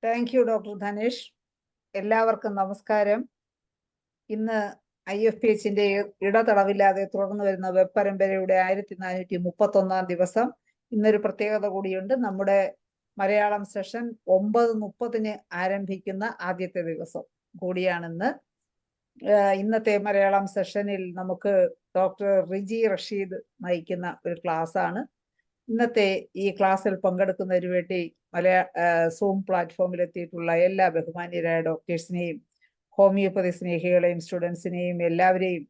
Thank you doctor Dhanesh. എല്ലാവർക്കും നമസ്കാരം. ഇന്ന് IFPHന്റെ ഇടതടവില്ലാതെ തുടർന്നു വരുന്ന വെബ് പരമ്പരയുടെ 1431 ദിവസം. ഇന്നൊരു പ്രത്യേകത കൂടിയുണ്ട്. നമ്മുടെ മലയാളം സെഷൻ 9:30 ആരംഭിക്കുന്ന ആദ്യത്തെ ദിവസം കൂടിയാണിന്ന്. ഇന്നത്തെ മലയാളം സെഷനിൽ നമുക്ക് ഡോക്ടർ റിജി റഷീദ് നയിക്കുന്ന ഒരു ക്ലാസ് ആണ്. ഇന്നത്തെ ഈ ക്ലാസ്സിൽ പങ്കെടുക്കുന്നതിന് വേണ്ടി സൂം പ്ലാറ്റ്ഫോമിൽ എത്തിയിട്ടുള്ള എല്ലാ ബഹുമാന്യരായ ഡോക്ടേഴ്സിനെയും ഹോമിയോപ്പതി സ്നേഹികളെയും സ്റ്റുഡൻസിനെയും എല്ലാവരെയും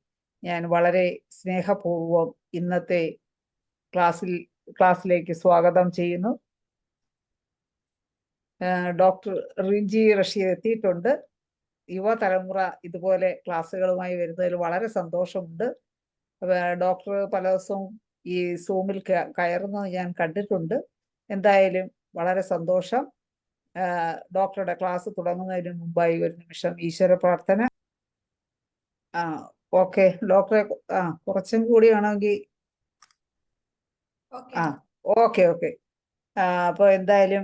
ഞാൻ വളരെ സ്നേഹപൂർവ്വം ഇന്നത്തെ ക്ലാസ്സിലേക്ക് സ്വാഗതം ചെയ്യുന്നു. ഡോക്ടർ റിജി റഷീദ് എത്തിയിട്ടുണ്ട്. യുവതലമുറ ഇതുപോലെ ക്ലാസ്സുകളുമായി വരുന്നതിൽ വളരെ സന്തോഷമുണ്ട്. ഡോക്ടർ പല ദിവസവും ഈ സൂമിൽ കയറുന്നത് ഞാൻ കണ്ടിട്ടുണ്ട്. എന്തായാലും വളരെ സന്തോഷം. ഡോക്ടറുടെ ക്ലാസ് തുടങ്ങുന്നതിന് മുമ്പായി ഒരു നിമിഷം ഈശ്വര പ്രാർത്ഥന. ഓക്കെ ഡോക്ടറെ, കുറച്ചും കൂടി ആണെങ്കിൽ ഓക്കെ. അപ്പോൾ എന്തായാലും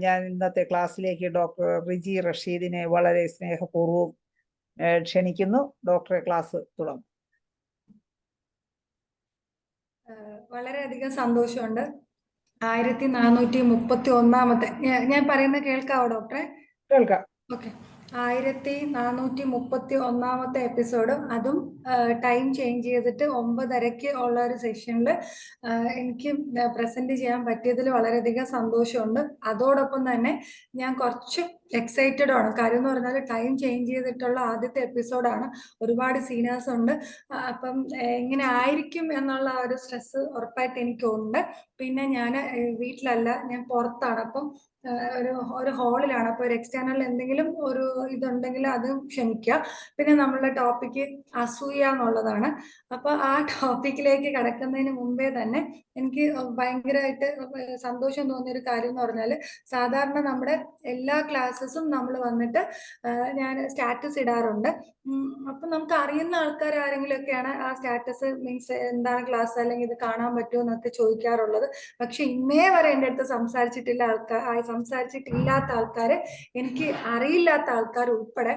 ഞാൻ ഇന്നത്തെ ക്ലാസ്സിലേക്ക് ഡോക്ടർ റിജി റഷീദിനെ വളരെ സ്നേഹപൂർവ്വം ക്ഷണിക്കുന്നു. ഡോക്ടറെ ക്ലാസ് തുടങ്ങും. വളരെയധികം സന്തോഷമുണ്ട്. 1431 ഞാൻ പറയുന്നത് കേൾക്കാവോ ഡോക്ടറെ? കേൾക്കാം. ഓക്കെ. 1431 എപ്പിസോഡും അതും ടൈം ചേഞ്ച് ചെയ്തിട്ട് 9:30 ഉള്ള ഒരു സെഷനിൽ എനിക്ക് പ്രസന്റ് ചെയ്യാൻ പറ്റിയതിൽ വളരെയധികം സന്തോഷമുണ്ട്. അതോടൊപ്പം തന്നെ ഞാൻ കുറച്ച് എക്സൈറ്റഡ് ആണ്. കാര്യം എന്ന് പറഞ്ഞാൽ ടൈം ചേഞ്ച് ചെയ്തിട്ടുള്ള ആദ്യത്തെ എപ്പിസോഡാണ്. ഒരുപാട് സീനിയേഴ്സ് ഉണ്ട്. അപ്പം എങ്ങനെ ആയിരിക്കും എന്നുള്ള ഒരു സ്ട്രെസ് ഉറപ്പായിട്ട് എനിക്കുണ്ട്. പിന്നെ ഞാൻ വീട്ടിലല്ല, ഞാൻ പുറത്താണ്. അപ്പം ഒരു ഹാളിലാണ്. അപ്പോൾ ഒരു എക്സ്റ്റേണൽ എന്തെങ്കിലും ഒരു ഇതുണ്ടെങ്കിൽ അത് ക്ഷമിക്കുക. പിന്നെ നമ്മളുടെ ടോപ്പിക്ക് അസൂയ എന്നുള്ളതാണ്. അപ്പോൾ ആ ടോപ്പിക്കിലേക്ക് കടക്കുന്നതിന് മുമ്പേ തന്നെ എനിക്ക് ഭയങ്കരമായിട്ട് സന്തോഷം തോന്നിയൊരു കാര്യം എന്ന് പറഞ്ഞാൽ, സാധാരണ നമ്മുടെ എല്ലാ ക്ലാസ്സസും നമ്മൾ വന്നിട്ട് ഞാൻ സ്റ്റാറ്റസ് ഇടാറുണ്ട്. അപ്പം നമുക്ക് അറിയുന്ന ആൾക്കാർ ആരെങ്കിലും ഒക്കെയാണ് ആ സ്റ്റാറ്റസ് മീൻസ് എന്താണ് ക്ലാസ് അല്ലെങ്കിൽ ഇത് കാണാൻ പറ്റുമോ എന്നൊക്കെ ചോദിക്കാറുള്ളത്. പക്ഷെ ഇന്നേ വരെ എൻ്റെ അടുത്ത് സംസാരിച്ചിട്ടില്ലാത്ത ആൾക്കാർ, എനിക്ക് അറിയില്ലാത്ത ആൾക്കാർ ഉൾപ്പെടെ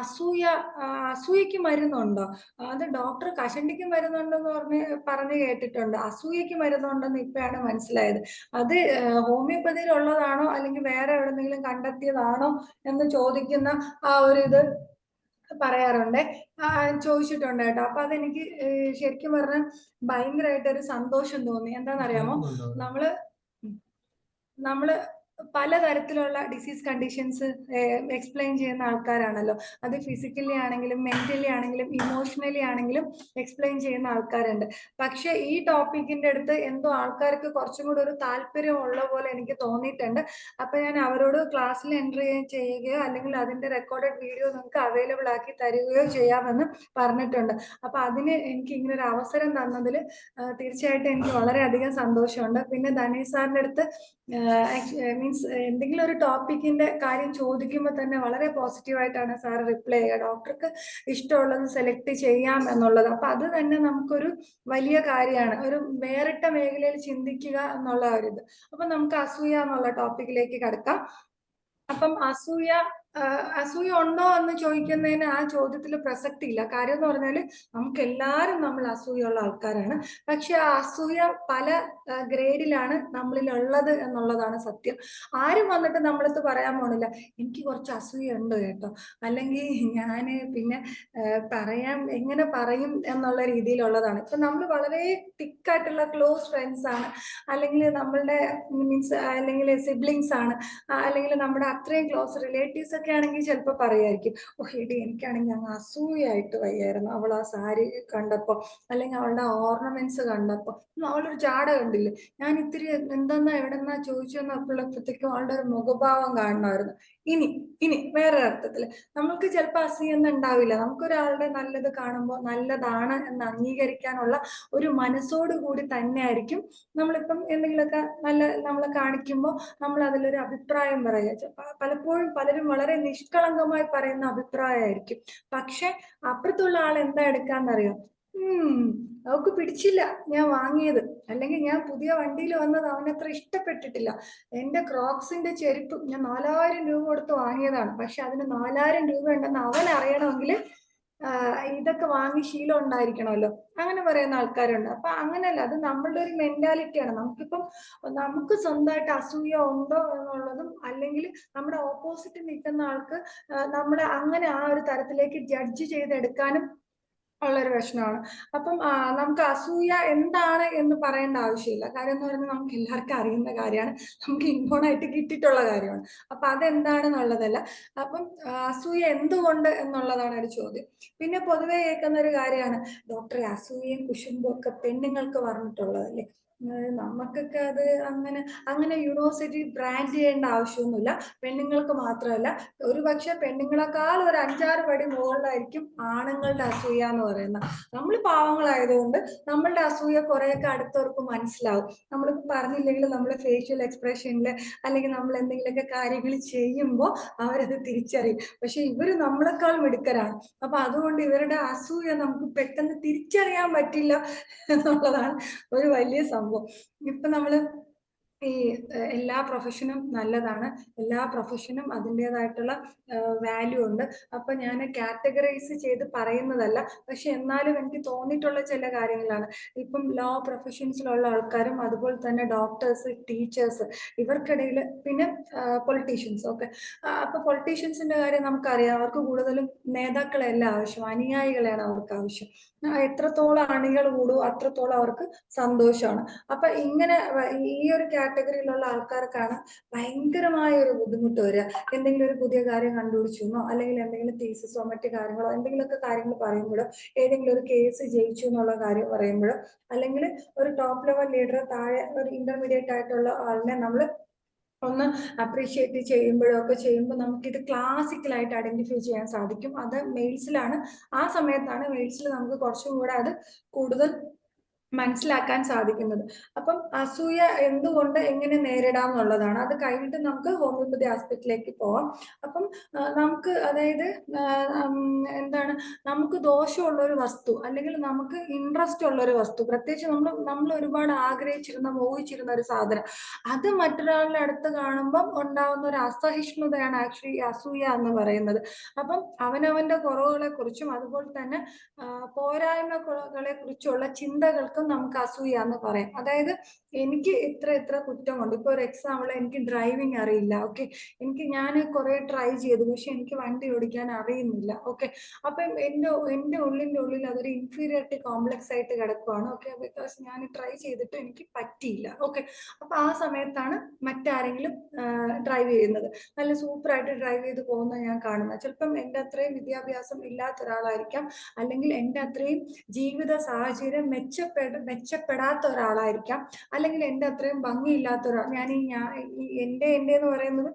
അസൂയക്ക് മരുന്നുണ്ടോ, അത് ഡോക്ടർ കഷണ്ടിക്ക് മരുന്നുണ്ടെന്ന് പറഞ്ഞ് കേട്ടിട്ടുണ്ട്. അസൂയക്ക് മരുന്നുണ്ടെന്ന് ഇപ്പോഴാണ് മനസ്സിലായത്. അത് ഹോമിയോപ്പതിയിൽ ഉള്ളതാണോ അല്ലെങ്കിൽ വേറെ എവിടെന്നെങ്കിലും കണ്ടെത്തിയതാണോ എന്ന് ചോദിക്കുന്ന ആ ഒരു ഇത് പറയാറുണ്ട്, ചോദിച്ചിട്ടുണ്ട് കേട്ടോ. അപ്പൊ അതെനിക്ക് ശരിക്കും പറഞ്ഞാൽ ഭയങ്കരമായിട്ടൊരു സന്തോഷം തോന്നി. എന്താണെന്നറിയാമോ, നമ്മള് പലതരത്തിലുള്ള ഡിസീസ് കണ്ടീഷൻസ് എക്സ്പ്ലെയിൻ ചെയ്യുന്ന ആൾക്കാരാണല്ലോ. അത് ഫിസിക്കലി ആണെങ്കിലും മെന്റലി ആണെങ്കിലും ഇമോഷണലി ആണെങ്കിലും എക്സ്പ്ലെയിൻ ചെയ്യുന്ന ആൾക്കാരുണ്ട്. പക്ഷെ ഈ ടോപ്പിക്കിന്റെ അടുത്ത് എന്തോ ആൾക്കാർക്ക് കുറച്ചും കൂടി ഒരു താല്പര്യം ഉള്ള പോലെ എനിക്ക് തോന്നിയിട്ടുണ്ട്. അപ്പൊ ഞാൻ അവരോട് ക്ലാസ്സിൽ എൻട്രി ചെയ്യുകയോ അല്ലെങ്കിൽ അതിന്റെ റെക്കോർഡഡ് വീഡിയോ നിങ്ങൾക്ക് അവൈലബിൾ ആക്കി തരികയോ ചെയ്യാമെന്ന് പറഞ്ഞിട്ടുണ്ട്. അപ്പൊ അതിന് എനിക്ക് ഇങ്ങനെ ഒരു അവസരം തന്നതിൽ തീർച്ചയായിട്ടും എനിക്ക് വളരെയധികം സന്തോഷമുണ്ട്. പിന്നെ ധനേഷ് സാറിന്റെ അടുത്ത് മീൻസ് എന്തെങ്കിലും ഒരു ടോപ്പിക്കിന്റെ കാര്യം ചോദിക്കുമ്പോൾ തന്നെ വളരെ പോസിറ്റീവായിട്ടാണ് സാർ റിപ്ലൈ ചെയ്യുക. ഡോക്ടർക്ക് ഇഷ്ടമുള്ളത് സെലക്ട് ചെയ്യാം എന്നുള്ളത്. അപ്പൊ അത് തന്നെ നമുക്കൊരു വലിയ കാര്യമാണ്, ഒരു വേറിട്ട മേഖലയിൽ ചിന്തിക്കുക എന്നുള്ള ഒരു ഇത്. അപ്പൊ നമുക്ക് അസൂയ എന്നുള്ള ടോപ്പിക്കിലേക്ക് കടക്കാം. അപ്പം അസൂയ ഉണ്ടോ എന്ന് ചോദിക്കുന്നതിന് ആ ചോദ്യത്തിൽ പ്രസക്തി ഇല്ല. കാര്യം എന്ന് പറഞ്ഞാൽ നമുക്ക് എല്ലാവരും നമ്മൾ അസൂയുള്ള ആൾക്കാരാണ്. പക്ഷെ ആ അസൂയ പല ഗ്രേഡിലാണ് നമ്മളിലുള്ളത് എന്നുള്ളതാണ് സത്യം. ആരും വന്നിട്ട് നമ്മളടുത്ത് പറയാൻ പോണില്ല എനിക്ക് കുറച്ച് അസൂയ ഉണ്ട് കേട്ടോ, അല്ലെങ്കിൽ ഞാൻ പിന്നെ എങ്ങനെ പറയും എന്നുള്ള രീതിയിലുള്ളതാണ്. ഇപ്പൊ നമ്മൾ വളരെ തിക്കായിട്ടുള്ള ക്ലോസ് ഫ്രണ്ട്സ് ആണ്, അല്ലെങ്കിൽ നമ്മളുടെ മീൻസ് അല്ലെങ്കിൽ സിബ്ലിങ്സ് ആണ്, അല്ലെങ്കിൽ നമ്മുടെ അത്രയും ക്ലോസ് റിലേറ്റീവ്സ് ഒക്കെ ആണെങ്കിൽ ചിലപ്പോൾ പറയായിരിക്കും, എടി എനിക്കാണെങ്കിൽ അങ്ങ് അസൂയായിട്ട് വയ്യായിരുന്നു അവൾ ആ സാരി കണ്ടപ്പോ, അല്ലെങ്കിൽ അവളുടെ ഓർണമെന്റ്സ് കണ്ടപ്പോ. അവളൊരു ജാട കണ്ടില്ലേ, ഞാൻ ഇത്തിരി എന്തെന്നാ എവിടെന്നാ ചോദിച്ചെന്നപ്പോഴത്തേക്കും അവളുടെ ഒരു മുഖഭാവം കാണണമായിരുന്നു. ഇനി വേറെ അർത്ഥത്തില് നമുക്ക് ചിലപ്പോൾ അസൂയൊന്നും ഉണ്ടാവില്ല. നമുക്കൊരാളുടെ നല്ലത് കാണുമ്പോൾ നല്ലതാണ് എന്ന് അംഗീകരിക്കാനുള്ള ഒരു മനസ്സോടു കൂടി തന്നെ ആയിരിക്കും നമ്മളിപ്പം എന്തെങ്കിലുമൊക്കെ നല്ല നമ്മളെ കാണിക്കുമ്പോൾ നമ്മൾ അതിലൊരു അഭിപ്രായം പറയുക. പലപ്പോഴും പലരും വളരെ നിഷ്കളങ്കമായി പറയുന്ന അഭിപ്രായമായിരിക്കും. പക്ഷെ അപ്പുറത്തുള്ള ആൾ എന്താ എടുക്കാന്നറിയോ, ഉം. അവൾക്ക് പിടിച്ചില്ല ഞാൻ വാങ്ങിയത്. അല്ലെങ്കിൽ ഞാൻ പുതിയ വണ്ടിയിൽ വന്നത് അവനത്ര ഇഷ്ടപ്പെട്ടിട്ടില്ല. എന്റെ ക്രോക്സിന്റെ ചെരുപ്പ് ഞാൻ 4000 രൂപ കൊടുത്ത് വാങ്ങിയതാണ്. പക്ഷെ അതിന് 4000 രൂപ ഉണ്ടെന്ന് അവനറിയണമെങ്കില് ഇതൊക്കെ വാങ്ങി ശീലം ഉണ്ടായിരിക്കണമല്ലോ. അങ്ങനെ പറയുന്ന ആൾക്കാരുണ്ട്. അപ്പൊ അങ്ങനെയല്ല. അത് നമ്മളുടെ ഒരു മെന്റാലിറ്റിയാണ്. നമുക്ക് സ്വന്തമായിട്ട് അസൂയ ഉണ്ടോ എന്നുള്ളതും അല്ലെങ്കിൽ നമ്മുടെ ഓപ്പോസിറ്റ് നിൽക്കുന്ന ആൾക്ക് നമ്മളെ അങ്ങനെ ആ ഒരു തരത്തിലേക്ക് ജഡ്ജ് ചെയ്തെടുക്കാനും ഉള്ളൊരു പ്രശ്നമാണ്. അപ്പം നമുക്ക് അസൂയ എന്താണ് എന്ന് പറയേണ്ട ആവശ്യമില്ല. കാര്യം എന്ന് പറയുന്നത് നമുക്ക് എല്ലാവർക്കും അറിയുന്ന കാര്യമാണ്. നമുക്ക് ഇൻബോൺ ആയിട്ട് കിട്ടിയിട്ടുള്ള കാര്യമാണ്. അപ്പൊ അതെന്താണെന്നുള്ളതല്ല. അപ്പം അസൂയ എന്തുകൊണ്ട് എന്നുള്ളതാണ് ഒരു ചോദ്യം. പിന്നെ പൊതുവെ കേൾക്കുന്ന ഒരു കാര്യമാണ്, ഡോക്ടറെ അസൂയയും കുശുമ്പും ഒക്കെ പെണ്ണുങ്ങൾക്ക് പറഞ്ഞിട്ടുള്ളതല്ലേ. നമുക്കൊക്കെ അത് അങ്ങനെ അങ്ങനെ യൂണിവേഴ്സിറ്റി ബ്രാൻഡ് ചെയ്യേണ്ട ആവശ്യമൊന്നുമില്ല. പെണ്ണുങ്ങൾക്ക് മാത്രമല്ല, ഒരുപക്ഷെ പെണ്ണുങ്ങളെക്കാൾ ഒരു 5-6 പടി മുകളിലായിരിക്കും ആണുങ്ങളുടെ അസൂയ എന്ന് പറയുന്നത്. നമ്മൾ പാവങ്ങളായതുകൊണ്ട് നമ്മളുടെ അസൂയ കുറെയൊക്കെ അടുത്തവർക്ക് മനസ്സിലാവും. നമ്മളിപ്പോൾ പറഞ്ഞില്ലെങ്കിലും നമ്മുടെ ഫേഷ്യൽ എക്സ്പ്രഷനിൽ അല്ലെങ്കിൽ നമ്മൾ എന്തെങ്കിലുമൊക്കെ കാര്യങ്ങൾ ചെയ്യുമ്പോൾ അവരത് തിരിച്ചറിയും. പക്ഷെ ഇവര് നമ്മളെക്കാൾ മിടുക്കരാണ്. അപ്പൊ അതുകൊണ്ട് ഇവരുടെ അസൂയ നമുക്ക് പെട്ടെന്ന് തിരിച്ചറിയാൻ പറ്റില്ല എന്നുള്ളതാണ് ഒരു വലിയ സംഭവം. ഇപ്പൊ നമ്മള് ഈ എല്ലാ പ്രൊഫഷനും നല്ലതാണ്. എല്ലാ പ്രൊഫഷനും അതിൻ്റെതായിട്ടുള്ള വാല്യൂ ഉണ്ട്. അപ്പൊ ഞാൻ കാറ്റഗറൈസ് ചെയ്ത് പറയുന്നതല്ല. പക്ഷെ എന്നാലും എനിക്ക് തോന്നിയിട്ടുള്ള ചില കാര്യങ്ങളാണ്. ഇപ്പം ലോ പ്രൊഫഷൻസിലുള്ള ആൾക്കാരും അതുപോലെ തന്നെ ഡോക്ടേഴ്സ്, ടീച്ചേഴ്സ്, ഇവർക്കിടയിൽ പിന്നെ പൊളിറ്റീഷ്യൻസ്. ഓക്കെ, അപ്പൊ പൊളിറ്റീഷ്യൻസിന്റെ കാര്യം നമുക്കറിയാം. അവർക്ക് കൂടുതലും നേതാക്കളെയല്ല ആവശ്യം, അനുയായികളെയാണ് അവർക്ക് ആവശ്യം. എത്രത്തോളം അണികൾ കൂടും അത്രത്തോളം അവർക്ക് സന്തോഷമാണ്. അപ്പൊ ഇങ്ങനെ ഈ ഒരു കാറ്റഗറിയിലുള്ള ആൾക്കാർക്കാണ് ഭയങ്കരമായ ഒരു ബുദ്ധിമുട്ട് വരിക. എന്തെങ്കിലും ഒരു പുതിയ കാര്യം കണ്ടുപിടിച്ചു എന്നോ അല്ലെങ്കിൽ എന്തെങ്കിലും തീസിസോ മറ്റു കാര്യങ്ങളോ എന്തെങ്കിലുമൊക്കെ കാര്യങ്ങൾ പറയുമ്പോഴോ, ഏതെങ്കിലും ഒരു കേസ് ജയിച്ചു എന്നുള്ള കാര്യം പറയുമ്പോഴോ, അല്ലെങ്കിൽ ഒരു ടോപ്പ് ലെവൽ ലീഡർ താഴെ ഒരു ഇന്റർമീഡിയറ്റ് ആയിട്ടുള്ള ആളിനെ നമ്മൾ ഒന്ന് അപ്രീഷിയേറ്റ് ചെയ്യുമ്പോൾ നമുക്കിത് ക്ലാസിക്കലായിട്ട് ഐഡന്റിഫൈ ചെയ്യാൻ സാധിക്കും. അത് മെയിൽസിലാണ്. ആ സമയത്താണ് മെയിൽസിൽ നമുക്ക് കുറച്ചും കൂടെ അത് കൂടുതൽ മനസ്സിലാക്കാൻ സാധിക്കുന്നത്. അപ്പം അസൂയ എന്തുകൊണ്ട് എങ്ങനെ നേരിടാം എന്നുള്ളതാണ്. അത് കഴിഞ്ഞിട്ട് നമുക്ക് ഹോമിയോപ്പതി ആസ്പെക്റ്റിലേക്ക് പോവാം. അപ്പം നമുക്ക് അതായത് എന്താണ്, നമുക്ക് ദോഷമുള്ള ഒരു വസ്തു അല്ലെങ്കിൽ നമുക്ക് ഇൻട്രസ്റ്റ് ഉള്ള ഒരു വസ്തു, പ്രത്യേകിച്ച് നമ്മൾ ഒരുപാട് ആഗ്രഹിച്ചിരുന്ന മോഹിച്ചിരുന്ന ഒരു സാധനം, അത് മറ്റൊരാളുടെ അടുത്ത് കാണുമ്പം ഉണ്ടാവുന്ന ഒരു അസഹിഷ്ണുതയാണ് ആക്ച്വലി അസൂയ എന്ന് പറയുന്നത്. അപ്പം അവനവന്റെ കുറവുകളെ കുറിച്ചും അതുപോലെ തന്നെ പോരായ്മകളെ കുറിച്ചുള്ള ചിന്തകൾക്കും നമുക്ക് അസൂയ എന്ന് പറയാം. അതായത് എനിക്ക് ഇത്ര കുറ്റമുണ്ട്. ഇപ്പൊ ഒരു എക്സാമ്പിൾ, എനിക്ക് ഡ്രൈവിംഗ് അറിയില്ല. ഓക്കെ, ഞാൻ കുറെ ട്രൈ ചെയ്തു, പക്ഷെ എനിക്ക് വണ്ടി ഓടിക്കാൻ അറിയുന്നില്ല. ഓക്കെ, അപ്പം എന്റെ ഉള്ളിന്റെ ഉള്ളിൽ അതൊരു ഇൻഫീരിയോറിറ്റി കോംപ്ലക്സ് ആയിട്ട് കിടക്കുവാണ്. ഓക്കെ, ബിക്കോസ് ഞാൻ ട്രൈ ചെയ്തിട്ട് എനിക്ക് പറ്റിയില്ല. ഓക്കെ, അപ്പൊ ആ സമയത്താണ് മറ്റാരെങ്കിലും ഡ്രൈവ് ചെയ്യുന്നത്, നല്ല സൂപ്പറായിട്ട് ഡ്രൈവ് ചെയ്ത് പോകുന്നത് ഞാൻ കാണുന്നത്. ചിലപ്പം എൻ്റെ അത്രയും വിദ്യാഭ്യാസം ഇല്ലാത്ത ഒരാളായിരിക്കാം, അല്ലെങ്കിൽ എൻ്റെ അത്രയും ജീവിത സാഹചര്യം മെച്ചപ്പെടാത്ത ഒരാളായിരിക്കാം, അല്ലെങ്കിൽ എൻ്റെ അത്രയും ഭംഗിയില്ലാത്ത ഒരാൾ. എൻ്റെ എന്ന് പറയുന്നത്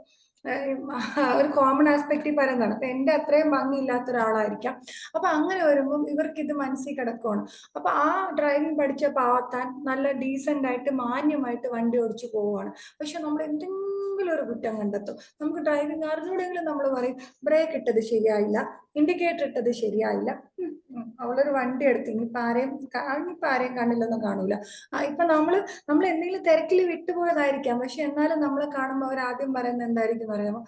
ഒരു കോമൺ ആസ്പെക്റ്റിൽ പറയുന്നതാണ്. അപ്പൊ എൻ്റെ അത്രയും ഭംഗിയില്ലാത്ത ഒരാളായിരിക്കാം. അപ്പൊ അങ്ങനെ വരുമ്പം ഇവർക്ക് ഇത് മനസ്സിൽ കിടക്കുവാണ്. അപ്പൊ ആ ഡ്രൈവിംഗ് പഠിച്ച പാവത്താൻ നല്ല ഡീസന്റ് ആയിട്ട് മാന്യമായിട്ട് വണ്ടി ഓടിച്ചു പോവുകയാണ്. പക്ഷെ നമ്മൾ എന്തെങ്കിലും ഒരു കുറ്റം കണ്ടെത്തും. നമുക്ക് ഡ്രൈവിംഗ് അറിഞ്ഞൂടെങ്കിലും നമ്മൾ പറയും, ബ്രേക്ക് ഇട്ടത് ശരിയായില്ല, ഇൻഡിക്കേറ്റർ ഇട്ടത് ശരിയായില്ല, അവളൊരു വണ്ടി എടുത്ത് ഇനിയിപ്പോ ആരെയും കണ്ണിലൊന്നും കാണൂല. ഇപ്പൊ നമ്മൾ എന്തെങ്കിലും തിരക്കിൽ വിട്ടുപോയതായിരിക്കാം. പക്ഷെ എന്നാലും നമ്മളെ കാണുമ്പോൾ അവർ ആദ്യം പറയുന്നത് എന്തായിരിക്കും അറിയാമോ?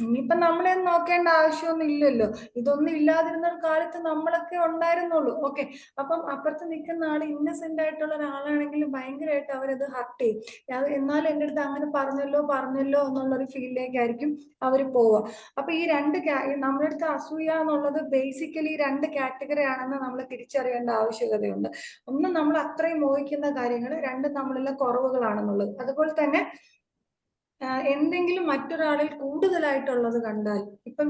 ഇനിയിപ്പൊ നമ്മളെ നോക്കേണ്ട ആവശ്യമൊന്നും ഇല്ലല്ലോ, ഇതൊന്നും ഇല്ലാതിരുന്ന ഒരു കാലത്ത് നമ്മളൊക്കെ ഉണ്ടായിരുന്നുള്ളൂ. ഓക്കെ, അപ്പം അപ്പുറത്ത് നിൽക്കുന്ന ആൾ ഇന്നസെന്റ് ആയിട്ടുള്ള ഒരാളാണെങ്കിൽ ഭയങ്കരമായിട്ട് അവരത് ഹർട്ട് ചെയ്യും. എന്നാലും എൻ്റെ അടുത്ത് അങ്ങനെ പറഞ്ഞല്ലോ എന്നുള്ളൊരു ഫീലിലേക്കായിരിക്കും അവർ പോവുക. അപ്പൊ ഈ നമ്മുടെ അടുത്ത് അസൂയ എന്നുള്ളത് ബേസിക്കലി 2 കാറ്റഗറി ആണെന്ന് നമ്മൾ തിരിച്ചറിയേണ്ട ആവശ്യകതയുണ്ട്. ഒന്ന്, നമ്മൾ അത്രയും മോഹിക്കുന്ന കാര്യങ്ങൾ, 2 നമ്മളുള്ള കുറവുകളാണെന്നുള്ളത്. അതുപോലെ തന്നെ എന്തെങ്കിലും മറ്റൊരാളിൽ കൂടുതലായിട്ടുള്ളത് കണ്ടാൽ, ഇപ്പൊ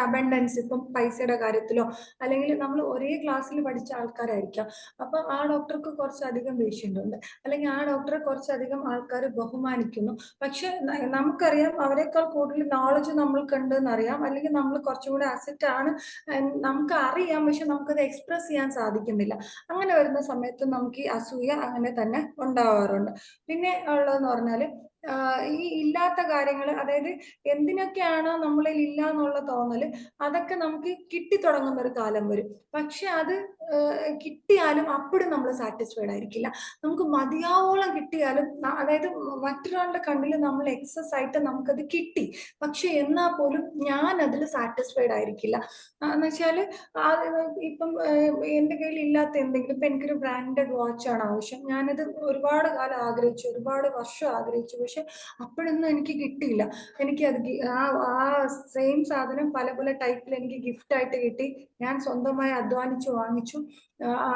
അബൻഡൻസ്, ഇപ്പം പൈസയുടെ കാര്യത്തിലോ, അല്ലെങ്കിൽ നമ്മൾ ഒരേ ക്ലാസ്സിൽ പഠിച്ച ആൾക്കാരായിരിക്കാം. അപ്പൊ ആ ഡോക്ടർക്ക് കുറച്ചധികം പേഷ്യന്റ് ഉണ്ട്, അല്ലെങ്കിൽ ആ ഡോക്ടറെ കുറച്ചധികം ആൾക്കാർ ബഹുമാനിക്കുന്നു. പക്ഷെ നമുക്കറിയാം അവരെക്കാൾ കൂടുതൽ നോളജ് നമ്മൾക്കുണ്ട് എന്നറിയാം, അല്ലെങ്കിൽ നമ്മൾ കുറച്ചും കൂടെ അസറ്റ് ആണ് നമുക്ക് അറിയാം, പക്ഷെ നമുക്കത് എക്സ്പ്രസ് ചെയ്യാൻ സാധിക്കുന്നില്ല. അങ്ങനെ വരുന്ന സമയത്ത് നമുക്ക് ഈ അസൂയ അങ്ങനെ തന്നെ ഉണ്ടാവാറുണ്ട്. പിന്നെ ഉള്ളതെന്ന് പറഞ്ഞാൽ, ഈ ഇല്ലാത്ത കാര്യങ്ങൾ, അതായത് എന്തിനൊക്കെയാണോ നമ്മളിൽ ഇല്ല എന്നുള്ള തോന്നല്, അതൊക്കെ നമുക്ക് കിട്ടിത്തുടങ്ങുന്ന ഒരു കാലം വരും. പക്ഷെ അത് കിട്ടിയാലും അപ്പോഴും നമ്മൾ സാറ്റിസ്ഫൈഡ് ആയിരിക്കില്ല. നമുക്ക് മതിയാവോളം കിട്ടിയാലും അതായത് മറ്റൊരാളുടെ കണ്ണിൽ നമ്മൾ എക്സസ് ആയിട്ട് നമുക്കത് കിട്ടി, പക്ഷെ എന്നാൽ പോലും ഞാൻ അതിൽ സാറ്റിസ്ഫൈഡ് ആയിരിക്കില്ല. എന്ന് വെച്ചാല് ഇപ്പം എന്റെ കയ്യിൽ ഇല്ലാത്ത എന്തെങ്കിലും, ഇപ്പൊ എനിക്കൊരു ബ്രാൻഡഡ് വാച്ചാണ് ആവശ്യം, ഞാനത് ഒരുപാട് കാലം ആഗ്രഹിച്ചു, ഒരുപാട് വർഷം ആഗ്രഹിച്ചു, പക്ഷെ അപ്പോഴൊന്നും എനിക്ക് കിട്ടിയില്ല. എനിക്ക് അത് ആ സെയിം സാധനം പല പല ടൈപ്പിൽ എനിക്ക് ഗിഫ്റ്റ് ആയിട്ട് കിട്ടി, ഞാൻ സ്വന്തമായി അധ്വാനിച്ചു വാങ്ങിച്ചു.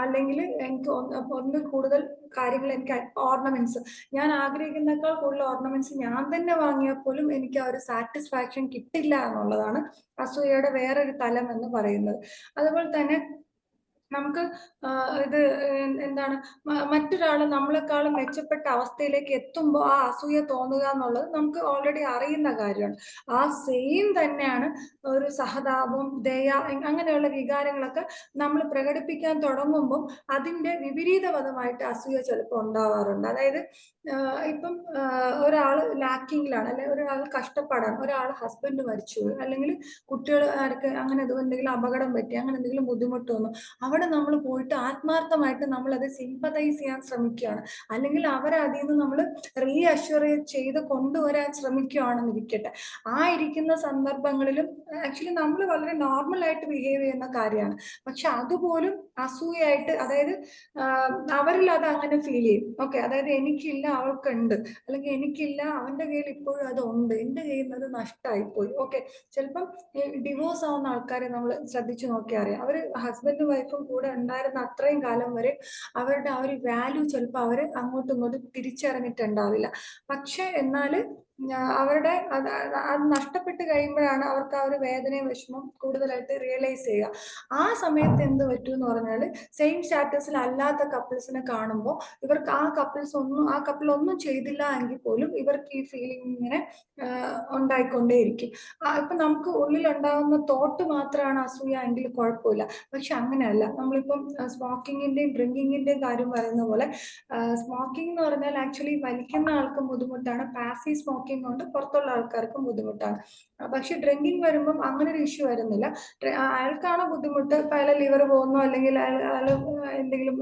അല്ലെങ്കിൽ എനിക്ക് ഒന്നിൽ കൂടുതൽ കാര്യങ്ങൾ, എനിക്ക് ഓർണമെന്റ്സ്, ഞാൻ ആഗ്രഹിക്കുന്നേക്കാൾ കൂടുതൽ ഓർണമെന്റ്സ് ഞാൻ തന്നെ വാങ്ങിയാൽ പോലും എനിക്ക് ആ ഒരു സാറ്റിസ്ഫാക്ഷൻ കിട്ടില്ല എന്നുള്ളതാണ് അസൂയയുടെ വേറൊരു തലം എന്ന് പറയുന്നത്. അതുപോലെ തന്നെ നമുക്ക് ഇത് എന്താണ്, മറ്റൊരാള് നമ്മളെക്കാളും മെച്ചപ്പെട്ട അവസ്ഥയിലേക്ക് എത്തുമ്പോൾ ആ അസൂയ തോന്നുക എന്നുള്ളത് നമുക്ക് ഓൾറെഡി അറിയുന്ന കാര്യമാണ്. ആ സെയിം തന്നെയാണ് ഒരു സഹതാപം, ദയ, അങ്ങനെയുള്ള വികാരങ്ങളൊക്കെ നമ്മൾ പ്രകടിപ്പിക്കാൻ തുടങ്ങുമ്പോൾ അതിന്റെ വിപരീത പദമായിട്ട് അസൂയ ചിലപ്പോൾ ഉണ്ടാവാറുണ്ട്. അതായത് ഇപ്പം ഒരാൾ ലാക്കിങ്ങിലാണ്, അല്ലെങ്കിൽ ഒരാൾ കഷ്ടപ്പാടാണ്, ഒരാൾ ഹസ്ബൻഡ് മരിച്ചുപോയി, അല്ലെങ്കിൽ കുട്ടികൾ ആർക്ക് അങ്ങനെ എന്തെങ്കിലും അപകടം പറ്റി, അങ്ങനെ എന്തെങ്കിലും ബുദ്ധിമുട്ട് വന്നു, അവിടെ നമ്മൾ പോയിട്ട് ആത്മാർത്ഥമായിട്ട് നമ്മൾ അത് സിമ്പതൈസ് ചെയ്യാൻ ശ്രമിക്കുകയാണ്, അല്ലെങ്കിൽ അവരെ അതിൽ നിന്ന് നമ്മൾ റീഅഷ്വർ ചെയ്ത് കൊണ്ടുവരാൻ ശ്രമിക്കുകയാണെന്ന് ഇരിക്കട്ടെ. ആ ഇരിക്കുന്ന സന്ദർഭങ്ങളിലും ആക്ച്വലി നമ്മൾ വളരെ നോർമൽ ആയിട്ട് ബിഹേവ് ചെയ്യുന്ന കാര്യമാണ്, പക്ഷെ അതുപോലും അസൂയായിട്ട്, അതായത് അവരിൽ അത് അങ്ങനെ ഫീൽ ചെയ്യും. ഓക്കെ, അതായത് എനിക്കില്ല അവൾക്കുണ്ട്, അല്ലെങ്കിൽ എനിക്കില്ല അവന്റെ കയ്യിൽ ഇപ്പോഴും അത് ഉണ്ട്, എന്റെ കയ്യിൽ നിന്ന് അത് നഷ്ടമായി പോയി. ഓക്കെ, ചിലപ്പം ഡിവോഴ്സ് ആവുന്ന ആൾക്കാരെ നമ്മൾ ശ്രദ്ധിച്ചു നോക്കിയാൽ അറിയാം, അവര് ഹസ്ബൻഡും വൈഫും കൂടെ ഉണ്ടായിരുന്ന അത്രയും കാലം വരെ അവരുടെ ആ ഒരു വാല്യൂ ചിലപ്പോൾ അവര് അങ്ങോട്ടും ഇങ്ങോട്ടും തിരിച്ചറിഞ്ഞിട്ടുണ്ടാവില്ല. പക്ഷെ എന്നാല് അവരുടെ അത് നഷ്ടപ്പെട്ട് കഴിയുമ്പോഴാണ് അവർക്ക് ആ ഒരു വേദനയും വിഷമം കൂടുതലായിട്ട് റിയലൈസ് ചെയ്യുക. ആ സമയത്ത് എന്ത് പറ്റും എന്ന് പറഞ്ഞാല്, സെയിം സ്റ്റാറ്റസിൽ അല്ലാത്ത കപ്പിൾസിനെ കാണുമ്പോൾ ഇവർക്ക് ആ കപ്പിൾ ഒന്നും ചെയ്തില്ല എങ്കിൽ പോലും ഇവർക്ക് ഈ ഫീലിംഗ് ഇങ്ങനെ ഉണ്ടായിക്കൊണ്ടേയിരിക്കും. ഇപ്പൊ നമുക്ക് ഉള്ളിൽ ഉണ്ടാകുന്ന തോട്ട് മാത്രമാണ് അസൂയ എങ്കിൽ കുഴപ്പമില്ല, പക്ഷെ അങ്ങനെയല്ല. നമ്മളിപ്പം സ്മോക്കിങ്ങിന്റെയും ഡ്രിങ്കിങ്ങിന്റെയും കാര്യം പറയുന്ന പോലെ, സ്മോക്കിംഗ് എന്ന് പറഞ്ഞാൽ ആക്ച്വലി വലിക്കുന്ന ആൾക്കും ബുദ്ധിമുട്ടാണ്, പാസീവ് സ്മോക്കിംഗ് കൊണ്ട് പുറത്തുള്ള ആൾക്കാർക്കും ബുദ്ധിമുട്ടാണ്. പക്ഷെ ഡ്രിങ്കിങ് വരുമ്പം അങ്ങനെ ഒരു ഇഷ്യൂ വരുന്നില്ല. അയാൾക്കാണോ ബുദ്ധിമുട്ട്, ഇപ്പൊ അയാളെ ലിവർ പോകുന്നു, അല്ലെങ്കിൽ അയാൾ എന്തെങ്കിലും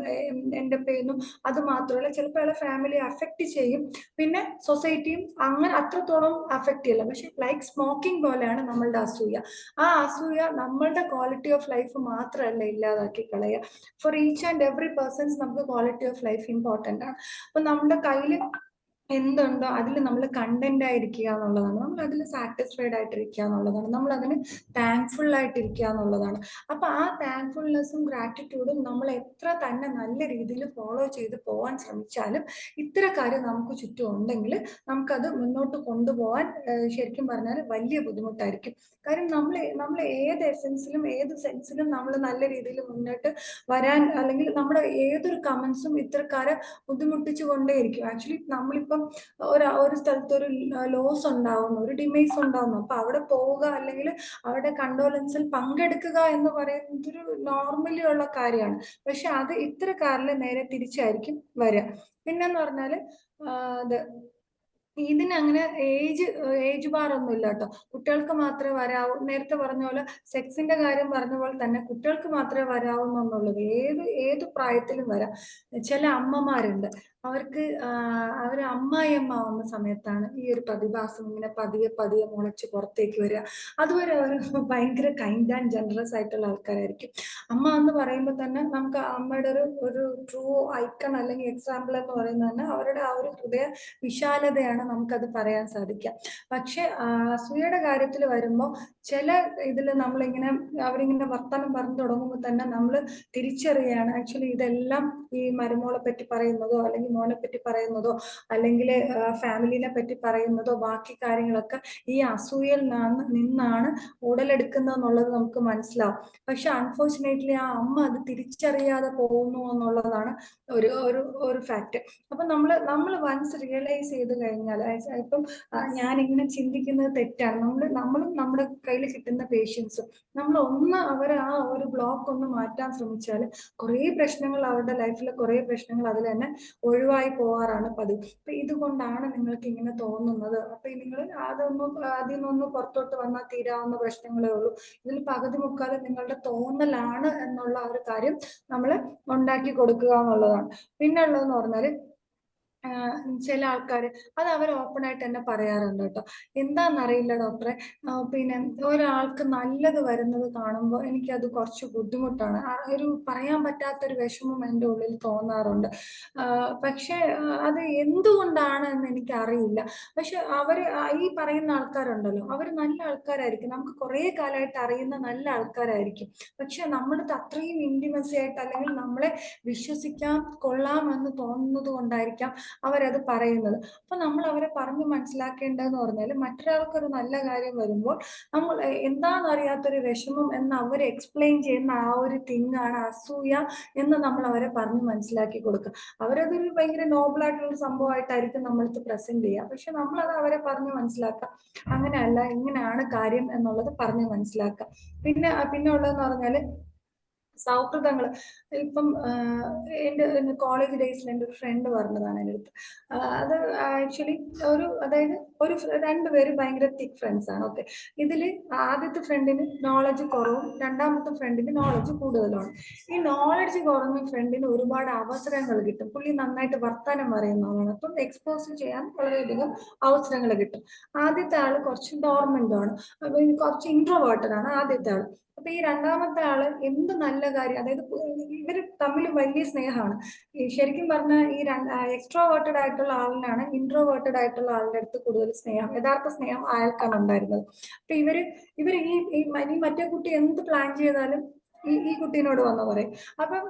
എൻ്റെ ചെയ്യുന്നു, അത് മാത്രമല്ല ചിലപ്പോൾ അയാളെ ഫാമിലി അഫക്റ്റ് ചെയ്യും, പിന്നെ സൊസൈറ്റിയും അങ്ങനെ അത്രത്തോളം അഫക്റ്റ് ചെയ്യില്ല. പക്ഷെ ലൈക്ക് സ്മോക്കിംഗ് പോലെയാണ് നമ്മളുടെ അസൂയ. ആ അസൂയ നമ്മളുടെ ക്വാളിറ്റി ഓഫ് ലൈഫ് മാത്രമല്ല ഇല്ലാതാക്കി കളയുക, for each and every persons നമുക്ക് ക്വാളിറ്റി ഓഫ് ലൈഫ് ഇമ്പോർട്ടൻ്റ് ആണ്. അപ്പൊ നമ്മുടെ കയ്യിൽ എന്തുണ്ടോ അതിൽ നമ്മൾ കണ്ടന്റ് ആയിരിക്കുക എന്നുള്ളതാണ്, നമ്മൾ അതിൽ സാറ്റിസ്ഫൈഡ് ആയിട്ടിരിക്കുക എന്നുള്ളതാണ്, നമ്മൾ അതിന് താങ്ക്ഫുൾ ആയിട്ടിരിക്കുക എന്നുള്ളതാണ്. അപ്പൊ ആ താങ്ക്ഫുൾനെസ്സും ഗ്രാറ്റിറ്റ്യൂഡും നമ്മൾ എത്ര തന്നെ നല്ല രീതിയിൽ ഫോളോ ചെയ്ത് പോകാൻ ശ്രമിച്ചാലും, ഇത്തരക്കാര്യം നമുക്ക് ചുറ്റും ഉണ്ടെങ്കിൽ നമുക്കത് മുന്നോട്ട് കൊണ്ടുപോകാൻ ശരിക്കും പറഞ്ഞാൽ വലിയ ബുദ്ധിമുട്ടായിരിക്കും. കാര്യം നമ്മൾ ഏത് എസെൻസിലും ഏത് സെൻസിലും നമ്മൾ നല്ല രീതിയിൽ മുന്നോട്ട് വരാൻ, അല്ലെങ്കിൽ നമ്മുടെ ഏതൊരു കമന്റ്സും ഇത്തരക്കാരെ ബുദ്ധിമുട്ടിച്ചു കൊണ്ടേയിരിക്കും. ആക്ച്വലി നമ്മളിപ്പം ഒരു സ്ഥലത്ത് ഒരു ലോസ് ഉണ്ടാവുന്നു, ഒരു ഡിമേസ് ഉണ്ടാവുന്നു, അപ്പൊ അവിടെ പോവുക, അല്ലെങ്കിൽ അവിടെ കണ്ടോലൻസിൽ പങ്കെടുക്കുക എന്ന് പറയുന്നത് ഒരു നോർമലി ഉള്ള കാര്യമാണ്. പക്ഷെ അത് ഇത്തരക്കാരിൽ നേരെ തിരിച്ചായിരിക്കും വരിക. പിന്നെന്ന് പറഞ്ഞാല് ഇത് ഇതിനങ്ങനെ ഏജ് ബാർ ഒന്നും ഇല്ല കേട്ടോ. കുട്ടികൾക്ക് മാത്രമേ വരാവൂ, നേരത്തെ പറഞ്ഞ പോലെ സെക്സിന്റെ കാര്യം പറഞ്ഞ പോലെ തന്നെ കുട്ടികൾക്ക് മാത്രമേ വരാവൂ എന്നുള്ളത്, ഏത് പ്രായത്തിലും വരാം. ചില അമ്മമാരുണ്ട്, അവർക്ക് അവര് അമ്മായിയമ്മ ആവുന്ന സമയത്താണ് ഈ ഒരു പ്രതിഭാസം ഇങ്ങനെ പതിയെ പതിയെ മുളച്ച് പുറത്തേക്ക് വരിക. അതുവരെ അവർ ഭയങ്കര കൈൻഡ് ആൻഡ് ജനറസ് ആയിട്ടുള്ള ആൾക്കാരായിരിക്കും. അമ്മ എന്ന് പറയുമ്പോൾ തന്നെ നമുക്ക് അമ്മയുടെ ഒരു ട്രൂ ഐക്കൺ അല്ലെങ്കിൽ എക്സാമ്പിൾ എന്ന് പറയുന്നത് തന്നെ അവരുടെ ആ ഒരു ഹൃദയ വിശാലതയാണ്, നമുക്കത് പറയാൻ സാധിക്കാം. പക്ഷെ അസൂയയുടെ കാര്യത്തിൽ വരുമ്പോൾ ചില ഇതിൽ നമ്മളിങ്ങനെ അവരിങ്ങനെ വർത്തമാനം പറഞ്ഞു തുടങ്ങുമ്പോൾ തന്നെ നമ്മൾ തിരിച്ചറിയുകയാണ്, ആക്ച്വലി ഇതെല്ലാം ഈ മരുമോളെ പറ്റി പറയുന്നതോ, അല്ലെങ്കിൽ മോനെ പറ്റി പറയുന്നതോ, അല്ലെങ്കിൽ ഫാമിലിനെ പറ്റി പറയുന്നതോ, ബാക്കി കാര്യങ്ങളൊക്കെ ഈ അസൂയയിൽ നിന്നാണ് ഉടലെടുക്കുന്നതെന്നുള്ളത് നമുക്ക് മനസ്സിലാവും. പക്ഷെ അൺഫോർച്ചുനേറ്റ്ലി ആ അമ്മ അത് തിരിച്ചറിയാതെ പോകുന്നു എന്നുള്ളതാണ് ഒരു ഒരു ഫാക്ട്. അപ്പൊ നമ്മൾ വൺസ് റിയലൈസ് ചെയ്ത് കഴിഞ്ഞാൽ, ഇപ്പം ഞാനിങ്ങനെ ചിന്തിക്കുന്നത് തെറ്റാണ്, നമ്മളും നമ്മുടെ കയ്യിൽ കിട്ടുന്ന പേഷ്യൻസും നമ്മൾ അവരെ ആ ഒരു ബ്ലോക്ക് ഒന്ന് മാറ്റാൻ ശ്രമിച്ചാൽ കുറേ പ്രശ്നങ്ങൾ അവരുടെ ലൈഫിൽ ലൈഫിലെ കുറേ പ്രശ്നങ്ങൾ അതിൽ തന്നെ ഒഴിവായി പോകാറാണ് പതിവ്. അപ്പൊ ഇതുകൊണ്ടാണ് നിങ്ങൾക്ക് ഇങ്ങനെ തോന്നുന്നത്. അപ്പൊ നിങ്ങൾ അതിൽ നിന്നൊന്ന് പുറത്തോട്ട് വന്നാൽ തീരാവുന്ന പ്രശ്നങ്ങളേ ഉള്ളൂ. ഇതിൽ പകുതി മുക്കാലും നിങ്ങളുടെ തോന്നലാണ് എന്നുള്ള ആ ഒരു കാര്യം നമ്മൾ ഉണ്ടാക്കി കൊടുക്കുക എന്നുള്ളതാണ്. പിന്നെ ഉള്ളതെന്ന് പറഞ്ഞാൽ ചില ആൾക്കാർ അത് അവർ ഓപ്പൺ ആയിട്ട് തന്നെ പറയാറുണ്ട് കേട്ടോ. എന്താണെന്നറിയില്ല ഡോക്ടറെ, പിന്നെ ഒരാൾക്ക് നല്ലത് വരുന്നത് കാണുമ്പോൾ എനിക്കത് കുറച്ച് ബുദ്ധിമുട്ടാണ്. ഒരു പറയാൻ പറ്റാത്തൊരു വിഷമം എൻ്റെ ഉള്ളിൽ തോന്നാറുണ്ട്. പക്ഷേ അത് എന്തുകൊണ്ടാണ് എന്ന് എനിക്കറിയില്ല. പക്ഷെ അവർ ഈ പറയുന്ന ആൾക്കാരുണ്ടല്ലോ, അവർ നല്ല ആൾക്കാരായിരിക്കും, നമുക്ക് കുറേ കാലമായിട്ട് അറിയുന്ന നല്ല ആൾക്കാരായിരിക്കും. പക്ഷെ നമ്മുടെ അത്രയും ഇൻറ്റിമസി ആയിട്ട് അല്ലെങ്കിൽ നമ്മളെ വിശ്വസിക്കാൻ കൊള്ളാമെന്ന് തോന്നുന്നത് കൊണ്ടായിരിക്കാം അവരത് പറയുന്നത്. അപ്പൊ നമ്മൾ അവരെ പറഞ്ഞു മനസ്സിലാക്കേണ്ടതെന്ന് പറഞ്ഞാൽ മറ്റൊരാൾക്കൊരു നല്ല കാര്യം വരുമ്പോൾ നമ്മൾ എന്താണെന്നറിയാത്തൊരു വിഷമം എന്ന് അവർ എക്സ്പ്ലെയിൻ ചെയ്യുന്ന ആ ഒരു തിങ്ങാണ് അസൂയ എന്ന് നമ്മൾ അവരെ പറഞ്ഞ് മനസ്സിലാക്കി കൊടുക്കുക. അവരതൊരു ഭയങ്കര നോബിളായിട്ടുള്ള സംഭവമായിട്ടായിരിക്കും നമ്മളടുത്ത് പ്രസന്റ് ചെയ്യുക. പക്ഷെ നമ്മളത് അവരെ പറഞ്ഞ് മനസ്സിലാക്കുക, അങ്ങനെയല്ല ഇങ്ങനെയാണ് കാര്യം എന്നുള്ളത് പറഞ്ഞ് മനസ്സിലാക്കുക. പിന്നെ ഉള്ളതെന്ന് പറഞ്ഞാൽ സൗഹൃദങ്ങൾ. ഇപ്പം എൻ്റെ കോളേജ് ഡേയ്സിൽ എൻ്റെ ഒരു ഫ്രണ്ട് പറഞ്ഞതാണ് എൻ്റെ അടുത്ത്. അത് ആക്ച്വലി അതായത് രണ്ടുപേരും ഭയങ്കര തിക്ക് ഫ്രണ്ട്സ് ആണ്. ഓക്കെ, ഇതിൽ ആദ്യത്തെ ഫ്രണ്ടിന് നോളജ് കുറവും രണ്ടാമത്തെ ഫ്രണ്ടിന് നോളജ് കൂടുതലാണ്. ഈ നോളജ് കുറഞ്ഞ ഫ്രണ്ടിന് ഒരുപാട് അവസരങ്ങൾ കിട്ടും. പുള്ളി നന്നായിട്ട് വർത്തമാനം പറയുന്നതാണ്, അപ്പം എക്സ്പോസ് ചെയ്യാൻ വളരെയധികം അവസരങ്ങൾ കിട്ടും. ആദ്യത്തെ ആള് കുറച്ച് ഡോർമെന്റ് ആണ്, കുറച്ച് ഇൻട്രോവേർട്ടഡ് ആണ് ആദ്യത്തെ ആള്. അപ്പൊ ഈ രണ്ടാമത്തെ ആള് എന്ത് നല്ല കാര്യം, അതായത് ഇവര് തമ്മിൽ വലിയ സ്നേഹമാണ്. ഈ ശരിക്കും പറഞ്ഞാൽ ഈ എക്സ്ട്രോവേർട്ടഡ് ആയിട്ടുള്ള ആളിനാണ് ഇൻട്രോവേർട്ടഡ് ആയിട്ടുള്ള ആളുടെ അടുത്ത് കൂടുതൽ സ്നേഹം, യഥാർത്ഥ സ്നേഹം അയാൾക്കാണ് ഉണ്ടായിരുന്നത്. അപ്പൊ ഇവര് ഈ മറ്റേ കുട്ടി എന്ത് പ്ലാൻ ചെയ്താലും ഈ കുട്ടീനോട് വന്ന് പറയും. അപ്പം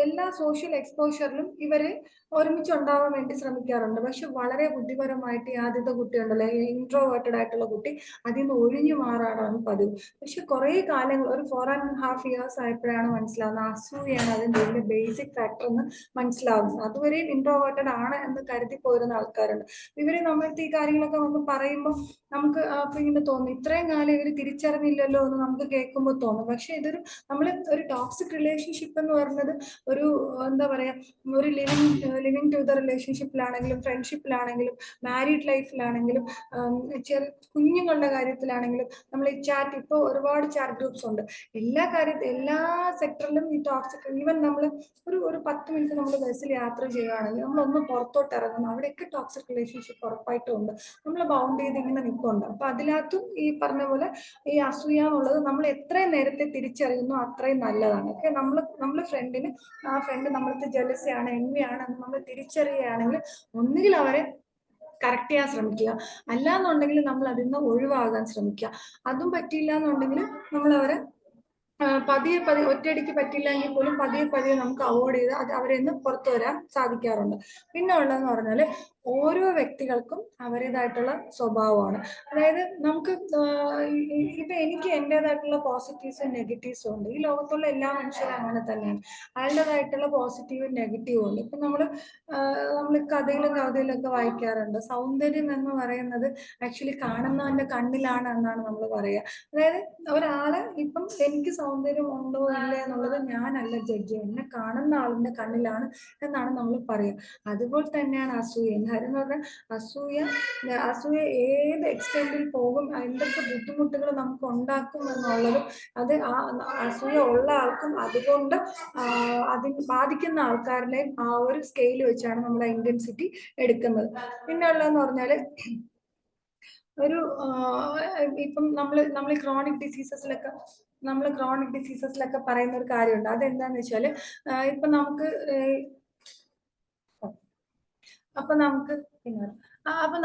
എല്ലാ സോഷ്യൽ എക്സ്പോഷറിലും ഇവര് ഒരുമിച്ചുണ്ടാവാൻ വേണ്ടി ശ്രമിക്കാറുണ്ട്. പക്ഷെ വളരെ ബുദ്ധിപരമായിട്ട് ഈ ആദ്യത്തെ കുട്ടി ഉണ്ടല്ലോ, ഇൻട്രോവേർട്ടഡ് ആയിട്ടുള്ള കുട്ടി അതിൽ നിന്ന് ഒഴിഞ്ഞു മാറാറാണ് പതിവ്. പക്ഷെ കുറെ കാലങ്ങൾ, ഒരു 4.5 years ആയപ്പോഴാണ് മനസ്സിലാവുന്നത് അസൂയാണ് അതിൻ്റെ ഒരു ബേസിക് ഫാക്ടർ എന്ന് മനസ്സിലാവുന്നത്. അതുവരെ ഇൻട്രോവേർട്ടഡ് ആണ് എന്ന് കരുതി പോരുന്ന ആൾക്കാരുണ്ട്. ഇവര് നമ്മൾക്ക് ഈ കാര്യങ്ങളൊക്കെ വന്ന് പറയുമ്പോൾ നമുക്ക് അപ്പൊ ഇങ്ങനെ തോന്നും, ഇത്രയും കാലം ഇവര് തിരിച്ചറിഞ്ഞില്ലല്ലോ എന്ന് നമുക്ക് കേൾക്കുമ്പോൾ തോന്നും. പക്ഷെ നമ്മൾ ഒരു ടോക്സിക് റിലേഷൻഷിപ്പ് എന്ന് പറയുന്നത് ഒരു എന്താ പറയാ, ഒരു ലിവിങ് ടു ദ റിലേഷൻഷിപ്പിലാണെങ്കിലും ഫ്രണ്ട്ഷിപ്പിലാണെങ്കിലും മാരീഡ് ലൈഫിലാണെങ്കിലും കുഞ്ഞുങ്ങളുടെ കാര്യത്തിലാണെങ്കിലും നമ്മൾ ഈ ചാറ്റ്, ഇപ്പോൾ ഒരുപാട് ചാറ്റ് ഗ്രൂപ്പ്സ് ഉണ്ട്. എല്ലാ സെക്ടറിലും ഈ ടോക്സിക്, ഈവൻ നമ്മൾ ഒരു 10 മിനിറ്റ് നമ്മൾ ബസ്സിൽ യാത്ര ചെയ്യുകയാണെങ്കിൽ നമ്മളൊന്ന് പുറത്തോട്ട് ഇറങ്ങുന്നു, അവിടെയൊക്കെ ടോക്സിക് റിലേഷൻഷിപ്പ് ഉറപ്പായിട്ടും ഉണ്ട്. നമ്മൾ ബൗണ്ട് ചെയ്ത് ഇങ്ങനെ നിൽക്കുന്നുണ്ട്. അപ്പൊ അതിനകത്തും ഈ പറഞ്ഞ പോലെ ഈ അസൂയ എന്നുള്ളത് നമ്മൾ എത്രയും നേരത്തെ തിരിച്ചറിയുന്നു അത്രയും നല്ലതാണ്. ഓക്കെ, നമ്മൾ ആ ഫ്രണ്ട് നമ്മൾക്ക് ജലസിയാണ്, എൻവിയാണ് എന്ന് നമ്മൾ തിരിച്ചറിയുകയാണെങ്കിൽ ഒന്നുകിൽ അവരെ കറക്റ്റ് ചെയ്യാൻ ശ്രമിക്കുക, അല്ലാന്നുണ്ടെങ്കിൽ നമ്മൾ അതിൽ നിന്ന് ഒഴിവാകാൻ ശ്രമിക്കുക. അതും പറ്റിയില്ല എന്നുണ്ടെങ്കിൽ നമ്മൾ അവരെ പതിയെ ഒറ്റയടിക്ക് പറ്റില്ലെങ്കിൽ പോലും പതിയെ നമുക്ക് അവോയ്ഡ് ചെയ്ത് അവരിൽ നിന്ന് പുറത്തു വരാൻ സാധിക്കാറുണ്ട്. പിന്നെ ഉള്ളതെന്ന് പറഞ്ഞാൽ ഓരോ വ്യക്തികൾക്കും അവരുടേതായിട്ടുള്ള സ്വഭാവമാണ്. അതായത് നമുക്ക് ഇപ്പൊ എനിക്ക് എൻ്റെതായിട്ടുള്ള പോസിറ്റീവ്സും നെഗറ്റീവ്സും ഉണ്ട്. ഈ ലോകത്തുള്ള എല്ലാ മനുഷ്യരും അങ്ങനെ തന്നെയാണ്, അയാളുടേതായിട്ടുള്ള പോസിറ്റീവും നെഗറ്റീവും ഉണ്ട്. ഇപ്പൊ നമ്മൾ കഥയിലും കവിതയിലും ഒക്കെ വായിക്കാറുണ്ട്, സൗന്ദര്യം എന്ന് പറയുന്നത് ആക്ച്വലി കാണുന്നവന്റെ കണ്ണിലാണ് എന്നാണ് നമ്മൾ പറയുക. അതായത് ഒരാള് ഇപ്പം എനിക്ക് സൗന്ദര്യം ഉണ്ടോ ഇല്ല എന്നുള്ളത് ഞാനല്ല ജഡ്ജ് ചെയ്യുന്നത്, എന്നെ കാണുന്ന ആളിന്റെ കണ്ണിലാണ് എന്നാണ് നമ്മൾ പറയുക. അതുപോലെ തന്നെയാണ് അസൂയ. കാര്യം എന്ന് പറഞ്ഞാൽ അസൂയ ഏത് എക്സ്റ്റെൻഡിൽ പോകും, എന്തൊക്കെ ബുദ്ധിമുട്ടുകൾ നമുക്ക് ഉണ്ടാക്കും എന്നുള്ളതും അത് ആ അസൂയ ഉള്ള ആൾക്കും അതുകൊണ്ട് അതിന് ബാധിക്കുന്ന ആൾക്കാരുടെയും ആ ഒരു സ്കെയിൽ വെച്ചാണ് നമ്മൾ ഇന്റൻസിറ്റി എടുക്കുന്നത്. പിന്നെ ഉള്ളതെന്ന് പറഞ്ഞാല് ഇപ്പം നമ്മൾ ക്രോണിക് ഡിസീസസിലൊക്കെ പറയുന്ന ഒരു കാര്യമുണ്ട്. അതെന്താന്ന് വെച്ചാൽ ഇപ്പൊ നമുക്ക്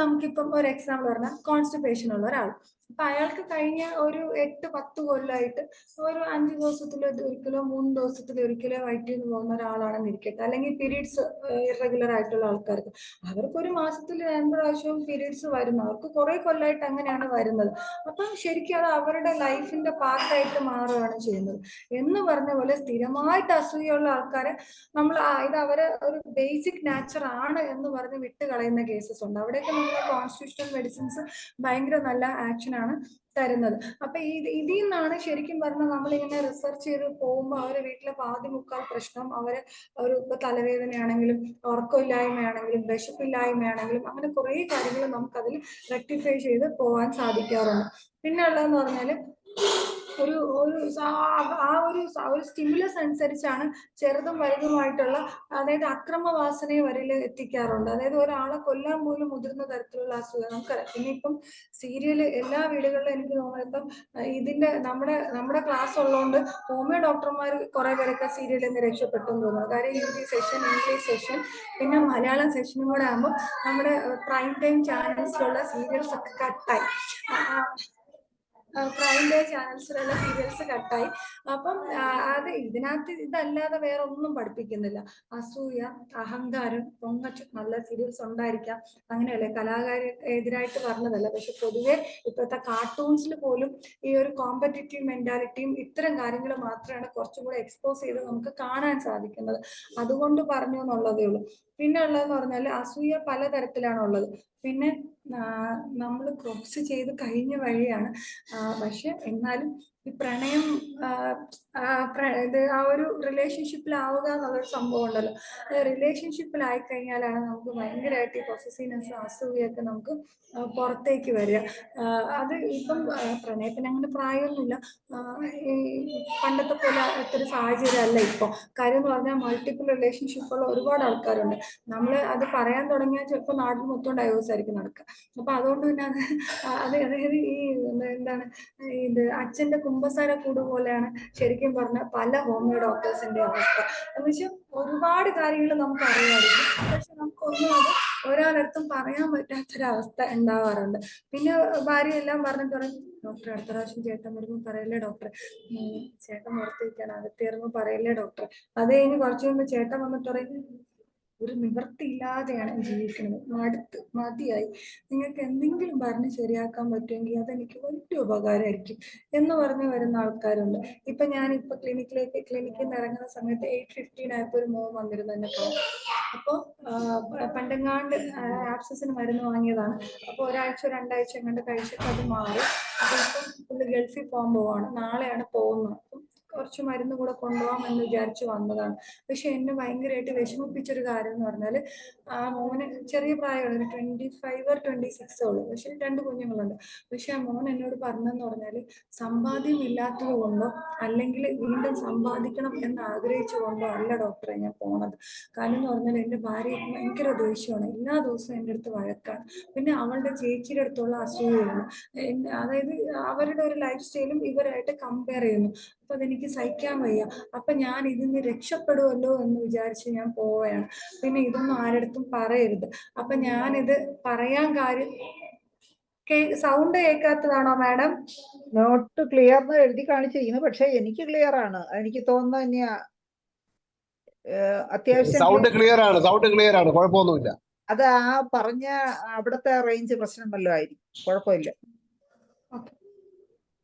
നമുക്കിപ്പം ഒരു എക്സാമ്പിൾ പറഞ്ഞാൽ കോൺസ്റ്റിപ്പേഷൻ ഉള്ള ഒരാൾ, അപ്പൊ അയാൾക്ക് കഴിഞ്ഞ ഒരു 8-10 കൊല്ലമായിട്ട് ഒരു 5 ദിവസത്തിലൊരിക്കലോ 3 ദിവസത്തിലൊരിക്കലോ വയറ്റിൽ നിന്ന് പോകുന്ന ഒരാളാണെന്ന് ഇരിക്കട്ടെ, അല്ലെങ്കിൽ പീരീഡ്സ് ഇറഗുലർ ആയിട്ടുള്ള ആൾക്കാർക്ക് അവർക്ക് ഒരു മാസത്തിൽ 2 പ്രാവശ്യവും പീരീഡ്സ് വരുന്നു, അവർക്ക് കുറെ കൊല്ലമായിട്ട് അങ്ങനെയാണ് വരുന്നത്. അപ്പം ശരിക്കും അത് അവരുടെ ലൈഫിന്റെ പാർട്ടായിട്ട് മാറുകയാണ് ചെയ്യുന്നത്. എന്ന് പറഞ്ഞ പോലെ സ്ഥിരമായിട്ട് അസൂയുള്ള ആൾക്കാരെ നമ്മൾ ഇത് അവരെ ഒരു ബേസിക് നാച്ചർ ആണ് എന്ന് പറഞ്ഞ് വിട്ട് കളയുന്ന കേസസ് ഉണ്ട്. അവിടെയൊക്കെ നമ്മൾ കോൺസ്റ്റിറ്റ്യൂഷണൽ മെഡിസിൻസ് ഭയങ്കര നല്ല ആക്ഷൻ ആണ് തരുന്നത്. അപ്പൊ ഇതിൽ നിന്നാണ് ശരിക്കും പറഞ്ഞാൽ നമ്മളിങ്ങനെ റിസർച്ച് ചെയ്ത് പോകുമ്പോൾ അവരെ വീട്ടിലെ പാതി മുക്കാൽ പ്രശ്നം അവരെ ഒരു ഇപ്പൊ തലവേദനയാണെങ്കിലും ഉറക്കമില്ലായ്മയാണെങ്കിലും വിശപ്പില്ലായ്മയാണെങ്കിലും അങ്ങനെ കുറേ കാര്യങ്ങൾ നമുക്കതിൽ റെക്ടിഫൈ ചെയ്ത് പോകാൻ സാധിക്കാറുണ്ട്. പിന്നെ ഉള്ളതെന്ന് പറഞ്ഞാല് ഒരു സ്റ്റിമുലസ് അനുസരിച്ചാണ് ചെറുതും വലുതുമായിട്ടുള്ള, അതായത് അക്രമവാസനയെ വരയിൽ എത്തിക്കാറുണ്ട്. അതായത് ഒരാളെ കൊല്ലാൻ പോലും മുതിർന്ന തരത്തിലുള്ള അസുഖം നമുക്കറിയാം. പിന്നെ ഇപ്പം സീരിയല് എല്ലാ വീടുകളിലും എനിക്ക് തോന്നുന്നു ഇപ്പം ഇതിന്റെ നമ്മുടെ ക്ലാസ് ഉള്ളതുകൊണ്ട് ഹോമിയോ ഡോക്ടർമാർ കുറെ പേരൊക്കെ സീരിയലിൽ നിന്ന് രക്ഷപ്പെട്ടു എന്ന് തോന്നുന്നു. കാര്യം ഹിന്ദി സെഷൻ, ഇംഗ്ലീഷ് സെഷൻ, പിന്നെ മലയാളം സെഷനും കൂടെ ആകുമ്പോൾ നമ്മുടെ പ്രൈം ടൈം ചാനൽസിലുള്ള സീരിയൽസ് ഒക്കെ കട്ടായി. പ്രൈം ഡേ ചാനൽസിലുള്ള സീരിയൽസ് കട്ടായി. അപ്പം അത് ഇതിനകത്ത് ഇതല്ലാതെ വേറെ ഒന്നും പഠിപ്പിക്കുന്നില്ല. അസൂയ, അഹങ്കാരം, പൊങ്ങച്ച് നല്ല സീരിയൽസ് ഉണ്ടായിരിക്കാം, അങ്ങനെയല്ലേ, കലാകാരി എതിരായിട്ട് പറഞ്ഞതല്ല. പക്ഷെ പൊതുവെ ഇപ്പോഴത്തെ കാർട്ടൂൺസിൽ പോലും ഈ ഒരു കോമ്പറ്റീറ്റീവ് മെന്റാലിറ്റിയും ഇത്തരം കാര്യങ്ങൾ മാത്രമാണ് കുറച്ചും കൂടെ എക്സ്പോസ് ചെയ്ത് നമുക്ക് കാണാൻ സാധിക്കുന്നത്. അതുകൊണ്ട് പറഞ്ഞു എന്നുള്ളതേ ഉള്ളൂ. പിന്നെ ഉള്ളതെന്ന് പറഞ്ഞാൽ അസൂയ പലതരത്തിലാണ് ഉള്ളത്. പിന്നെ നമ്മൾ ക്രോസ് ചെയ്ത് കഴിഞ്ഞ വഴിയാണ്. പക്ഷെ എന്നാലും ഈ പ്രണയം ഇത് ആ ഒരു റിലേഷൻഷിപ്പിലാവുക എന്നുള്ളൊരു സംഭവം ഉണ്ടല്ലോ. റിലേഷൻഷിപ്പിലായി കഴിഞ്ഞാലാണ് നമുക്ക് ഭയങ്കരമായിട്ട് ഈ പൊസസീവ്നെസ്, അസൂയൊക്കെ നമുക്ക് പുറത്തേക്ക് വരിക. അത് ഇപ്പം പ്രണയത്തിന് അങ്ങനെ പ്രായമൊന്നുമില്ല. ഈ പണ്ടത്തെ പോലെ ഒത്തിരി സാഹചര്യം അല്ല ഇപ്പോൾ. കാര്യം എന്ന് പറഞ്ഞാൽ മൾട്ടിപ്പിൾ റിലേഷൻഷിപ്പുള്ള ഒരുപാട് ആൾക്കാരുണ്ട്. നമ്മൾ അത് പറയാൻ തുടങ്ങിയാൽ ചിലപ്പോൾ നാട്ടിൽ മൊത്തം ഡൈവേഴ്സ് ആയിരിക്കും നടക്കുക. അപ്പൊ അതുകൊണ്ട് പിന്നെ അതായത് ഈ എന്താണ് ഇത് അച്ഛന്റെ കുമ്പസാര കൂട് പോലെയാണ് ശരിക്കും പറഞ്ഞ പല ഹോമിയോ ഡോക്ടേഴ്സിന്റെ അവസ്ഥ. എന്ന് വെച്ചാൽ ഒരുപാട് കാര്യങ്ങൾ നമുക്ക് അറിയാമായിരിക്കും, പക്ഷെ നമുക്കൊന്നും അത് ഒരാളടുത്തും പറയാൻ പറ്റാത്തൊരവസ്ഥ ഉണ്ടാവാറുണ്ട്. പിന്നെ ഭാര്യ എല്ലാം പറഞ്ഞിട്ട് പറയും, ഡോക്ടർ അടുത്ത പ്രാവശ്യം ചേട്ടൻ വരുമ്പോൾ പറയല്ലേ ഡോക്ടർ, ചേട്ടൻ പുറത്തേക്കാണ്, അകത്തേറുമ്പോൾ പറയല്ലേ ഡോക്ടർ. അത് കഴിഞ്ഞ് കുറച്ച് കഴിയുമ്പോൾ ചേട്ടൻ വന്നിട്ട് പറയും, ഒരു നിവൃത്തിയില്ലാതെയാണ് ജീവിക്കുന്നത്, മതിയായി, നിങ്ങൾക്ക് എന്തെങ്കിലും പറഞ്ഞ് ശരിയാക്കാൻ പറ്റുമെങ്കിൽ അതെനിക്ക് വലിയ ഉപകാരമായിരിക്കും എന്ന് പറഞ്ഞ് വരുന്ന ആൾക്കാരുണ്ട്. ഇപ്പൊ ഞാനിപ്പോ ക്ലിനിക്കിൽ നിന്ന് ഇറങ്ങുന്ന സമയത്ത് 8:15 ആയപ്പോൾ ഒരു മോൻ വന്നിരുന്നു എന്നെ കാണാൻ. അപ്പോൾ പണ്ടെങ്ങാണ്ട് ആപ്സസിന് മരുന്ന് വാങ്ങിയതാണ്. അപ്പോൾ ഒരാഴ്ച 2 ആഴ്ച എങ്ങാണ്ട് കഴിച്ചിട്ട് അത് മാറി. അപ്പോൾ ഇപ്പം പുള്ളി ഗൾഫിൽ പോകാൻ പോവാണ്, നാളെയാണ് പോകുന്നത്. അപ്പം കുറച്ച് മരുന്ന് കൂടെ കൊണ്ടുപോകാമെന്ന് വിചാരിച്ചു വന്നതാണ്. പക്ഷെ എന്നെ ഭയങ്കരമായിട്ട് വിഷമിപ്പിച്ചൊരു കാര്യം എന്ന് പറഞ്ഞാൽ, ആ മോന് ചെറിയ പ്രായമുള്ള 25 or 26 ഉള്ളൂ, പക്ഷെ 2 കുഞ്ഞുങ്ങളുണ്ട്. പക്ഷെ ആ മോൻ എന്നോട് പറഞ്ഞെന്ന് പറഞ്ഞാൽ, സമ്പാദ്യം ഇല്ലാത്തത് കൊണ്ടോ അല്ലെങ്കിൽ വീണ്ടും സമ്പാദിക്കണം എന്ന് ആഗ്രഹിച്ചുകൊണ്ടോ അല്ല ഡോക്ടറെ ഞാൻ പോണത്. കാരണം എന്ന് പറഞ്ഞാൽ എൻ്റെ ഭാര്യയ്ക്ക് ഭയങ്കര ദേഷ്യമാണ്, എല്ലാ ദിവസവും എൻ്റെ അടുത്ത് വഴക്കാണ്. പിന്നെ അവളുടെ ചേച്ചിയുടെ അടുത്തുള്ള അസൂയയാണ്. അതായത് അവരുടെ ഒരു ലൈഫ് സ്റ്റൈലും ഇവരായിട്ട് കമ്പയർ ചെയ്യുന്നു. അപ്പൊ അതെനിക്ക് സഹിക്കാൻ വയ്യ. അപ്പൊ ഞാൻ ഇതിന്ന് രക്ഷപ്പെടുമല്ലോ എന്ന് വിചാരിച്ച് ഞാൻ പോവുകയാണ്. പിന്നെ ഇതൊന്നും ആരടുത്തും പറയരുത്. അപ്പൊ ഞാനിത് പറയാൻ കാര്യം, സൗണ്ട് കേൾക്കാത്തതാണോ മാഡം? നോട്ട് ക്ലിയർ എന്ന് എഴുതി കാണിച്ചിരിക്കുന്നു, പക്ഷെ എനിക്ക് ക്ലിയർ ആണ്. എനിക്ക് തോന്നുന്നു തന്നെയാ, അത്യാവശ്യം സൗണ്ട് ക്ലിയർ ആണ്, കുഴപ്പമൊന്നുമില്ല. അത് ആ പറഞ്ഞ അവിടുത്തെ റേഞ്ച് പ്രശ്നം വല്ലതും ആയിരിക്കും, കുഴപ്പമില്ല.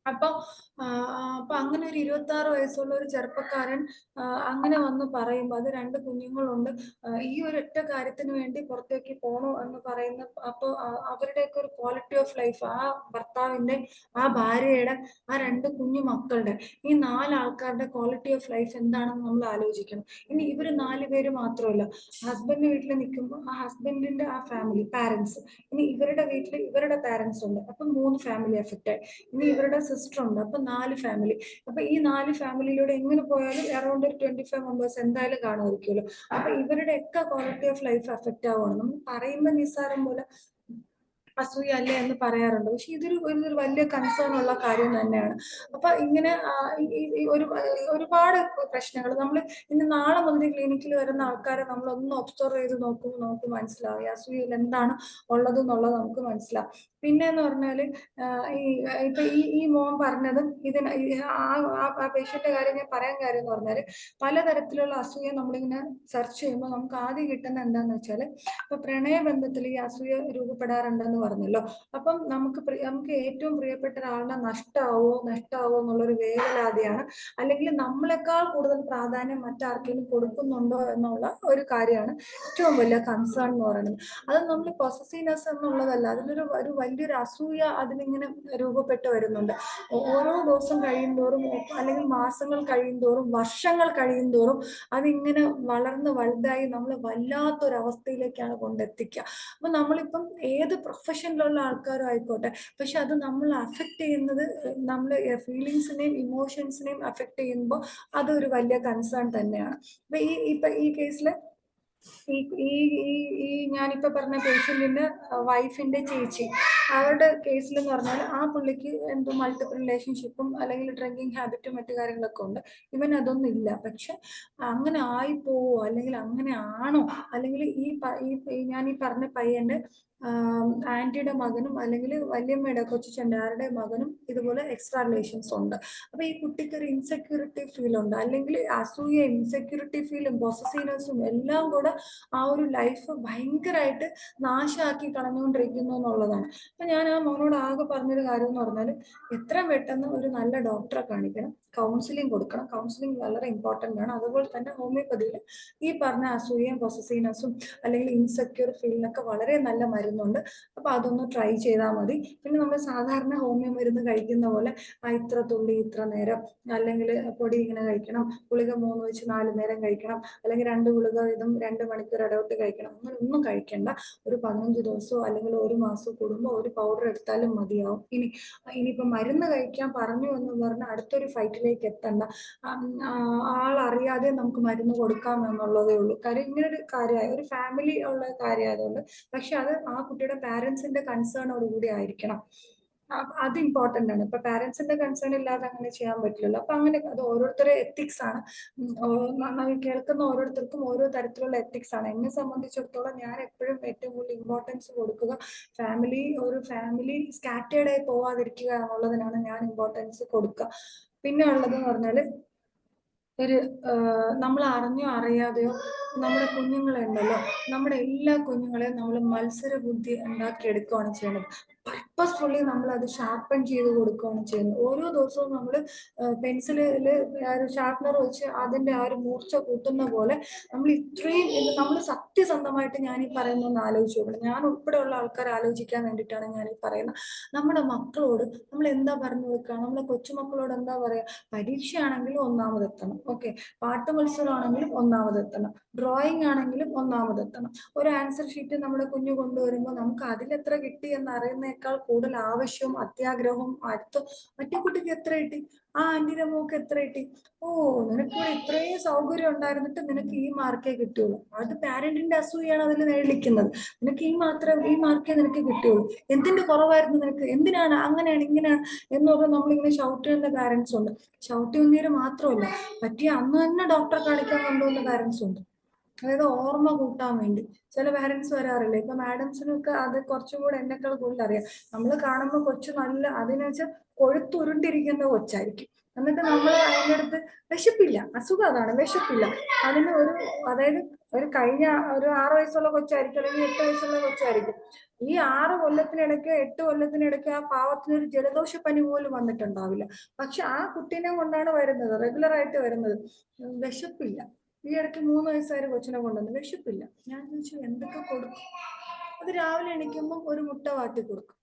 അപ്പൊ അങ്ങനെ ഒരു 26 വയസ്സുള്ള ഒരു ചെറുപ്പക്കാരൻ അങ്ങനെ വന്ന് പറയുമ്പോൾ, അത് 2 കുഞ്ഞുങ്ങളുണ്ട്, ഈ ഒരു ഒറ്റ കാര്യത്തിന് വേണ്ടി പുറത്തേക്ക് പോകണോ എന്ന് പറയുന്ന, അപ്പോൾ അവരുടെയൊക്കെ ഒരു ക്വാളിറ്റി ഓഫ് ലൈഫ്, ആ ഭർത്താവിന്റെ, ആ ഭാര്യയുടെ, ആ 2 കുഞ്ഞു മക്കളുടെ, ഈ 4 ആൾക്കാരുടെ ക്വാളിറ്റി ഓഫ് ലൈഫ് എന്താണെന്ന് നമ്മൾ ആലോചിക്കണം. ഇനി ഇവര് 4 പേര് മാത്രമല്ല, ഹസ്ബൻഡ് വീട്ടിൽ നിൽക്കുമ്പോൾ ആ ഹസ്ബൻഡിന്റെ ആ ഫാമിലി, പാരന്റ്സ്, ഇനി ഇവരുടെ വീട്ടിൽ ഇവരുടെ പാരന്റ്സ് ഉണ്ട്, അപ്പൊ 3 ഫാമിലി എഫക്റ്റ് ആയി. ഇനി ഇവരുടെ സിസ്റ്റർ ഉണ്ട്, അപ്പൊ 4 ഫാമിലി. അപ്പൊ ഈ 4 ഫാമിലിയിലൂടെ എങ്ങനെ പോയാലും അറൌണ്ട് ഒരു 25 മെമ്പേഴ്സ് എന്തായാലും കാണുമായിരിക്കുമല്ലോ. അപ്പൊ ഇവരുടെ ഒക്കെ ക്വാളിറ്റി ഓഫ് ലൈഫ് എഫക്റ്റ് ആവുകയാണ്. നമ്മൾ പറയുമ്പോൾ നിസ്സാരം പോലെ അസൂയ അല്ലേ എന്ന് പറയാറുണ്ട്, പക്ഷെ ഇതൊരു വലിയ കൺസേൺ ഉള്ള കാര്യം തന്നെയാണ്. അപ്പൊ ഇങ്ങനെ ഒരുപാട് പ്രശ്നങ്ങൾ നമ്മൾ ഇന്ന് നാളെ മുതൽ ക്ലിനിക്കിൽ വരുന്ന ആൾക്കാരെ നമ്മളൊന്ന് ഒബ്സർവ് ചെയ്ത് നോക്കുമ്പോൾ നമുക്ക് മനസ്സിലാവും ഈ അസൂയയിൽ എന്താണ് ഉള്ളത് എന്നുള്ളത് നമുക്ക് മനസ്സിലാവും. പിന്നെ എന്ന് പറഞ്ഞാല് ഇപ്പൊ ഈ മോൻ പറഞ്ഞതും ഇതിന് ആ പേഷ്യന്റെ കാര്യം ഞാൻ പറയാൻ കാര്യം എന്ന് പറഞ്ഞാല്, പലതരത്തിലുള്ള അസൂയ നമ്മളിങ്ങനെ സെർച്ച് ചെയ്യുമ്പോൾ നമുക്ക് ആദ്യം കിട്ടുന്ന എന്താന്ന് വെച്ചാല്, ഇപ്പൊ പ്രണയബന്ധത്തിൽ ഈ അസൂയ രൂപപ്പെടാറുണ്ടെന്ന് പറഞ്ഞല്ലോ. അപ്പം നമുക്ക് ഏറ്റവും പ്രിയപ്പെട്ട ഒരാളിനെ നഷ്ടാവോ എന്നുള്ളൊരു വേവലാതിയാണ്, അല്ലെങ്കിൽ നമ്മളെക്കാൾ കൂടുതൽ പ്രാധാന്യം മറ്റാർക്കെങ്കിലും കൊടുക്കുന്നുണ്ടോ എന്നുള്ള ഒരു കാര്യമാണ് ഏറ്റവും വലിയ കൺസേൺ എന്ന് പറയുന്നത്. അത് നമ്മൾ പൊസസീവ്നെസ് എന്നുള്ളതല്ല, അതിലൊരു വലിയൊരു അസൂയ അതിനിങ്ങനെ രൂപപ്പെട്ടു വരുന്നുണ്ട്. ഓരോ ദിവസം കഴിയുന്തോറും അല്ലെങ്കിൽ മാസങ്ങൾ കഴിയുന്തോറും വർഷങ്ങൾ കഴിയുന്തോറും അതിങ്ങനെ വളർന്ന് വലുതായി നമ്മൾ വല്ലാത്തൊരവസ്ഥയിലേക്കാണ് കൊണ്ടെത്തിക്കുക. അപ്പൊ നമ്മളിപ്പം ഏത് പ്രൊഫഷനിലുള്ള ആൾക്കാരും ആയിക്കോട്ടെ, പക്ഷെ അത് നമ്മൾ അഫക്റ്റ് ചെയ്യുന്നത് നമ്മൾ ഫീലിങ്സിനെയും ഇമോഷൻസിനെയും അഫക്റ്റ് ചെയ്യുമ്പോൾ അതൊരു വലിയ കൺസേൺ തന്നെയാണ്. അപ്പൊ ഈ കേസില് ഈ ഈ ഈ ഈ ഞാനിപ്പോ പറഞ്ഞ പേഷ്യന്റിന്റെ വൈഫിന്റെ ചേച്ചി, അവരുടെ കേസിൽ എന്ന് പറഞ്ഞാൽ ആ പുള്ളിക്ക് എന്തോ മൾട്ടിപ്പിൾ റിലേഷൻഷിപ്പും അല്ലെങ്കിൽ ഡ്രിങ്കിങ് ഹാബിറ്റും മറ്റു കാര്യങ്ങളൊക്കെ ഉണ്ട്. ഇവൻ അതൊന്നും ഇല്ല. പക്ഷെ അങ്ങനെ ആയിപ്പോവോ അല്ലെങ്കിൽ അങ്ങനെ ആണോ, അല്ലെങ്കിൽ ഞാൻ ഈ പറഞ്ഞ പയ്യന്റെ ആന്റിയുടെ മകനും അല്ലെങ്കിൽ വല്യമ്മയുടെ കൊച്ചിച്ചന്റെ ആരുടെ മകനും ഇതുപോലെ എക്സ്ട്രാ റിലേഷൻസ് ഉണ്ട്. അപ്പൊ ഈ കുട്ടിക്ക് ഒരു ഇൻസെക്യൂരിറ്റി ഫീൽ ഉണ്ട്, അല്ലെങ്കിൽ അസൂയ, ഇൻസെക്യൂരിറ്റി ഫീലും പൊസസീവ്നെസ്സും എല്ലാം കൂടെ ആ ഒരു ലൈഫ് ഭയങ്കരമായിട്ട് നാശമാക്കി കളഞ്ഞുകൊണ്ടിരിക്കുന്നു എന്നുള്ളതാണ്. അപ്പൊ ഞാൻ ആ മോനോട് ആകെ പറഞ്ഞൊരു കാര്യം എന്ന് പറഞ്ഞാൽ, എത്രയും പെട്ടെന്ന് ഒരു നല്ല ഡോക്ടറെ കാണിക്കണം, കൗൺസിലിംഗ് കൊടുക്കണം. കൗൺസിലിംഗ് വളരെ ഇമ്പോർട്ടൻ്റ് ആണ്. അതുപോലെ തന്നെ ഹോമിയോപ്പതിയിൽ ഈ പറഞ്ഞ അസൂയയും പൊസസീവ്നെസ്സും അല്ലെങ്കിൽ ഇൻസെക്യൂർ ഫീലിനൊക്കെ വളരെ നല്ല മരുന്നുണ്ട്. അപ്പൊ അതൊന്ന് ട്രൈ ചെയ്താൽ മതി. പിന്നെ നമ്മൾ സാധാരണ ഹോമിയോ മരുന്ന് കഴിക്കുന്ന പോലെ ഇത്ര തുള്ളി ഇത്ര നേരം, അല്ലെങ്കിൽ പൊടി ഇങ്ങനെ കഴിക്കണം, ഗുളിക 3 വെച്ച് 4 നേരം കഴിക്കണം, അല്ലെങ്കിൽ 2 ഗുളിക വീതം 2 മണിക്കൂർ ഇടവിട്ട് കഴിക്കണം, അങ്ങനെ ഒന്നും കഴിക്കേണ്ട. ഒരു 15 ദിവസമോ അല്ലെങ്കിൽ 1 മാസം കൂടുമ്പോൾ ഒരു പൗഡർ എടുത്താലും മതിയാവും. ഇനിയിപ്പോ മരുന്ന് കഴിക്കാൻ പറഞ്ഞു എന്ന് പറഞ്ഞ് അടുത്തൊരു ഫൈറ്റിലേക്ക് എത്തണ്ട. ആളറിയാതെ നമുക്ക് മരുന്ന് കൊടുക്കാം എന്നുള്ളതേ ഉള്ളൂ. കാര്യം ഇങ്ങനൊരു കാര്യമായ ഒരു ഫാമിലി ഉള്ള കാര്യമായതുകൊണ്ട്. പക്ഷെ അത് ആ കുട്ടിയുടെ പാരന്റ്സിന്റെ കൺസേണോട് കൂടി ആയിരിക്കണം. അത് ഇമ്പോർട്ടന്റ് ആണ്. ഇപ്പൊ പാരന്റ്സിന്റെ കൺസേൺ ഇല്ലാതെ അങ്ങനെ ചെയ്യാൻ പറ്റില്ലല്ലോ. അപ്പൊ അങ്ങനെ അത് ഓരോരുത്തരുടെ എത്തിക്സ് ആണ്. കേൾക്കുന്ന ഓരോരുത്തർക്കും ഓരോ തരത്തിലുള്ള എത്തിക്സ് ആണ്. എന്നെ സംബന്ധിച്ചിടത്തോളം ഞാൻ എപ്പോഴും ഏറ്റവും കൂടുതൽ ഇമ്പോർട്ടൻസ് കൊടുക്കുക ഒരു ഫാമിലി സ്കാറ്റേർഡ് ആയി പോവാതിരിക്കുക എന്നുള്ളതിനാണ് ഞാൻ ഇമ്പോർട്ടൻസ് കൊടുക്കുക. പിന്നെ ഉള്ളതെന്ന് പറഞ്ഞാല് നമ്മൾ അറിഞ്ഞോ അറിയാതെയോ നമ്മുടെ കുഞ്ഞുങ്ങളെ ഉണ്ടല്ലോ, നമ്മുടെ എല്ലാ കുഞ്ഞുങ്ങളെയും നമ്മൾ മത്സര ബുദ്ധി ഉണ്ടാക്കിയെടുക്കുകയാണ് ചെയ്യുന്നത്. പർപ്പസ്ഫുള്ളി നമ്മൾ അത് ഷാർപ്പൺ ചെയ്ത് കൊടുക്കുകയാണ് ചെയ്യുന്നത്. ഓരോ ദിവസവും നമ്മൾ പെൻസിലില് ഷാർപ്പനർ വെച്ച് അതിന്റെ ആ ഒരു മൂർച്ച കൂട്ടുന്ന പോലെ നമ്മൾ നമ്മൾ സത്യസന്ധമായിട്ട് ഞാൻ ഈ പറയുന്നൊന്ന് ആലോചിച്ച് നോക്കണം. ഞാൻ ഉൾപ്പെടെയുള്ള ആൾക്കാർ ആലോചിക്കാൻ വേണ്ടിയിട്ടാണ് ഞാൻ ഈ പറയുന്നത്. നമ്മുടെ മക്കളോട് നമ്മൾ എന്താ പറഞ്ഞു കൊടുക്കുക, നമ്മളെ കൊച്ചുമക്കളോട് എന്താ പറയാ, പരീക്ഷയാണെങ്കിലും ഒന്നാമതെത്തണം, ഓക്കെ, പാട്ട് മത്സരമാണെങ്കിലും ഒന്നാമതെത്തണം, ഡ്രോയിങ് ആണെങ്കിലും ഒന്നാമതെത്തണം. ഒരു ആൻസർ ഷീറ്റ് നമ്മുടെ കുഞ്ഞു കൊണ്ടുവരുമ്പോൾ നമുക്ക് അതിലെത്ര കിട്ടി എന്ന് അറിയുന്നേക്കാൾ കൂടുതൽ ആവശ്യവും അത്യാഗ്രഹവും മറ്റേ കുട്ടിക്ക് എത്ര കിട്ടി, ആ ആന്റിയുടെ മോക്ക് എത്ര കിട്ടി, ഓ നിനക്ക് ഇത്രയും സൗകര്യം ഉണ്ടായിരുന്നിട്ട് നിനക്ക് ഈ മാർക്കേ കിട്ടുള്ളൂ. അത് പാരന്റിന്റെ അസൂയാണ് അതിൽ നേടിക്കുന്നത്. നിനക്ക് ഈ മാർക്കേ നിനക്ക് കിട്ടുള്ളൂ, എന്തിന്റെ കുറവായിരുന്നു നിനക്ക്, എന്തിനാണ് അങ്ങനെയാണ് ഇങ്ങനെയാണ് എന്നൊക്കെ നമ്മളിങ്ങനെ ഷൗട്ട് ചെയ്യുന്ന പാരന്റ്സ് ഉണ്ട്. ഷൗട്ട് ചെയ്യുന്നവര് മാത്രമല്ല, പറ്റിയ അന്ന് തന്നെ ഡോക്ടറെ കാണിക്കാൻ കൊണ്ടുവന്ന പാരന്റ്സ് ഉണ്ട്. അതായത് ഓർമ്മ കൂട്ടാൻ വേണ്ടി ചില പാരന്റ്സ് വരാറില്ല. ഇപ്പൊ മാഡംസിനൊക്കെ അത് കുറച്ചും കൂടെ എന്നെക്കാൾ കൂടുതൽ അറിയാം. നമ്മൾ കാണുമ്പോൾ കൊച്ചു നല്ല അതിനെച്ചാൽ കൊഴുത്തുരുണ്ടിരിക്കുന്ന കൊച്ചായിരിക്കും. എന്നിട്ട് നമ്മൾ അതിൻ്റെ അടുത്ത് വിശപ്പില്ല, അസുഖം അതാണ്, വിശപ്പില്ല. അതായത് കഴിഞ്ഞ ഒരു 6 വയസ്സുള്ള കൊച്ചായിരിക്കും, അല്ലെങ്കിൽ 8 വയസ്സുള്ള കൊച്ചായിരിക്കും. ഈ 6 കൊല്ലത്തിനിടയ്ക്ക് 8 കൊല്ലത്തിനിടയ്ക്ക് ആ പാവത്തിനൊരു ജലദോഷപ്പനി പോലും വന്നിട്ടുണ്ടാവില്ല. പക്ഷെ ആ കുട്ടീനെ കൊണ്ടാണ് വരുന്നത്, റെഗുലർ ആയിട്ട് വരുന്നത്. വിശപ്പില്ല. ഈ ഇടയ്ക്ക് 3 വയസ്സായ കൊച്ചിനെ കൊണ്ടുവന്നു, വിശപ്പില്ല. ഞാൻ ചോദിച്ചു എന്തൊക്കെ കൊടുക്കും. അത് രാവിലെ എണീക്കുമ്പോൾ ഒരു മുട്ട വാട്ടി കൊടുക്കും.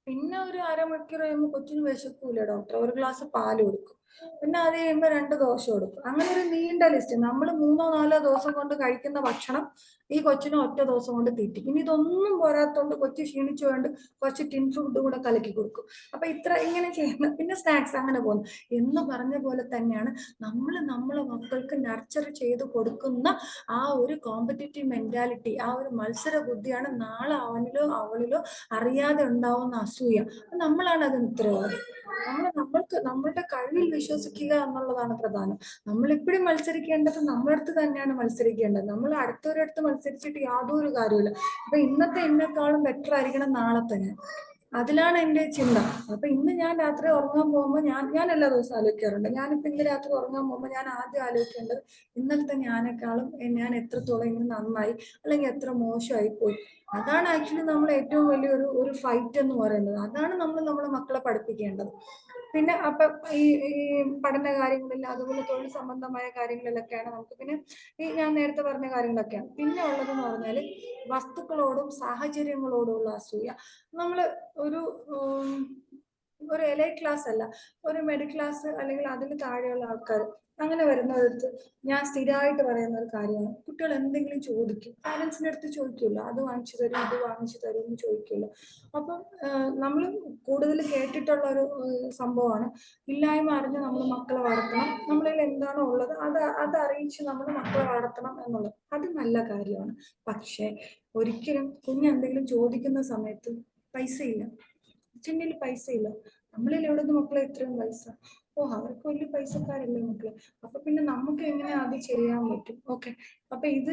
പിന്നെ ഒരു അരമണിക്കൂർ കഴിയുമ്പോൾ കൊച്ചിന് വിശക്കൂല, ഡോക്ടർ ഒരു ഗ്ലാസ് പാല് കൊടുക്കും. പിന്നെ അത് കഴിയുമ്പോൾ 2 ദോശ കൊടുക്കും. അങ്ങനെ ഒരു നീണ്ട ലിസ്റ്റ്. നമ്മൾ 3-4 ദിവസം കൊണ്ട് കഴിക്കുന്ന ഭക്ഷണം ഈ കൊച്ചിനെ ഒറ്റ ദിവസം കൊണ്ട് തീറ്റിക്കും. ഇനി ഇതൊന്നും പോരാത്തോണ്ട് കൊച്ചു ക്ഷീണിച്ചു കൊണ്ട് കുറച്ച് ടിൻ ഫുഡ് കൂടെ കലക്കി കൊടുക്കും. അപ്പൊ ഇങ്ങനെ ചെയ്യുന്ന, പിന്നെ സ്നാക്സ്, അങ്ങനെ പോകുന്നു. എന്ന് പറഞ്ഞ പോലെ തന്നെയാണ് നമ്മളെ മക്കൾക്ക് നർച്ചർ ചെയ്ത് കൊടുക്കുന്ന ആ ഒരു കോമ്പറ്റീറ്റീവ് മെന്റാലിറ്റി, ആ ഒരു മത്സര ബുദ്ധിയാണ് നാളെ അവനിലോ അവളിലോ അറിയാതെ ഉണ്ടാവുന്ന അസൂയ. നമ്മളാണ് അതിന് ഉത്തരവാദി. നമ്മളുടെ കഴിവിൽ വിശ്വസിക്കുക എന്നുള്ളതാണ് പ്രധാനം. നമ്മൾ എപ്പോഴും മത്സരിക്കേണ്ടത് നമ്മുടെ അടുത്ത് തന്നെയാണ് മത്സരിക്കേണ്ടത്. നമ്മൾ അടുത്തവരടുത്ത് മത്സരിച്ചിട്ട് യാതൊരു കാര്യമില്ല. അപ്പൊ ഇന്നത്തെ എന്നെക്കാളും ബെറ്റർ ആയിരിക്കണം നാളത്തെ ഞാൻ. അതിലാണ് എൻ്റെ ചിന്ത. അപ്പൊ ഇന്ന് ഞാൻ രാത്രി ഉറങ്ങാൻ പോകുമ്പോൾ ഞാൻ എല്ലാ ദിവസവും ആലോചിക്കാറുണ്ട്. ഞാനിപ്പോ ഇന്ന് രാത്രി ഉറങ്ങാൻ പോകുമ്പോൾ ഞാൻ ആദ്യം ആലോചിക്കേണ്ടത് ഇന്നലത്തെ ഞാനേക്കാളും ഞാൻ എത്രത്തോളം ഇന്ന് നന്നായി അല്ലെങ്കിൽ എത്ര മോശമായി പോയി. അതാണ് ആക്ച്വലി നമ്മൾ ഏറ്റവും വലിയൊരു ഫൈറ്റ് എന്ന് പറയുന്നത്. അതാണ് നമ്മൾ നമ്മളെ മക്കളെ പഠിപ്പിക്കേണ്ടത്. പിന്നെ അപ്പൊ ഈ ഈ പഠന കാര്യങ്ങളിൽ അതുപോലെ തൊഴിൽ സംബന്ധമായ കാര്യങ്ങളിലൊക്കെയാണ് നമുക്ക്. പിന്നെ ഈ ഞാൻ നേരത്തെ പറഞ്ഞ കാര്യങ്ങളൊക്കെയാണ്. പിന്നെ ഉള്ളതെന്ന് പറഞ്ഞാല് വസ്തുക്കളോടും സാഹചര്യങ്ങളോടുമുള്ള അസൂയ. നമ്മള് ഒരു ഒരു എലൈറ്റ് ക്ലാസ് അല്ല, ഒരു മിഡിൽ ക്ലാസ് അല്ലെങ്കിൽ അതിന് താഴെയുള്ള ആൾക്കാർ അങ്ങനെ വരുന്നവർക്ക് ഞാൻ സ്ഥിരമായിട്ട് പറയുന്ന ഒരു കാര്യമാണ്, കുട്ടികൾ എന്തെങ്കിലും ചോദിക്കും, പാരൻസിന്റെ അടുത്ത് ചോദിക്കുമല്ലോ, അത് വാങ്ങിച്ചു തരും ഇത് വാങ്ങിച്ചു തരും എന്ന് ചോദിക്കുമല്ലോ. അപ്പം നമ്മൾ കൂടുതൽ കേട്ടിട്ടുള്ള ഒരു സംഭവമാണ്, ഇല്ലായ്മ അറിഞ്ഞ് നമ്മൾ മക്കളെ വളർത്തണം, നമ്മളിൽ എന്താണോ ഉള്ളത് അത് അറിയിച്ച് നമ്മൾ മക്കളെ വളർത്തണം എന്നുള്ളത്. അത് നല്ല കാര്യമാണ്. പക്ഷെ ഒരിക്കലും കുഞ്ഞ് എന്തെങ്കിലും ചോദിക്കുന്ന സമയത്ത് പൈസയില്ല, അച്ഛൻ്റെ പൈസയില്ല, നമ്മളിൽ എവിടെ നിന്ന് മക്കളെ ഇത്രയും പൈസ, ഓ അവർക്ക് വലിയ പൈസക്കാരല്ലേ മക്കള്, അപ്പൊ പിന്നെ നമുക്ക് എങ്ങനെ അത് ചെയ്യാൻ പറ്റും? ഓക്കെ. അപ്പൊ ഇത്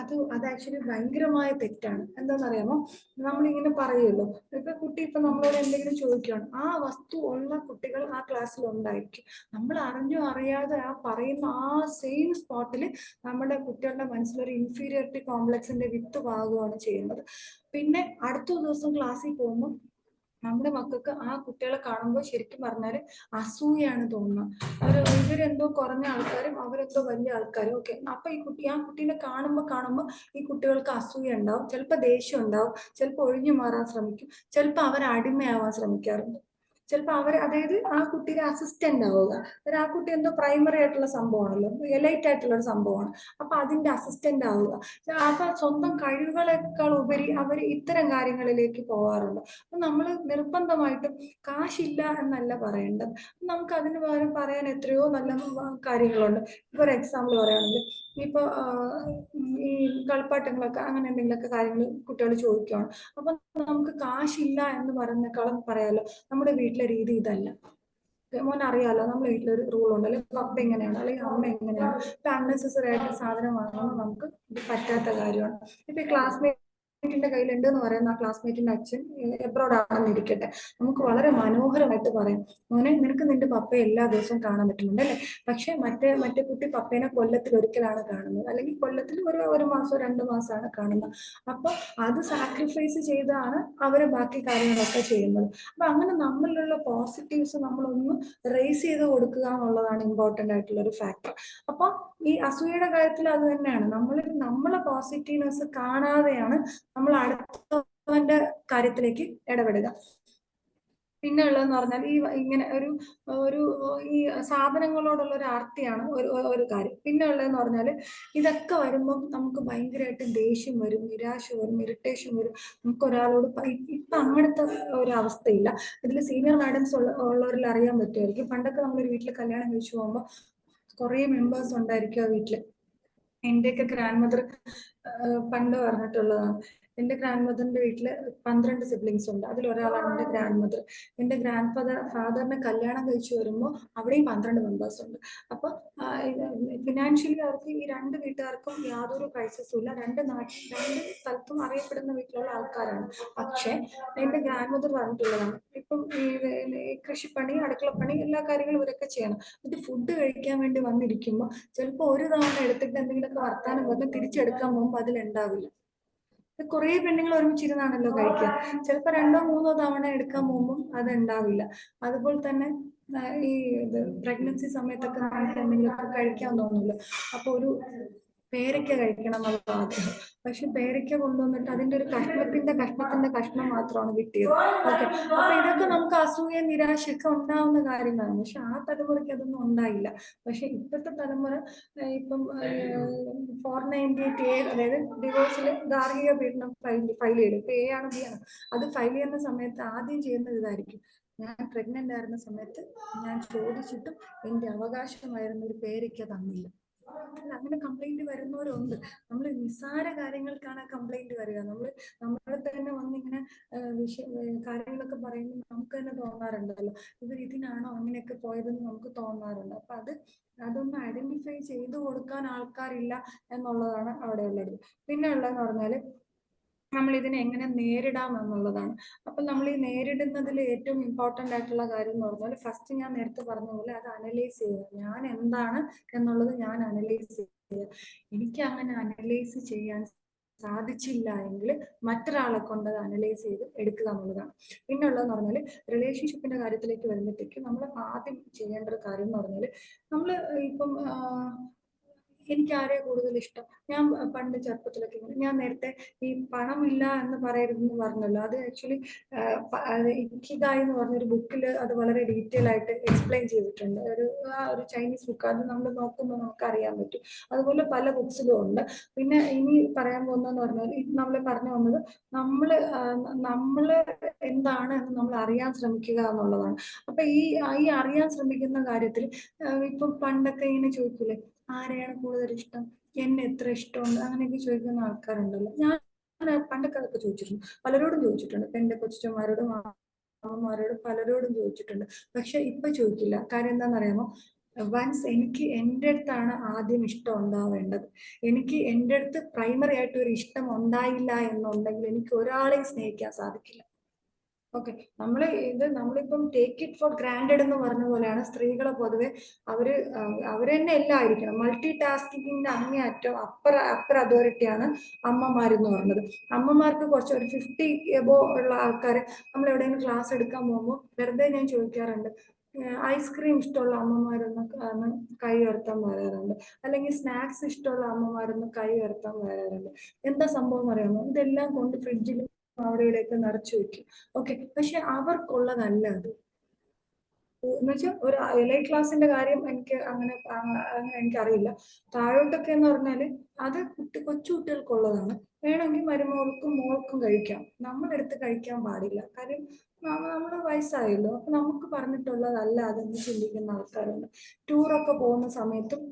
അത് ആക്ച്വലി ഭയങ്കരമായ തെറ്റാണ്. എന്താണെന്നറിയാമോ, നമ്മളിങ്ങനെ പറയുമല്ലോ, ഇപ്പൊ കുട്ടി ഇപ്പൊ നമ്മളോട് എന്തെങ്കിലും ചോദിക്കുകയാണ്, ആ വസ്തു ഉള്ള കുട്ടികൾ ആ ക്ലാസ്സിൽ ഉണ്ടായിരിക്കും. നമ്മൾ അറിഞ്ഞോ അറിയാതെ ആ പറയുന്ന ആ സെയിം സ്പോട്ടിൽ നമ്മുടെ കുട്ടികളുടെ മനസ്സിലൊരു ഇൻഫീരിയോറിറ്റി കോംപ്ലക്സിന്റെ വിത്ത് പാകുകയാണ് ചെയ്യുന്നത്. പിന്നെ അടുത്ത ദിവസം ക്ലാസ്സിൽ പോകുമ്പോൾ നമ്മുടെ മക്കൾക്ക് ആ കുട്ടികളെ കാണുമ്പോൾ ശരിക്കും പറഞ്ഞാൽ അസൂയാണ് തോന്നുന്നത്. ഇവരെന്തോ കുറഞ്ഞ ആൾക്കാരും അവരെന്തോ വലിയ ആൾക്കാരും. ഓക്കെ. അപ്പൊ ആ കുട്ടീനെ കാണുമ്പോൾ ഈ കുട്ടികൾക്ക് അസൂയ ഉണ്ടാവും, ചിലപ്പോൾ ദേഷ്യം ഉണ്ടാവും, ചിലപ്പോൾ ഒഴിഞ്ഞു മാറാൻ ശ്രമിക്കും, ചിലപ്പോൾ അവർ അടിമയാവാൻ ശ്രമിക്കാറുണ്ട്. ചിലപ്പോൾ അതായത് ആ കുട്ടിയുടെ അസിസ്റ്റന്റ് ആവുക. ആ കുട്ടി എന്തോ പ്രൈമറി ആയിട്ടുള്ള സംഭവമാണല്ലോ, എലൈറ്റ് ആയിട്ടുള്ള ഒരു സംഭവമാണ്, അപ്പൊ അതിന്റെ അസിസ്റ്റന്റ് ആവുക. അപ്പൊ സ്വന്തം കഴിവുകളെക്കാൾ ഉപരി അവർ ഇത്തരം കാര്യങ്ങളിലേക്ക് പോകാറുണ്ട്. അപ്പൊ നമ്മൾ നിർബന്ധമായിട്ടും കാശില്ല എന്നല്ല പറയേണ്ടത്, നമുക്ക് അതിന് പകരം പറയാൻ എത്രയോ നല്ല കാര്യങ്ങളുണ്ട്. ഇപ്പൊ ഒരു എക്സാമ്പിൾ പറയുകയാണെങ്കിൽ, ഇപ്പൊ ഈ കളിപ്പാട്ടങ്ങളൊക്കെ അങ്ങനെ എന്തെങ്കിലുമൊക്കെ കാര്യങ്ങൾ കുട്ടികൾ ചോദിക്കുകയാണ്, അപ്പൊ നമുക്ക് കാശില്ല എന്ന് പറയുന്നേക്കാളും പറയാലോ, നമ്മുടെ വീട്ടിലെ രീതി ഇതല്ല, മോൻ അറിയാലോ നമ്മുടെ വീട്ടിലൊരു റൂൾ ഉണ്ട്, അല്ലെങ്കിൽ പപ്പ എങ്ങനെയാണ് അല്ലെങ്കിൽ അമ്മ എങ്ങനെയാണ്, ഇപ്പൊ അൺനെസസറി ആയിട്ട് സാധനം വാങ്ങുന്നത് നമുക്ക് പറ്റാത്ത കാര്യമാണ്. ഇപ്പൊ ക്ലാസ്മേറ്റിന്റെ കയ്യിലുണ്ട് എന്ന് പറയുന്ന ആ ക്ലാസ്മേറ്റിന്റെ അച്ഛൻ എബ്രോഡ് ആണെന്ന് ഇരിക്കട്ടെ, നമുക്ക് വളരെ മനോഹരമായിട്ട് പറയും, മോനെ നിനക്ക് നിന്റെ പപ്പയെ എല്ലാ ദിവസവും കാണാൻ പറ്റുന്നുണ്ട് അല്ലെ, പക്ഷെ മറ്റേ കുട്ടി പപ്പേനെ കൊല്ലത്തിൽ ഒരിക്കലാണ് കാണുന്നത്, അല്ലെങ്കിൽ കൊല്ലത്തിൽ ഒരു മാസം 2 മാസമാണ് കാണുന്നത്. അപ്പൊ അത് സാക്രിഫൈസ് ചെയ്താണ് അവര് ബാക്കി കാര്യങ്ങളൊക്കെ ചെയ്യുന്നത്. അപ്പൊ അങ്ങനെ നമ്മളിലുള്ള പോസിറ്റീവ്സ് നമ്മളൊന്ന് റേസ് ചെയ്ത് കൊടുക്കുക എന്നുള്ളതാണ് ഇമ്പോർട്ടന്റ് ആയിട്ടുള്ള ഒരു ഫാക്ടർ. അപ്പൊ ഈ അസൂയയുടെ കാര്യത്തിൽ അത് തന്നെയാണ്, നമ്മളെ പോസിറ്റീവ്നെസ് കാണാതെയാണ് നമ്മൾ അടുത്തവന്റെ കാര്യത്തിലേക്ക് ഇടപെടുക. പിന്നെ ഉള്ളതെന്ന് പറഞ്ഞാൽ ഇങ്ങനെ ഒരു ഈ സാധനങ്ങളോടുള്ള ഒരു ആർത്തിയാണ് ഒരു കാര്യം. പിന്നെ ഉള്ളതെന്ന് പറഞ്ഞാൽ ഇതൊക്കെ വരുമ്പം നമുക്ക് ഭയങ്കരമായിട്ട് ദേഷ്യം വരും, നിരാശ വരും, ഇറിറ്റേഷൻ വരും. നമുക്ക് ഒരാളോട് ഇപ്പൊ അങ്ങനത്തെ ഒരു അവസ്ഥയില്ല. ഇതിൽ സീനിയർ മാഡംസ് ഉള്ളവരിൽ അറിയാൻ പറ്റുമായിരിക്കും, പണ്ടൊക്കെ നമ്മളൊരു വീട്ടിൽ കല്യാണം കഴിച്ചു പോകുമ്പോൾ കുറേ മെമ്പേഴ്സ് ഉണ്ടായിരിക്കും ആ വീട്ടില്. എന്റെയൊക്കെ ഗ്രാൻഡ് മദർ പണ്ട് പറഞ്ഞിട്ടുള്ളതാണ്, എന്റെ ഗ്രാൻഡ് മദറിന്റെ വീട്ടില് 12 സിബ്ലിങ്സ് ഉണ്ട്, അതിലൊരാളാണ് എന്റെ ഗ്രാൻഡ് മദർ. എന്റെ ഗ്രാൻഡ് ഫാദറിനെ കല്യാണം കഴിച്ചു വരുമ്പോൾ അവിടെയും 12 മെമ്പേഴ്സ് ഉണ്ട്. അപ്പൊ ഫിനാൻഷ്യലി അവർക്ക് ഈ 2 വീട്ടുകാർക്കും യാതൊരു ക്രൈസിസും ഇല്ല, രണ്ട് സ്ഥലത്തും അറിയപ്പെടുന്ന വീട്ടിലുള്ള ആൾക്കാരാണ്. പക്ഷെ എന്റെ ഗ്രാൻഡ് മദർ പറഞ്ഞിട്ടുള്ളതാണ്, ഇപ്പം ഈ കൃഷിപ്പണി, അടുക്കളപ്പണി, എല്ലാ കാര്യങ്ങളും ഇവരൊക്കെ ചെയ്യണം. എന്നിട്ട് ഫുഡ് കഴിക്കാൻ വേണ്ടി വന്നിരിക്കുമ്പോൾ ചിലപ്പോൾ ഒരു തവണ എടുത്തിട്ട് എന്തെങ്കിലുമൊക്കെ വർത്താനം പറഞ്ഞ് തിരിച്ചെടുക്കാൻ പോകുമ്പോൾ അതിലുണ്ടാവില്ല. കുറെ പെണ്ണുങ്ങൾ ഒരുമിച്ചിരുന്നാണല്ലോ കഴിക്കുക, ചിലപ്പോ 2-3 തവണ എടുക്കാൻ പോകുമ്പോൾ അത് ഉണ്ടാവില്ല. അതുപോലെ തന്നെ ഈ പ്രഗ്നൻസി സമയത്തൊക്കെ നമുക്ക് എന്തെങ്കിലുമൊക്കെ കഴിക്കാൻ തോന്നുമല്ലോ, അപ്പൊ ഒരു പേരയ്ക്ക കഴിക്കണം എന്നുള്ള ആഗ്രഹം, പക്ഷെ പേരയ്ക്ക കൊണ്ടുവന്നിട്ട് അതിന്റെ ഒരു കഷ്ണത്തിന്റെ കഷ്ണം മാത്രമാണ് കിട്ടിയത്. ഓക്കെ. അപ്പൊ ഇതൊക്കെ നമുക്ക് അസൂയ നിരാശയൊക്കെ ഉണ്ടാവുന്ന കാര്യങ്ങളാണ്, പക്ഷെ ആ തലമുറയ്ക്ക് അതൊന്നും ഉണ്ടായില്ല. പക്ഷെ ഇപ്പോഴത്തെ തലമുറ ഇപ്പം 498A, അതായത് ഡിവോഴ്സിൽ ഗാർഹിക പീഡനം ഫയൽ ചെയ്യും. ഇപ്പൊ A ആണ് B ആണ്, അത് ഫയൽ ചെയ്യുന്ന സമയത്ത് ആദ്യം ചെയ്യുന്നത് ഇതായിരിക്കും, ഞാൻ പ്രഗ്നന്റ് ആയിരുന്ന സമയത്ത് ഞാൻ ചോദിച്ചിട്ടും എന്റെ അവകാശമായിരുന്ന ഒരു പേരയ്ക്ക തന്നില്ല. അങ്ങനെ കംപ്ലൈന്റ് വരുന്നവരുണ്ട്. നമ്മൾ നിസ്സാര കാര്യങ്ങൾക്കാണ് കംപ്ലൈന്റ് വരിക. നമ്മളെ തന്നെ വന്നിങ്ങനെ കാര്യങ്ങളൊക്കെ പറയുമ്പോൾ നമുക്ക് തന്നെ തോന്നാറുണ്ടല്ലോ, ഇതിനാണോ അങ്ങനെയൊക്കെ പോയതെന്ന് നമുക്ക് തോന്നാറുണ്ട്. അപ്പൊ അതൊന്ന് ഐഡന്റിഫൈ ചെയ്തു കൊടുക്കാൻ ആൾക്കാരില്ല എന്നുള്ളതാണ് അവിടെ ഉള്ളത്. പിന്നെ ഉള്ളതെന്ന് പറഞ്ഞാല് നമ്മൾ ഇതിനെ എങ്ങനെ നേരിടാം എന്നുള്ളതാണ്. അപ്പൊ നമ്മൾ ഈ നേരിടുന്നതിൽ ഏറ്റവും ഇമ്പോർട്ടന്റ് ആയിട്ടുള്ള കാര്യം എന്ന് പറഞ്ഞാൽ, ഫസ്റ്റ് ഞാൻ നേരത്തെ പറഞ്ഞ പോലെ അത് അനലൈസ് ചെയ്യുക, ഞാൻ എന്താണ് എന്നുള്ളത് ഞാൻ അനലൈസ് ചെയ്യുക. എനിക്ക് അങ്ങനെ അനലൈസ് ചെയ്യാൻ സാധിച്ചില്ല എങ്കിൽ മറ്റൊരാളെ കൊണ്ട് അത് അനലൈസ് ചെയ്ത് എടുക്കുക എന്നുള്ളതാണ്. പിന്നെ ഉള്ളതെന്ന് പറഞ്ഞാൽ റിലേഷൻഷിപ്പിന്റെ കാര്യത്തിലേക്ക് വരുമ്പോഴത്തേക്ക് നമ്മൾ ആദ്യം ചെയ്യേണ്ട ഒരു കാര്യം എന്ന് പറഞ്ഞാൽ നമ്മൾ ഇപ്പം എനിക്ക് ആരെയാ കൂടുതൽ ഇഷ്ടം, ഞാൻ പണ്ട് ചെറുപ്പത്തിലൊക്കെ ഞാൻ നേരത്തെ ഈ പണമില്ല എന്ന് പറയരുതെന്ന് പറഞ്ഞല്ലോ, അത് ആക്ച്വലി ഇക്കിഗായ് എന്ന് പറഞ്ഞൊരു ബുക്കിൽ അത് വളരെ ഡീറ്റെയിൽ ആയിട്ട് എക്സ്പ്ലെയിൻ ചെയ്തിട്ടുണ്ട്. ഒരു ചൈനീസ് ബുക്ക്, അത് നമ്മൾ നോക്കുമ്പോൾ നമുക്ക് അറിയാൻ പറ്റും. അതുപോലെ പല ബുക്സിലും ഉണ്ട്. പിന്നെ ഇനി പറയാൻ പോകുന്നതെന്ന് പറഞ്ഞാൽ നമ്മൾ പറഞ്ഞു വന്നത് നമ്മള് എന്താണ് എന്ന് നമ്മൾ അറിയാൻ ശ്രമിക്കുക എന്നുള്ളതാണ്. അപ്പൊ ഈ അറിയാൻ ശ്രമിക്കുന്ന കാര്യത്തിൽ ഇപ്പൊ പണ്ടൊക്കെ ഇങ്ങനെ ചോദിക്കൂലേ, ആരെയാണ് കൂടുതൽ ഇഷ്ടം, എന്നെ എത്ര ഇഷ്ടമുണ്ട്, അങ്ങനെയൊക്കെ ചോദിക്കുന്ന ആൾക്കാരുണ്ടല്ലോ. ഞാൻ പണ്ടൊക്കെ അതൊക്കെ ചോദിച്ചിട്ടുണ്ട്, പലരോടും ചോദിച്ചിട്ടുണ്ട്. ഇപ്പൊ എന്റെ കൊച്ചന്മാരോടും അമ്മമാരോടും പലരോടും ചോദിച്ചിട്ടുണ്ട്. പക്ഷെ ഇപ്പൊ ചോദിക്കില്ല. കാര്യം എന്താണെന്നറിയാമോ? വൺസ് എനിക്ക് എൻ്റെ അടുത്താണ് ആദ്യം ഇഷ്ടം ഉണ്ടാവേണ്ടത്. എനിക്ക് എൻ്റെ അടുത്ത് പ്രൈമറി ആയിട്ട് ഒരു ഇഷ്ടം ഉണ്ടായില്ല എന്നുണ്ടെങ്കിൽ എനിക്ക് ഒരാളെയും സ്നേഹിക്കാൻ സാധിക്കില്ല. ഓക്കെ, നമ്മളിപ്പം ടേക്ക് ഇറ്റ് ഫോർ ഗ്രാൻഡഡ് എന്ന് പറഞ്ഞ പോലെയാണ് സ്ത്രീകളെ പൊതുവെ അവര് തന്നെ എല്ലാം ആയിരിക്കണം. മൾട്ടി ടാസ്കിങ്ങിന്റെ അങ്ങേയറ്റം അപ്പർ അതോറിറ്റിയാണ് അമ്മമാരെന്ന് പറയുന്നത്. അമ്മമാർക്ക് കുറച്ച് ഒരു 50 എബോ ഉള്ള ആൾക്കാർ നമ്മൾ എവിടെയെങ്കിലും ക്ലാസ് എടുക്കാൻ പോകുമ്പോൾ വെറുതെ ഞാൻ ചോദിക്കാറുണ്ട്, ഐസ്ക്രീം ഇഷ്ടമുള്ള അമ്മമാരൊന്ന് കൈ ഉയർത്താൻ വരാറുണ്ട്, അല്ലെങ്കിൽ സ്നാക്സ് ഇഷ്ടമുള്ള അമ്മമാരൊന്ന് കൈ ഉയർത്താൻ വരാറുണ്ട്. എന്താ സംഭവം അറിയാമോ? ഇതെല്ലാം കൊണ്ട് ഫ്രിഡ്ജിൽ അവിടെയൊക്കെ നിറച്ചു വെക്കും. ഓക്കെ, പക്ഷെ അവർക്കുള്ളതല്ല അത്. എന്നുവെച്ചാൽ ഒരു എലൈറ്റ് ക്ലാസിന്റെ കാര്യം എനിക്ക് അങ്ങനെ എനിക്കറിയില്ല. താഴോട്ടൊക്കെ എന്ന് പറഞ്ഞാല് അത് കൊച്ചു കുട്ടികൾക്കുള്ളതാണ്. വേണമെങ്കിൽ മരുമകൾക്കും മോൾക്കും കഴിക്കാം, നമ്മളെടുത്ത് കഴിക്കാൻ പാടില്ല. കാര്യം നമ്മള് വയസ്സായല്ലോ, അപ്പൊ നമുക്ക് പറഞ്ഞിട്ടുള്ളതല്ല അതെന്ന് ചിന്തിക്കുന്ന ആൾക്കാരുണ്ട്. ടൂറൊക്കെ പോകുന്ന സമയത്തും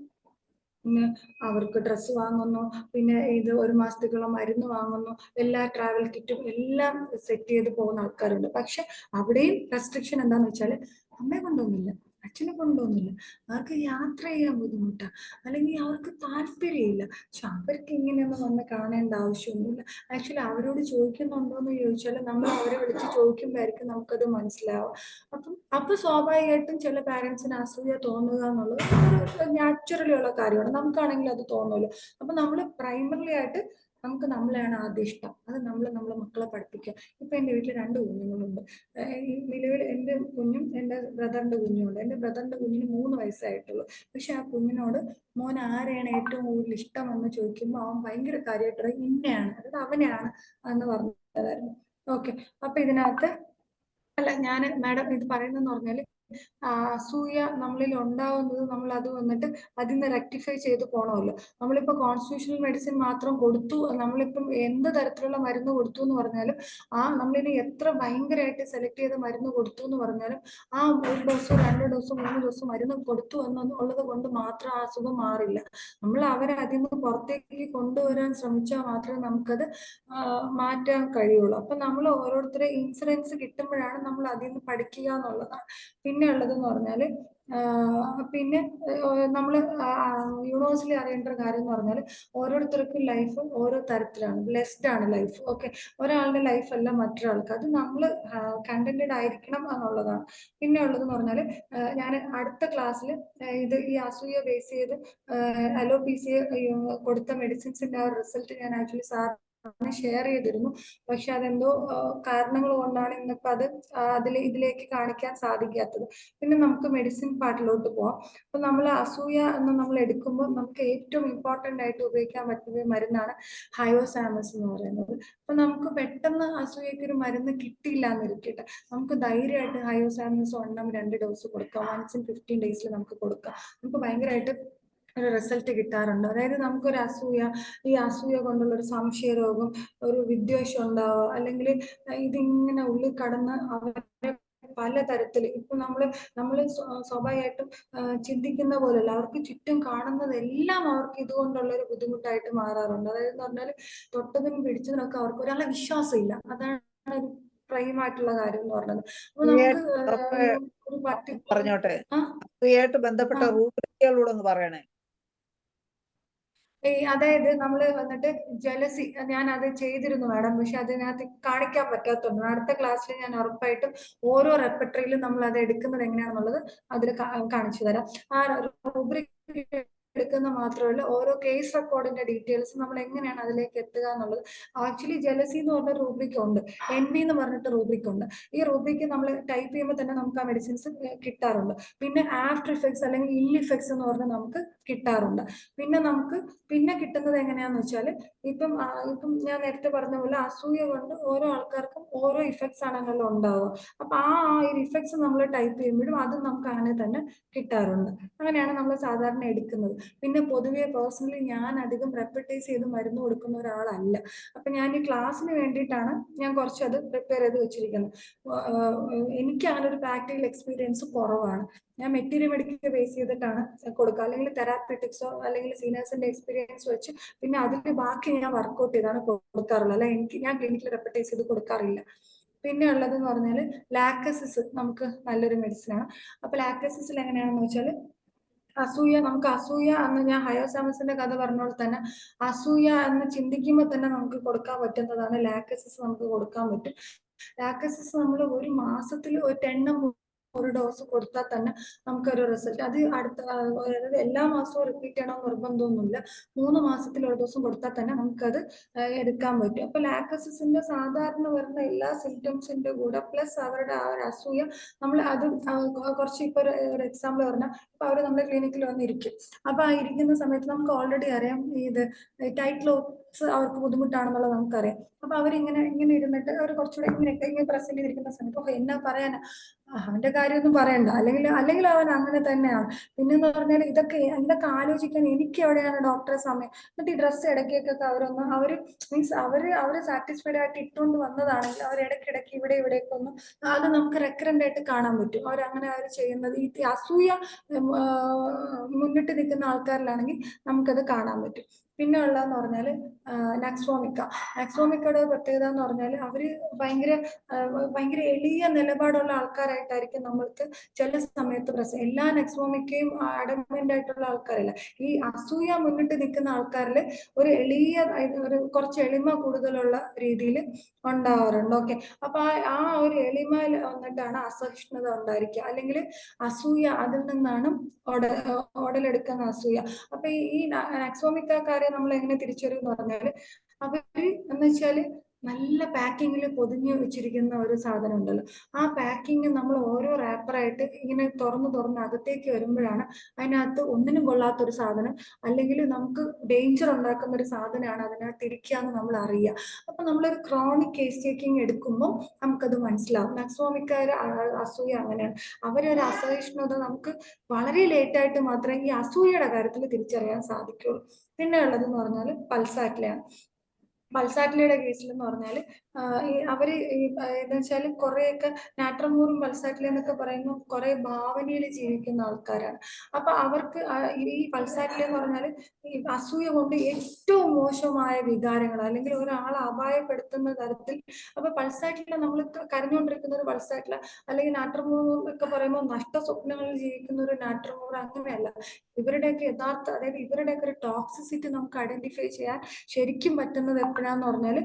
പിന്നെ അവർക്ക് ഡ്രസ്സ് വാങ്ങുന്നു, പിന്നെ ഇത് ഒരു മാസത്തേക്കുള്ള മരുന്ന് വാങ്ങുന്നു, എല്ലാ ട്രാവൽ കിറ്റും എല്ലാം സെറ്റ് ചെയ്ത് പോകുന്ന ആൾക്കാരുണ്ട്. പക്ഷെ അവിടെയും റെസ്ട്രിക്ഷൻ എന്താന്ന് വെച്ചാൽ അമ്മയെ കൊണ്ടുപോകുന്നില്ല, അച്ഛനെ കൊണ്ടുപോകുന്നില്ല, അവർക്ക് യാത്ര ചെയ്യാൻ ബുദ്ധിമുട്ടാ, അല്ലെങ്കിൽ അവർക്ക് താല്പര്യമില്ല. പക്ഷെ അവർക്ക് ഇങ്ങനെയൊന്നും വന്ന് കാണേണ്ട ആവശ്യമൊന്നുമില്ല. ആക്ച്വലി അവരോട് ചോദിക്കുന്നുണ്ടോ എന്ന് ചോദിച്ചാൽ നമ്മൾ അവരെ വിളിച്ച് ചോദിക്കുമ്പോഴായിരിക്കും നമുക്കത് മനസ്സിലാവും. അപ്പൊ സ്വാഭാവികമായിട്ടും ചില പാരന്റ്സിന് അസൂയ തോന്നുക എന്നുള്ളത് നാച്ചുറലി ഉള്ള കാര്യമാണ്. നമുക്കാണെങ്കിൽ അത് തോന്നുമല്ലോ. അപ്പൊ നമ്മൾ പ്രൈമറി ആയിട്ട് നമുക്ക് നമ്മളെയാണ് ആദ്യം ഇഷ്ടം, അത് നമ്മളെ മക്കളെ പഠിപ്പിക്കുക. ഇപ്പൊ എൻ്റെ വീട്ടിൽ 2 കുഞ്ഞുങ്ങളുണ്ട്. ഈ നിലവിൽ എൻ്റെ കുഞ്ഞും എൻ്റെ ബ്രദറിന്റെ കുഞ്ഞുമുണ്ട്. എൻ്റെ ബ്രദറിന്റെ കുഞ്ഞിന് 3 വയസ്സായിട്ടുള്ളൂ. പക്ഷെ ആ കുഞ്ഞിനോട് മോൻ ആരെയാണ് ഏറ്റവും കൂടുതൽ ഇഷ്ടം എന്ന് ചോദിക്കുമ്പോൾ അവൻ ഭയങ്കര കാര്യമായിട്ട് ഇന്നയാണ്, അതായത് അവനെയാണ് എന്ന് പറഞ്ഞതായിരുന്നു. ഓക്കെ, അപ്പൊ ഇതിനകത്ത് ഞാൻ മാഡം ഇത് പറയുന്നതെന്ന് പറഞ്ഞാല് അസൂയ നമ്മളിൽ ഉണ്ടാവുന്നത് നമ്മൾ അത് വന്നിട്ട് അതിൽ നിന്ന് റെക്ടിഫൈ ചെയ്ത് പോകണമല്ലോ. നമ്മളിപ്പോ കോൺസ്റ്റിറ്റ്യൂഷണൽ മെഡിസിൻ മാത്രം കൊടുത്തു, നമ്മളിപ്പം എന്ത് തരത്തിലുള്ള മരുന്ന് കൊടുത്തു എന്ന് പറഞ്ഞാലും നമ്മളിനി എത്ര ഭയങ്കരമായിട്ട് സെലക്ട് ചെയ്ത മരുന്ന് കൊടുത്തു എന്ന് പറഞ്ഞാലും 1 ഡോസോ 2 ഡോസോ 3 ഡോസോ മരുന്ന് കൊടുത്തു എന്നുള്ളത് കൊണ്ട് മാത്രം ആ അസുഖം മാറില്ല. നമ്മൾ അവരെ അതിൽ നിന്ന് പുറത്തേക്ക് കൊണ്ടുവരാൻ ശ്രമിച്ചാൽ മാത്രമേ നമുക്കത് മാറ്റാൻ കഴിയുള്ളൂ. അപ്പൊ നമ്മൾ ഓരോരുത്തരെ ഇൻഷുറൻസ് കിട്ടുമ്പോഴാണ് നമ്മൾ അതിൽ നിന്ന് പഠിക്കുക എന്നുള്ളതാണ്. പിന്നെ ഉള്ളതെന്ന് പറഞ്ഞാല് പിന്നെ നമ്മൾ യൂണിവേഴ്സലി അറിയേണ്ട ഒരു കാര്യം എന്ന് പറഞ്ഞാൽ ഓരോരുത്തർക്കും ലൈഫ് ഓരോ തരത്തിലാണ്. ബ്ലെസ്ഡ് ആണ് ലൈഫ്. ഓക്കെ, ഒരാളുടെ ലൈഫ് അല്ല മറ്റൊരാൾക്ക്. അത് നമ്മൾ കണ്ടന്റഡ് ആയിരിക്കണം എന്നുള്ളതാണ്. പിന്നെ ഉള്ളതെന്ന് പറഞ്ഞാൽ ഞാൻ അടുത്ത ക്ലാസ്സിൽ ഈ അസൂയ ബേസ് ചെയ്ത് അലോപീസിയ കൊടുത്ത മെഡിസിൻസിന്റെ ആ റിസൾട്ട് ഞാൻ ആക്ച്വലി ഷെയർ ചെയ്തിരുന്നു. പക്ഷെ അതെന്തോ കാരണങ്ങൾ കൊണ്ടാണ് ഇന്നിപ്പോ അത് ഇതിലേക്ക് കാണിക്കാൻ സാധിക്കാത്തത്. പിന്നെ നമുക്ക് മെഡിസിൻ പാർട്ടിലോട്ട് പോവാം. അപ്പൊ നമ്മൾ അസൂയ എന്ന് നമ്മൾ എടുക്കുമ്പോൾ നമുക്ക് ഏറ്റവും ഇമ്പോർട്ടന്റ് ആയിട്ട് ഉപയോഗിക്കാൻ പറ്റുന്ന മരുന്നാണ് ഹയോസാമസ് എന്ന് പറയുന്നത്. അപ്പൊ നമുക്ക് പെട്ടെന്ന് അസൂയക്ക് ഒരു മരുന്ന് കിട്ടിയില്ല എന്നിരിക്കട്ടെ, നമുക്ക് ധൈര്യമായിട്ട് ഹയോസാമസ് 1-2 ഡോസ് കൊടുക്കാം. 1 in 15 days നമുക്ക് കൊടുക്കാം. നമുക്ക് ഭയങ്കരമായിട്ട് ഒരു റിസൾട്ട് കിട്ടാറുണ്ട്. അതായത് നമുക്കൊരു ഈ അസൂയ കൊണ്ടുള്ള ഒരു സംശയരോഗം, ഒരു വിദ്വേഷം ഉണ്ടാവുക, അല്ലെങ്കിൽ ഇതിങ്ങനെ ഉള്ളിൽ കടന്ന് അവരെ പലതരത്തിൽ ഇപ്പൊ നമ്മള് സ്വാഭാവികമായിട്ടും ചിന്തിക്കുന്ന പോലെയല്ല, അവർക്ക് ചുറ്റും കാണുന്നതെല്ലാം അവർക്ക് ഇതുകൊണ്ടുള്ള ഒരു ബുദ്ധിമുട്ടായിട്ട് മാറാറുണ്ട്. അതായത് പറഞ്ഞാല് തൊട്ടതിനും പിടിച്ചതിനൊക്കെ അവർക്ക് ഒരാളെ വിശ്വാസമില്ല. അതാണ് ഒരു പ്രൈമായിട്ടുള്ള കാര്യം എന്ന് പറയുന്നത്. അപ്പൊ നമുക്ക് ഒരു പർട്ടിക്കുലർ പറഞ്ഞോട്ടെ, അസൂയായിട്ട് ബന്ധപ്പെട്ട റൂബ്രിക്കുകളൂടെ ഒന്ന് പറയണേ. അതായത് നമ്മൾ വന്നിട്ട് ജലസി, ഞാൻ അത് ചെയ്തിരുന്നു മാഡം, പക്ഷെ അതിനകത്ത് കാണിക്കാൻ പറ്റാത്തതുണ്ട്. അടുത്ത ക്ലാസ്സിൽ ഞാൻ ഉറപ്പായിട്ടും ഓരോ റെപ്പട്രിയിലും നമ്മൾ അത് എടുക്കുന്നത് എങ്ങനെയാണെന്നുള്ളത് അതിൽ കാണിച്ചു തരാം. ആ റൂബ്രിക് എടുക്കുന്ന മാത്രമല്ല ഓരോ കേസ് റെക്കോർഡിന്റെ ഡീറ്റെയിൽസ് നമ്മൾ എങ്ങനെയാണ് അതിലേക്ക് എത്തുക എന്നുള്ളത്. ആക്ച്വലി ജലസി എന്ന് പറഞ്ഞ റൂബ്രിക് ഉണ്ട്, NB എന്ന് പറഞ്ഞിട്ട് റൂബ്രിക് ഉണ്ട്. ഈ റൂബ്രിക് നമ്മൾ ടൈപ്പ് ചെയ്യുമ്പോൾ തന്നെ നമുക്ക് ആ മെഡിസിൻസ് കിട്ടാറുണ്ട്. പിന്നെ ആഫ്റ്റർ ഇഫക്ട്സ് അല്ലെങ്കിൽ ഇൽ ഇഫക്ട്സ് എന്ന് പറഞ്ഞ് നമുക്ക് കിട്ടാറുണ്ട്. പിന്നെ കിട്ടുന്നത് എങ്ങനെയാന്ന് വെച്ചാൽ ഇപ്പം ഞാൻ നേരത്തെ പറഞ്ഞ പോലെ അസൂയ കൊണ്ട് ഓരോ ആൾക്കാർക്കും ഓരോ ഇഫക്ട്സ് ആണെങ്കിലും ഉണ്ടാവുക. അപ്പൊ ആ ഒരു ഇഫക്ട്സ് നമ്മൾ ടൈപ്പ് ചെയ്യുമ്പോഴും അതും നമുക്ക് അങ്ങനെ തന്നെ കിട്ടാറുണ്ട്. അങ്ങനെയാണ് നമ്മൾ സാധാരണ എടുക്കുന്നത്. പിന്നെ പൊതുവെ പേഴ്സണലി ഞാൻ അധികം റെപ്പറ്റൈസ് ചെയ്ത് മരുന്ന് കൊടുക്കുന്ന ഒരാളല്ല. അപ്പൊ ഞാൻ ഈ ക്ലാസ്സിന് വേണ്ടിയിട്ടാണ് ഞാൻ കുറച്ചത് പ്രിപ്പയർ ചെയ്ത് വെച്ചിരിക്കുന്നത്. എനിക്ക് അങ്ങനെ ഒരു പ്രാക്ടിക്കൽ എക്സ്പീരിയൻസ് കുറവാണ്. ഞാൻ മെറ്റീരിയൽ മെഡിക്കൽ ബേസ് ചെയ്തിട്ടാണ് കൊടുക്കുക, അല്ലെങ്കിൽ തെറാപ്യൂട്ടിക്സോ അല്ലെങ്കിൽ സീനിയേഴ്സിന്റെ എക്സ്പീരിയൻസ് വെച്ച് പിന്നെ അതിൽ ബാക്കി ഞാൻ വർക്ക്ഔട്ട് ചെയ്താണ് കൊടുക്കാറുള്ളത്. അല്ല ഞാൻ ക്ലിനിക്കിൽ റെപ്പറ്റൈസ് ചെയ്ത് കൊടുക്കാറില്ല. പിന്നെ ഉള്ളതെന്ന് പറഞ്ഞാൽ ലാക്കസിസ് നമുക്ക് നല്ലൊരു മെഡിസിൻ ആണ്. അപ്പൊ ലാക്കസിസിൽ എങ്ങനെയാണെന്ന് വെച്ചാൽ നമുക്ക് അസൂയ എന്ന് ഞാൻ ഹയോസാമസിന്റെ കഥ പറഞ്ഞ തന്നെ അസൂയ എന്ന് ചിന്തിക്കുമ്പോൾ തന്നെ നമുക്ക് കൊടുക്കാൻ പറ്റുന്നതാണ് ലാക്കസിസ്. നമുക്ക് കൊടുക്കാൻ പറ്റും. ലാക്കസിസ് നമ്മൾ ഒരു മാസത്തിൽ ഒരു 10 ഒരു ഡോസ് കൊടുത്താൽ തന്നെ നമുക്കൊരു റിസൾട്ട്. അത് അതായത് എല്ലാ മാസവും റിപ്പീറ്റ് ചെയ്യണമെന്ന് നിർബന്ധമൊന്നുമില്ല. 3 മാസത്തിൽ ഒരു ദിവസം കൊടുത്താൽ തന്നെ നമുക്കത് എടുക്കാൻ പറ്റും. അപ്പൊ ലാക്കസിസിന്റെ സാധാരണ വരുന്ന എല്ലാ സിംറ്റംസിന്റെ കൂടെ പ്ലസ് അവരുടെ ആ ഒരു അസൂയ നമ്മൾ അത് കുറച്ച് ഇപ്പൊ ഒരു എക്സാമ്പിൾ പറഞ്ഞാൽ ഇപ്പൊ അവര് നമ്മുടെ ക്ലിനിക്കിൽ വന്നിരിക്കും. അപ്പൊ ആ ഇരിക്കുന്ന സമയത്ത് നമുക്ക് ഓൾറെഡി അറിയാം ഇത് ടൈറ്റ് ക്ലോത്ത്സ് അവർക്ക് ബുദ്ധിമുട്ടാണെന്നുള്ളത് നമുക്കറിയാം. അപ്പൊ അവരിങ്ങനെ ഇരുന്നിട്ട് അവർ കുറച്ചുകൂടെ ഇങ്ങനെ പ്രസന്റ് ചെയ്തിരിക്കുന്ന സമയത്ത് എന്നാ പറയാനാ, അവന്റെ കാര്യമൊന്നും പറയണ്ട, അല്ലെങ്കിൽ അവൻ അങ്ങനെ തന്നെയാണ്. പിന്നെന്ന് പറഞ്ഞാൽ ഇതൊക്കെ ആലോചിക്കാൻ എനിക്ക് എവിടെയാണ് ഡോക്ടറെ സമയം. എന്നിട്ട് ഈ ഡ്രസ്സ് ഇടയ്ക്കൊക്കെ അവര് മീൻസ് അവര് സാറ്റിസ്ഫൈഡ് ആയിട്ട് ഇട്ടുകൊണ്ട് വന്നതാണെങ്കിൽ അവർ ഇടയ്ക്കിടയ്ക്ക് ഇവിടെയൊക്കെ ഒന്ന് അത് നമുക്ക് റെക്കറന്റ് ആയിട്ട് കാണാൻ പറ്റും. അവർ ചെയ്യുന്നത് ഈ അസൂയ മുന്നിട്ട് നിൽക്കുന്ന ആൾക്കാരിലാണെങ്കിൽ നമുക്കത് കാണാൻ പറ്റും. പിന്നെ ഉള്ളതെന്ന് പറഞ്ഞാല് നക്സോമിക്കയുടെ പ്രത്യേകത എന്ന് പറഞ്ഞാൽ അവര് ഭയങ്കര എളിയ നിലപാടുള്ള ആൾക്കാരായിട്ടായിരിക്കും നമ്മൾക്ക് ചില സമയത്ത് എല്ലാ നക്സോമിക്കയും അഡമന്റ് ആയിട്ടുള്ള ആൾക്കാരല്ല. ഈ അസൂയ മുന്നിട്ട് നിൽക്കുന്ന ആൾക്കാരിൽ ഒരു കുറച്ച് എളിമ കൂടുതലുള്ള രീതിയിൽ ഉണ്ടാവാറുണ്ട്. ഓക്കെ, അപ്പൊ ആ ഒരു എളിമയിൽ വന്നിട്ടാണ് അസഹിഷ്ണുത ഉണ്ടായിരിക്കുക, അല്ലെങ്കിൽ അസൂയ അതിൽ നിന്നാണ് ഉടലെടുക്കുന്ന അസൂയ. അപ്പൊ ഈ നക്സോമിക്കാരെ നമ്മൾ എങ്ങനെ തിരിച്ചറിയും എന്ന് പറഞ്ഞാല് അവര് എന്ന് വെച്ചാല് നല്ല പാക്കിങ്ങിൽ പൊതിഞ്ഞു വെച്ചിരിക്കുന്ന ഒരു സാധനം ഉണ്ടല്ലോ, ആ പാക്കിങ് നമ്മൾ ഓരോ റാപ്പറായിട്ട് ഇങ്ങനെ തുറന്ന് അകത്തേക്ക് വരുമ്പോഴാണ് അതിനകത്ത് ഒന്നിനും കൊള്ളാത്തൊരു സാധനം അല്ലെങ്കിൽ നമുക്ക് ഡേഞ്ചർ ഉണ്ടാക്കുന്ന ഒരു സാധനമാണ് അതിനകത്ത് ഇരിക്കുകയെന്ന് നമ്മൾ അറിയുക. അപ്പൊ നമ്മളൊരു ക്രോണിക് കേസ് ടേക്കിംഗ് എടുക്കുമ്പോൾ നമുക്കത് മനസ്സിലാവും. നക്സോമിക്കാര് അസൂയ അങ്ങനെയാണ്. അവരൊരു അസഹിഷ്ണുത നമുക്ക് വളരെ ലേറ്റായിട്ട് മാത്രമേ ഈ അസൂയയുടെ കാര്യത്തിൽ തിരിച്ചറിയാൻ സാധിക്കുള്ളൂ. പിന്നെ ഉള്ളതെന്ന് പറഞ്ഞാൽ പൾസാറ്റിലയുടെ കേസിൽ എന്ന് പറഞ്ഞാൽ അവര് എന്ന് വെച്ചാൽ കുറെയൊക്കെ നാട്രമൂറും പൾസാറ്റില എന്നൊക്കെ പറയുമ്പോൾ കുറെ ഭാവനയിൽ ജീവിക്കുന്ന ആൾക്കാരാണ്. അപ്പൊ അവർക്ക് ഈ പൾസാറ്റില എന്ന് പറഞ്ഞാൽ ഈ അസൂയ കൊണ്ട് ഏറ്റവും മോശമായ വികാരങ്ങൾ അല്ലെങ്കിൽ ഒരാളെ അപായപ്പെടുത്തുന്ന തരത്തിൽ. അപ്പൊ പൾസാറ്റില നമ്മൾ കരഞ്ഞുകൊണ്ടിരിക്കുന്ന ഒരു പൾസാറ്റില അല്ലെങ്കിൽ നാട്രമൂർ ഒക്കെ പറയുമ്പോൾ നഷ്ട സ്വപ്നങ്ങളിൽ ജീവിക്കുന്ന ഒരു നാട്രമൂർ അങ്ങനെയല്ല. ഇവരുടെയൊക്കെ യഥാർത്ഥ, അതായത് ഇവരുടെയൊക്കെ ഒരു ടോക്സിസിറ്റി നമുക്ക് ഐഡന്റിഫൈ ചെയ്യാൻ ശരിക്കും പറ്റുന്നത് എപ്പോഴാന്ന് പറഞ്ഞാല്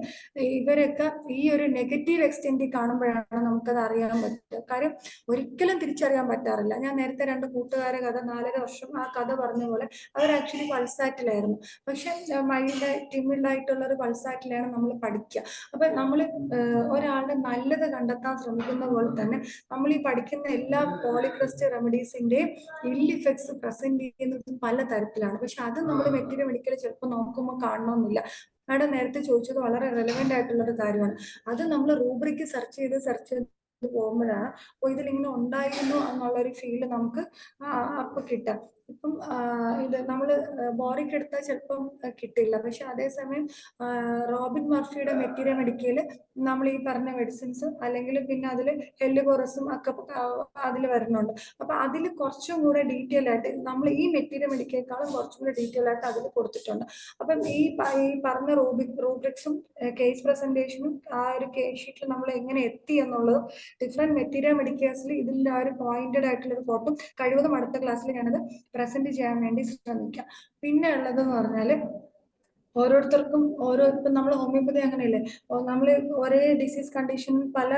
ഇവരൊക്കെ ഈ ഒരു നെഗറ്റീവ് എക്സ്റ്റെൻഡിൽ കാണുമ്പോഴാണ് നമുക്കത് അറിയാൻ പറ്റുക. കാര്യം ഒരിക്കലും തിരിച്ചറിയാൻ പറ്റാറില്ല. ഞാൻ നേരത്തെ 2 കൂട്ടുകാരെ കഥ 4.5 വർഷം ആ കഥ പറഞ്ഞ പോലെ അവർ ആക്ച്വലി പൾസാറ്റിലായിരുന്നു. പക്ഷെ ടിമിൽഡ് ആയിട്ടുള്ള ഒരു പൾസാറ്റിലാണ് നമ്മൾ പഠിക്കുക. അപ്പൊ നമ്മൾ ഒരാളുടെ നല്ലത് കണ്ടെത്താൻ ശ്രമിക്കുന്ന പോലെ തന്നെ നമ്മൾ ഈ പഠിക്കുന്ന എല്ലാ പോളിക്രിസ്റ്റൽ റെമഡീസിന്റെയും ഇൽ ഇഫക്ട്സ് പ്രസന്റ് ചെയ്യുന്നത് പല തരത്തിലാണ്. പക്ഷെ അത് നമ്മൾ മെറ്റീരിയൽ മെഡിക്കൽ ചിലപ്പോൾ നോക്കുമ്പോൾ കാണണമെന്നില്ല. മാഡം നേരത്തെ ചോദിച്ചത് വളരെ റെലവെന്റ് ആയിട്ടുള്ള ഒരു കാര്യമാണ്. അത് നമ്മൾ റൂബ്രിക്ക് സെർച്ച് ചെയ്ത് പോകുമ്പോഴാണ് ഇതിലിങ്ങനെ ഉണ്ടായിരുന്നു എന്നുള്ളൊരു ഫീല് നമുക്ക് അപ്പൊ കിട്ടാം. ഇപ്പം ഇത് നമ്മൾ ബോറിക്ക് എടുത്താൽ ചിലപ്പം കിട്ടില്ല. പക്ഷെ അതേസമയം റോബിൻ മർഫിയുടെ മെറ്റീരിയൽ മെഡിക്കല് നമ്മൾ ഈ പറഞ്ഞ മെഡിസിൻസ് അല്ലെങ്കിൽ പിന്നെ അതിൽ ഹെല്ലിബോറസും ഒക്കെ അതിൽ വരുന്നുണ്ട്. അപ്പൊ അതിൽ കുറച്ചും കൂടെ ഡീറ്റെയിൽ ആയിട്ട് നമ്മൾ ഈ മെറ്റീരിയൽ മെഡിക്കേക്കാളും കുറച്ചും കൂടെ ഡീറ്റെയിൽ ആയിട്ട് അതിൽ കൊടുത്തിട്ടുണ്ട്. അപ്പം ഈ പറഞ്ഞ റൂബ്രിക്സും കേസ് പ്രസന്റേഷനും ആ ഒരു കേസ് ഷീറ്റിൽ നമ്മൾ എങ്ങനെ എത്തി എന്നുള്ളതും ഡിഫറെന്റ് മെറ്റീരിയൽ മെഡിക്കേഴ്സിൽ ഇതിന്റെ ആ ഒരു പോയിന്റഡ് ആയിട്ടുള്ള ഒരു ഫോട്ടോ കഴിവതും അടുത്ത ക്ലാസ്സിൽ ഞാനത് പ്രസന്റ് ചെയ്യാൻ വേണ്ടി ശ്രമിക്കാം. പിന്നെ ഉള്ളതെന്ന് പറഞ്ഞാല് ഓരോരുത്തർക്കും ഇപ്പം നമ്മൾ ഹോമിയോപ്പതി അങ്ങനെയല്ലേ, നമ്മൾ ഒരേ ഡിസീസ് കണ്ടീഷനിൽ പല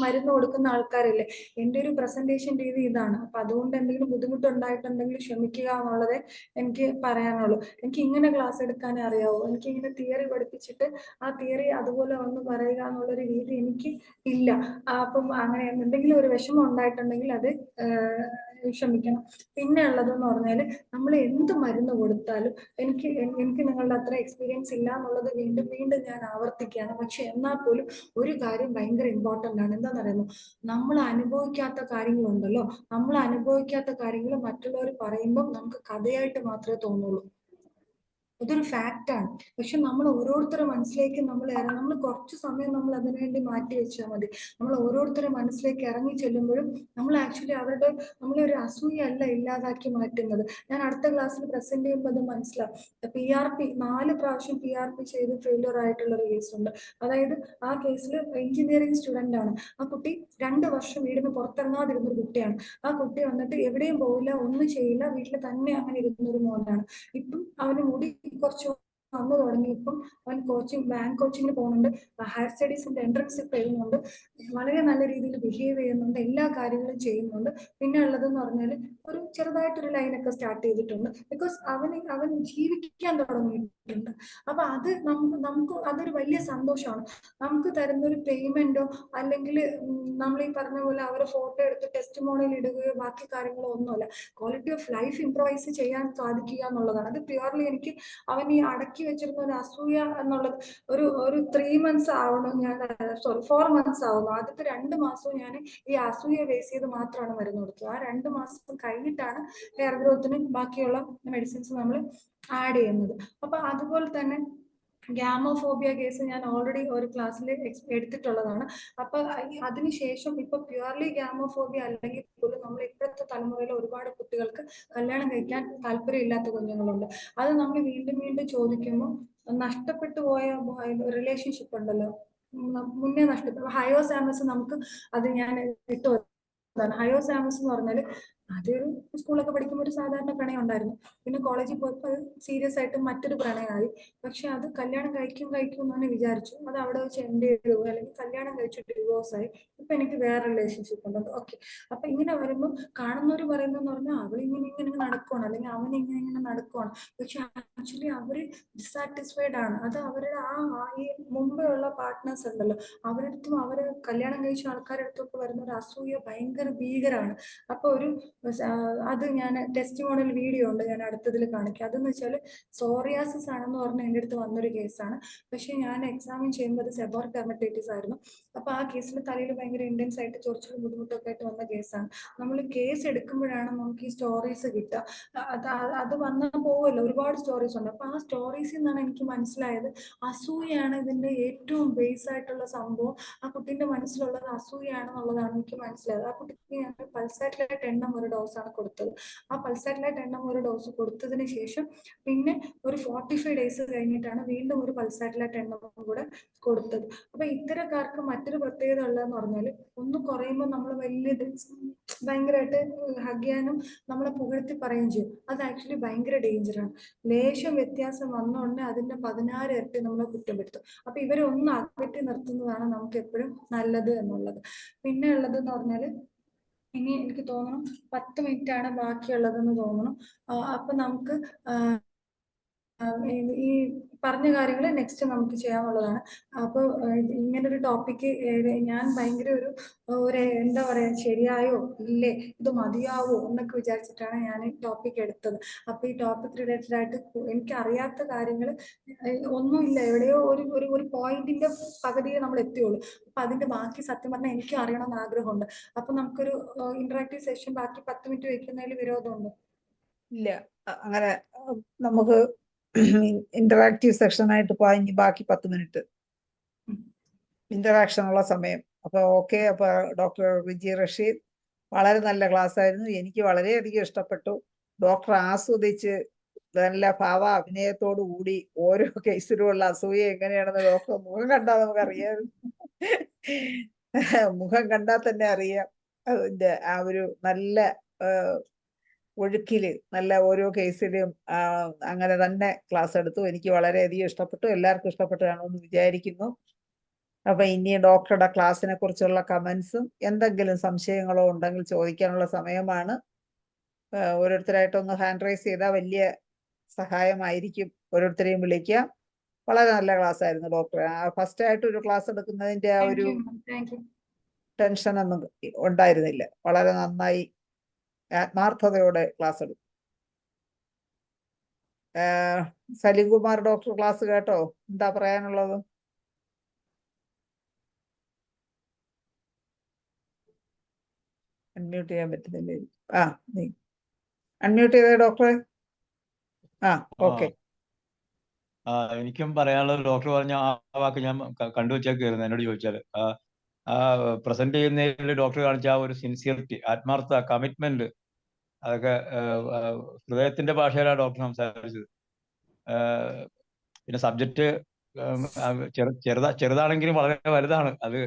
മരുന്ന് കൊടുക്കുന്ന ആൾക്കാരല്ലേ. എൻ്റെ ഒരു പ്രസന്റേഷൻ രീതി ഇതാണ്. അപ്പം അതുകൊണ്ട് എന്തെങ്കിലും ബുദ്ധിമുട്ടുണ്ടായിട്ടുണ്ടെങ്കിൽ ക്ഷമിക്കുക എന്നുള്ളതേ എനിക്ക് പറയാനുള്ളൂ. എനിക്ക് ഇങ്ങനെ ക്ലാസ് എടുക്കാനേ അറിയാവൂ. എനിക്ക് ഇങ്ങനെ തിയറി പഠിപ്പിച്ചിട്ട് ആ തിയറി അതുപോലെ വന്ന് പറയുക എന്നുള്ളൊരു രീതി എനിക്ക് ഇല്ല. അപ്പം അങ്ങനെ എന്തെങ്കിലും ഒരു വിഷമം ഉണ്ടായിട്ടുണ്ടെങ്കിൽ അത് ക്ഷമിക്കണം. പിന്നെ ഉള്ളതെന്ന് പറഞ്ഞാൽ നമ്മൾ എന്ത് മരുന്ന് കൊടുത്താലും എനിക്ക് നിങ്ങളുടെ അത്ര എക്സ്പീരിയൻസ് ഇല്ല എന്നുള്ളത് വീണ്ടും വീണ്ടും ഞാൻ ആവർത്തിക്കുകയാണ്. പക്ഷെ എന്നാൽ പോലും ഒരു കാര്യം ഭയങ്കര ഇമ്പോർട്ടൻ്റ് ആണ്. എന്താണെന്നറിയുമോ? നമ്മൾ അനുഭവിക്കാത്ത കാര്യങ്ങളുണ്ടല്ലോ, നമ്മൾ അനുഭവിക്കാത്ത കാര്യങ്ങൾ മറ്റുള്ളവർ പറയുമ്പോൾ നമുക്ക് കഥയായിട്ട് മാത്രമേ തോന്നുള്ളൂ. അതൊരു ഫാക്റ്റാണ്. പക്ഷെ നമ്മൾ ഓരോരുത്തരുടെ മനസ്സിലേക്ക് നമ്മൾ കുറച്ച് സമയം നമ്മൾ അതിനുവേണ്ടി മാറ്റി വെച്ചാൽ മതി. നമ്മൾ ഓരോരുത്തരുടെ മനസ്സിലേക്ക് ഇറങ്ങി ചെല്ലുമ്പോഴും നമ്മൾ ആക്ച്വലി നമ്മളെ ഒരു അസൂയല്ല ഇല്ലാതാക്കി മാറ്റുന്നത്. ഞാൻ അടുത്ത ക്ലാസ്സിൽ പ്രസന്റ് ചെയ്യുമ്പോൾ അത് മനസ്സിലാവും. PRP 4 പ്രാവശ്യം PRP ചെയ്ത് ഫെയിലിയർ ആയിട്ടുള്ള ഒരു കേസുണ്ട്. അതായത് ആ കേസിൽ എഞ്ചിനീയറിംഗ് സ്റ്റുഡൻ്റ് ആണ്. ആ കുട്ടി 2 വർഷം വീടിന് പുറത്തിറങ്ങാതിരുന്ന ഒരു കുട്ടിയാണ്. ആ കുട്ടി വന്നിട്ട് എവിടെയും പോവില്ല, ഒന്നും ചെയ്യില്ല, വീട്ടിൽ തന്നെ അങ്ങനെ ഇരുന്ന ഒരു മോനാണ്. ഇപ്പം അവന് മുടി കുറച്ച് വന്നു തുടങ്ങി. ഇപ്പം അവൻ ബാങ്ക് കോച്ചിങ്ങിന് പോകുന്നുണ്ട്, ഹയർ സ്റ്റഡീസിന്റെ എൻട്രൻസ് ഇപ്പം എഴുതുന്നുണ്ട്, വളരെ നല്ല രീതിയിൽ ബിഹേവ് ചെയ്യുന്നുണ്ട്, എല്ലാ കാര്യങ്ങളും ചെയ്യുന്നുണ്ട്. പിന്നെ ഉള്ളതെന്ന് പറഞ്ഞാൽ ഒരു ചെറുതായിട്ടൊരു ലൈനൊക്കെ സ്റ്റാർട്ട് ചെയ്തിട്ടുണ്ട്. ബിക്കോസ് അവൻ ജീവിക്കാൻ തുടങ്ങിയിട്ടുണ്ട്. അപ്പൊ അത് നമുക്ക് അതൊരു വലിയ സന്തോഷമാണ്. നമുക്ക് തരുന്നൊരു പേയ്മെന്റോ അല്ലെങ്കിൽ നമ്മൾ ഈ പറഞ്ഞ പോലെ അവരെ ഫോട്ടോ എടുത്ത് ടെസ്റ്റ് മോണിൽ ഇടുകയോ ബാക്കി കാര്യങ്ങളോ ഒന്നുമല്ല. ക്വാളിറ്റി ഓഫ് ലൈഫ് ഇംപ്രൂവൈസ് ചെയ്യാൻ സാധിക്കുക എന്നുള്ളതാണ്. അത് പ്യുവർലി എനിക്ക് അവൻ ഈ അടക്കി വെച്ചിരുന്ന ഒരു അസൂയ എന്നുള്ളത് ഒരു 3 months ആവണം, 4 months ആവുന്നു. ആദ്യത്തെ 2 മാസവും ഞാൻ ഈ അസൂയ ബേസ് ചെയ്ത് മാത്രമാണ് മരുന്ന് കൊടുത്തത്. ആ 2 മാസം കഴിഞ്ഞിട്ടാണ് ഹെയർ ഗ്രോത്തിന് ബാക്കിയുള്ള മെഡിസിൻസ് നമ്മൾ ആഡ് ചെയ്യുന്നത്. അപ്പൊ അതുപോലെ തന്നെ ഗ്യാമോഫോബിയ കേസ് ഞാൻ ഓൾറെഡി ഒരു ക്ലാസ്സിൽ എടുത്തിട്ടുള്ളതാണ്. അപ്പൊ അതിനുശേഷം ഇപ്പൊ പ്യുവർലി ഗ്യാമോഫോബിയ അല്ലെങ്കിൽ പോലും നമ്മൾ ഇപ്പോഴത്തെ തലമുറയിലെ ഒരുപാട് കുട്ടികൾക്ക് കല്യാണം കഴിക്കാൻ താല്പര്യമില്ലാത്ത കുഞ്ഞുങ്ങളുണ്ട്. അത് നമ്മൾ വീണ്ടും വീണ്ടും ചോദിക്കുമ്പോൾ നഷ്ടപ്പെട്ടു പോയ റിലേഷൻഷിപ്പ് ഉണ്ടല്ലോ, മുന്നേ നഷ്ടപ്പെട്ടു. ഹയോസാമസ് നമുക്ക് അത് ഞാൻ ഇട്ടു. ഹയോസാമസ് എന്ന് പറഞ്ഞാല് അതൊരു സ്കൂളൊക്കെ പഠിക്കുമ്പോൾ ഒരു സാധാരണ പ്രണയം ഉണ്ടായിരുന്നു. പിന്നെ കോളേജിൽ പോയപ്പോൾ അത് സീരിയസ് ആയിട്ട് മറ്റൊരു പ്രണയമായി. പക്ഷെ അത് കല്യാണം കഴിക്കും എന്ന് വിചാരിച്ചു. അത് അവിടെ വെച്ച് എൻഡ് ചെയ്തു, അല്ലെങ്കിൽ കല്യാണം കഴിച്ചിട്ട് ഡിവോഴ്സ് ആയി. ഇപ്പൊ എനിക്ക് വേറെ റിലേഷൻഷിപ്പ് ഉണ്ട്. ഓക്കെ, അപ്പൊ ഇങ്ങനെ വരുമ്പോൾ കാണുന്നവർ പറയുന്നതെന്ന് പറഞ്ഞാൽ അവൾ ഇങ്ങനെ നടക്കുവാണ്, അല്ലെങ്കിൽ അവൻ ഇങ്ങനെ നടക്കുവാണ്. പക്ഷെ ആക്ച്വലി അവര് ഡിസാറ്റിസ്ഫൈഡ് ആണ്. അത് അവരുടെ ഈ മുമ്പേ ഉള്ള പാർട്ട്നേഴ്സ് ഉണ്ടല്ലോ, അവരടുത്തും അവര് കല്യാണം കഴിച്ച ആൾക്കാരുടെ അടുത്തൊക്കെ വരുന്ന ഒരു അസൂയ ഭയങ്കര ഭീകരമാണ്. അപ്പൊ അത് ഞാൻ ടെസ്റ്റ് മോഡൽ വീഡിയോ ഉണ്ട്, ഞാൻ അടുത്തതിൽ കാണിക്കാം. അതെന്ന് വെച്ചാൽ സോറിയാസിസ് ആണെന്ന് പറഞ്ഞ് എൻ്റെ അടുത്ത് വന്നൊരു കേസാണ്. പക്ഷെ ഞാൻ എക്സാമിൻ ചെയ്യുമ്പോൾ അത് സെബോറിക് ഡെർമറ്റൈറ്റിസ് ആയിരുന്നു. അപ്പൊ ആ കേസിൽ തലയിൽ ഭയങ്കര ഇന്റൻസ് ആയിട്ട് ചൊറിച്ചിലും ബുദ്ധിമുട്ടൊക്കെ ആയിട്ട് വന്ന കേസാണ്. നമ്മൾ കേസ് എടുക്കുമ്പോഴാണ് നമുക്ക് ഈ സ്റ്റോറീസ് കിട്ടുക. അത് വന്നാൽ പോവുമല്ലോ, ഒരുപാട് സ്റ്റോറീസ് ഉണ്ട്. അപ്പൊ ആ സ്റ്റോറീസിൽ നിന്നാണ് എനിക്ക് മനസ്സിലായത് അസൂയാണ് ഇതിന്റെ ഏറ്റവും ബേസ് ആയിട്ടുള്ള സംഭവം. ആ കുട്ടീന്റെ മനസ്സിലുള്ളത് അസൂയാണെന്നുള്ളതാണ് എനിക്ക് മനസ്സിലായത്. ആ കുട്ടിക്ക് ഞാൻ പൾസാറ്റിലൈറ്റ് എണ്ണം ഒരു ഡോസാണ് കൊടുത്തത്. ആ പൾസാറ്റിലൈറ്റ് എണ്ണം ഒരു ഡോസ് കൊടുത്തതിന് ശേഷം പിന്നെ ഒരു 45 days കഴിഞ്ഞിട്ടാണ് വീണ്ടും ഒരു പൾസാറ്റിലൈറ്റ് എണ്ണം കൂടെ കൊടുത്തത്. അപ്പൊ ഇത്തരക്കാർക്ക് മറ്റൊരു പ്രത്യേകത ഉള്ളതെന്ന് പറഞ്ഞാൽ ഒന്ന് കുറയുമ്പോൾ നമ്മൾ ഭയങ്കരമായിട്ട് ഹഗ് ചെയ്യാനും നമ്മളെ പുകഴ്ത്തി പറയുകയും ചെയ്യും. അത് ആക്ച്വലി ഭയങ്കര ഡേഞ്ചറാണ്. ലേശം വ്യത്യാസം വന്നോടനെ അതിന്റെ 16 ഇരട്ടി നമ്മളെ കുറ്റപ്പെടുത്തും. അപ്പൊ ഇവരെ ഒന്ന് അകറ്റി നിർത്തുന്നതാണ് നമുക്ക് എപ്പോഴും നല്ലത് എന്നുള്ളത്. പിന്നെ ഉള്ളതെന്ന് പറഞ്ഞാൽ ഇനി എനിക്ക് തോന്നുന്നു 10 മിനിറ്റ് ആണ് ബാക്കിയുള്ളതെന്ന് തോന്നുന്നു. അപ്പൊ നമുക്ക് ഈ പറഞ്ഞ കാര്യങ്ങൾ നെക്സ്റ്റ് നമുക്ക് ചെയ്യാനുള്ളതാണ്. അപ്പോൾ ഇങ്ങനൊരു ടോപ്പിക്ക് ഞാൻ ഭയങ്കര ഒരു എന്താ പറയാ, ശരിയായോ ഇല്ലേ, ഇത് മതിയാവോ എന്നൊക്കെ വിചാരിച്ചിട്ടാണ് ഞാൻ ഈ ടോപ്പിക് എടുത്തത്. അപ്പൊ ഈ ടോപ്പിക് റിലേറ്റഡ് ആയിട്ട് എനിക്ക് അറിയാത്ത കാര്യങ്ങൾ ഒന്നുമില്ല. എവിടെയോ ഒരു പോയിന്റിന്റെ പകുതിയെ നമ്മൾ എത്തിയുള്ളൂ. അപ്പൊ അതിന്റെ ബാക്കി സത്യം പറഞ്ഞാൽ എനിക്ക് അറിയണമെന്ന് ആഗ്രഹമുണ്ട്. അപ്പൊ നമുക്കൊരു ഇന്ററാക്റ്റീവ് സെഷൻ ബാക്കി 10 മിനിറ്റ് വെക്കുന്നതിൽ വിരോധമുണ്ടോ? ഇല്ല, അങ്ങനെ നമുക്ക് ഇന്ററാക്റ്റീവ് സെക്ഷൻ ആയിട്ട് പോയി ബാക്കി 10 മിനിറ്റ് ഇന്ററാക്ഷൻ ഉള്ള സമയം. അപ്പൊ ഓക്കെ. അപ്പൊ ഡോക്ടർ റിജി റഷീദ്, വളരെ നല്ല ക്ലാസ് ആയിരുന്നു. എനിക്ക് വളരെയധികം ഇഷ്ടപ്പെട്ടു. ഡോക്ടർ ആസ്വദിച്ച് നല്ല അഭിനയത്തോടു കൂടി ഓരോ കേസിലുമുള്ള അസൂയ എങ്ങനെയാണെന്ന് ഡോക്ടർ മുഖം കണ്ടാൽ നമുക്കറിയാം. മുഖം കണ്ടാൽ തന്നെ അറിയാം അതിന്റെ ആ ഒരു നല്ല ഒഴുക്കില് നല്ല ഓരോ കേസിലും അങ്ങനെ തന്നെ ക്ലാസ് എടുത്തു. എനിക്ക് വളരെയധികം ഇഷ്ടപ്പെട്ടു. എല്ലാവർക്കും ഇഷ്ടപ്പെട്ടു കാണുമെന്ന് വിചാരിക്കുന്നു. അപ്പൊ ഇനി ഡോക്ടറുടെ ക്ലാസ്സിനെ കുറിച്ചുള്ള കമന്റ്സും എന്തെങ്കിലും സംശയങ്ങളോ ഉണ്ടെങ്കിൽ ചോദിക്കാനുള്ള സമയമാണ്. ഓരോരുത്തരായിട്ടൊന്ന് ഹാൻഡ് റൈസ് ചെയ്താൽ വലിയ സഹായമായിരിക്കും. ഓരോരുത്തരെയും വിളിക്കാം. വളരെ നല്ല ക്ലാസ് ആയിരുന്നു ഡോക്ടറെ. ഫസ്റ്റ് ആയിട്ട് ഒരു ക്ലാസ് എടുക്കുന്നതിന്റെ ആ ഒരു ടെൻഷൻ ഒന്നും ഉണ്ടായിരുന്നില്ല. വളരെ നന്നായി ആത്മാർത്ഥതയോടെ ക്ലാസ് എടുത്തു. സലിംകുമാർ ഡോക്ടർ ക്ലാസ് കേട്ടോ? എന്താ പറയാനുള്ളത്? അൺമ്യൂട്ട് ചെയ്യാൻ പറ്റുന്നില്ലേ? നീ അൺമ്യൂട്ട് ചെയ്തേ ഡോക്ടറെ. ഓക്കെ. എനിക്കും പറയാനുള്ളത് ഡോക്ടർ പറഞ്ഞ ആ വാക്ക് ഞാൻ കണ്ടുവച്ചേക്കായിരുന്നു. എന്നോട് ചോദിച്ചാൽ പ്രസന്റ് ചെയ്യുന്നതിൽ ഡോക്ടർ കാണിച്ച ആ ഒരു സിൻസിയറിറ്റി, ആത്മാർത്ഥത, കമ്മിറ്റ്മെന്റ്, അതൊക്കെ ഹൃദയത്തിന്റെ ഭാഷയിലാണ് ഡോക്ടർ സംസാരിച്ചത്. പിന്നെ സബ്ജക്റ്റ് ചെറുതാണെങ്കിലും വളരെ വലുതാണ്. അത്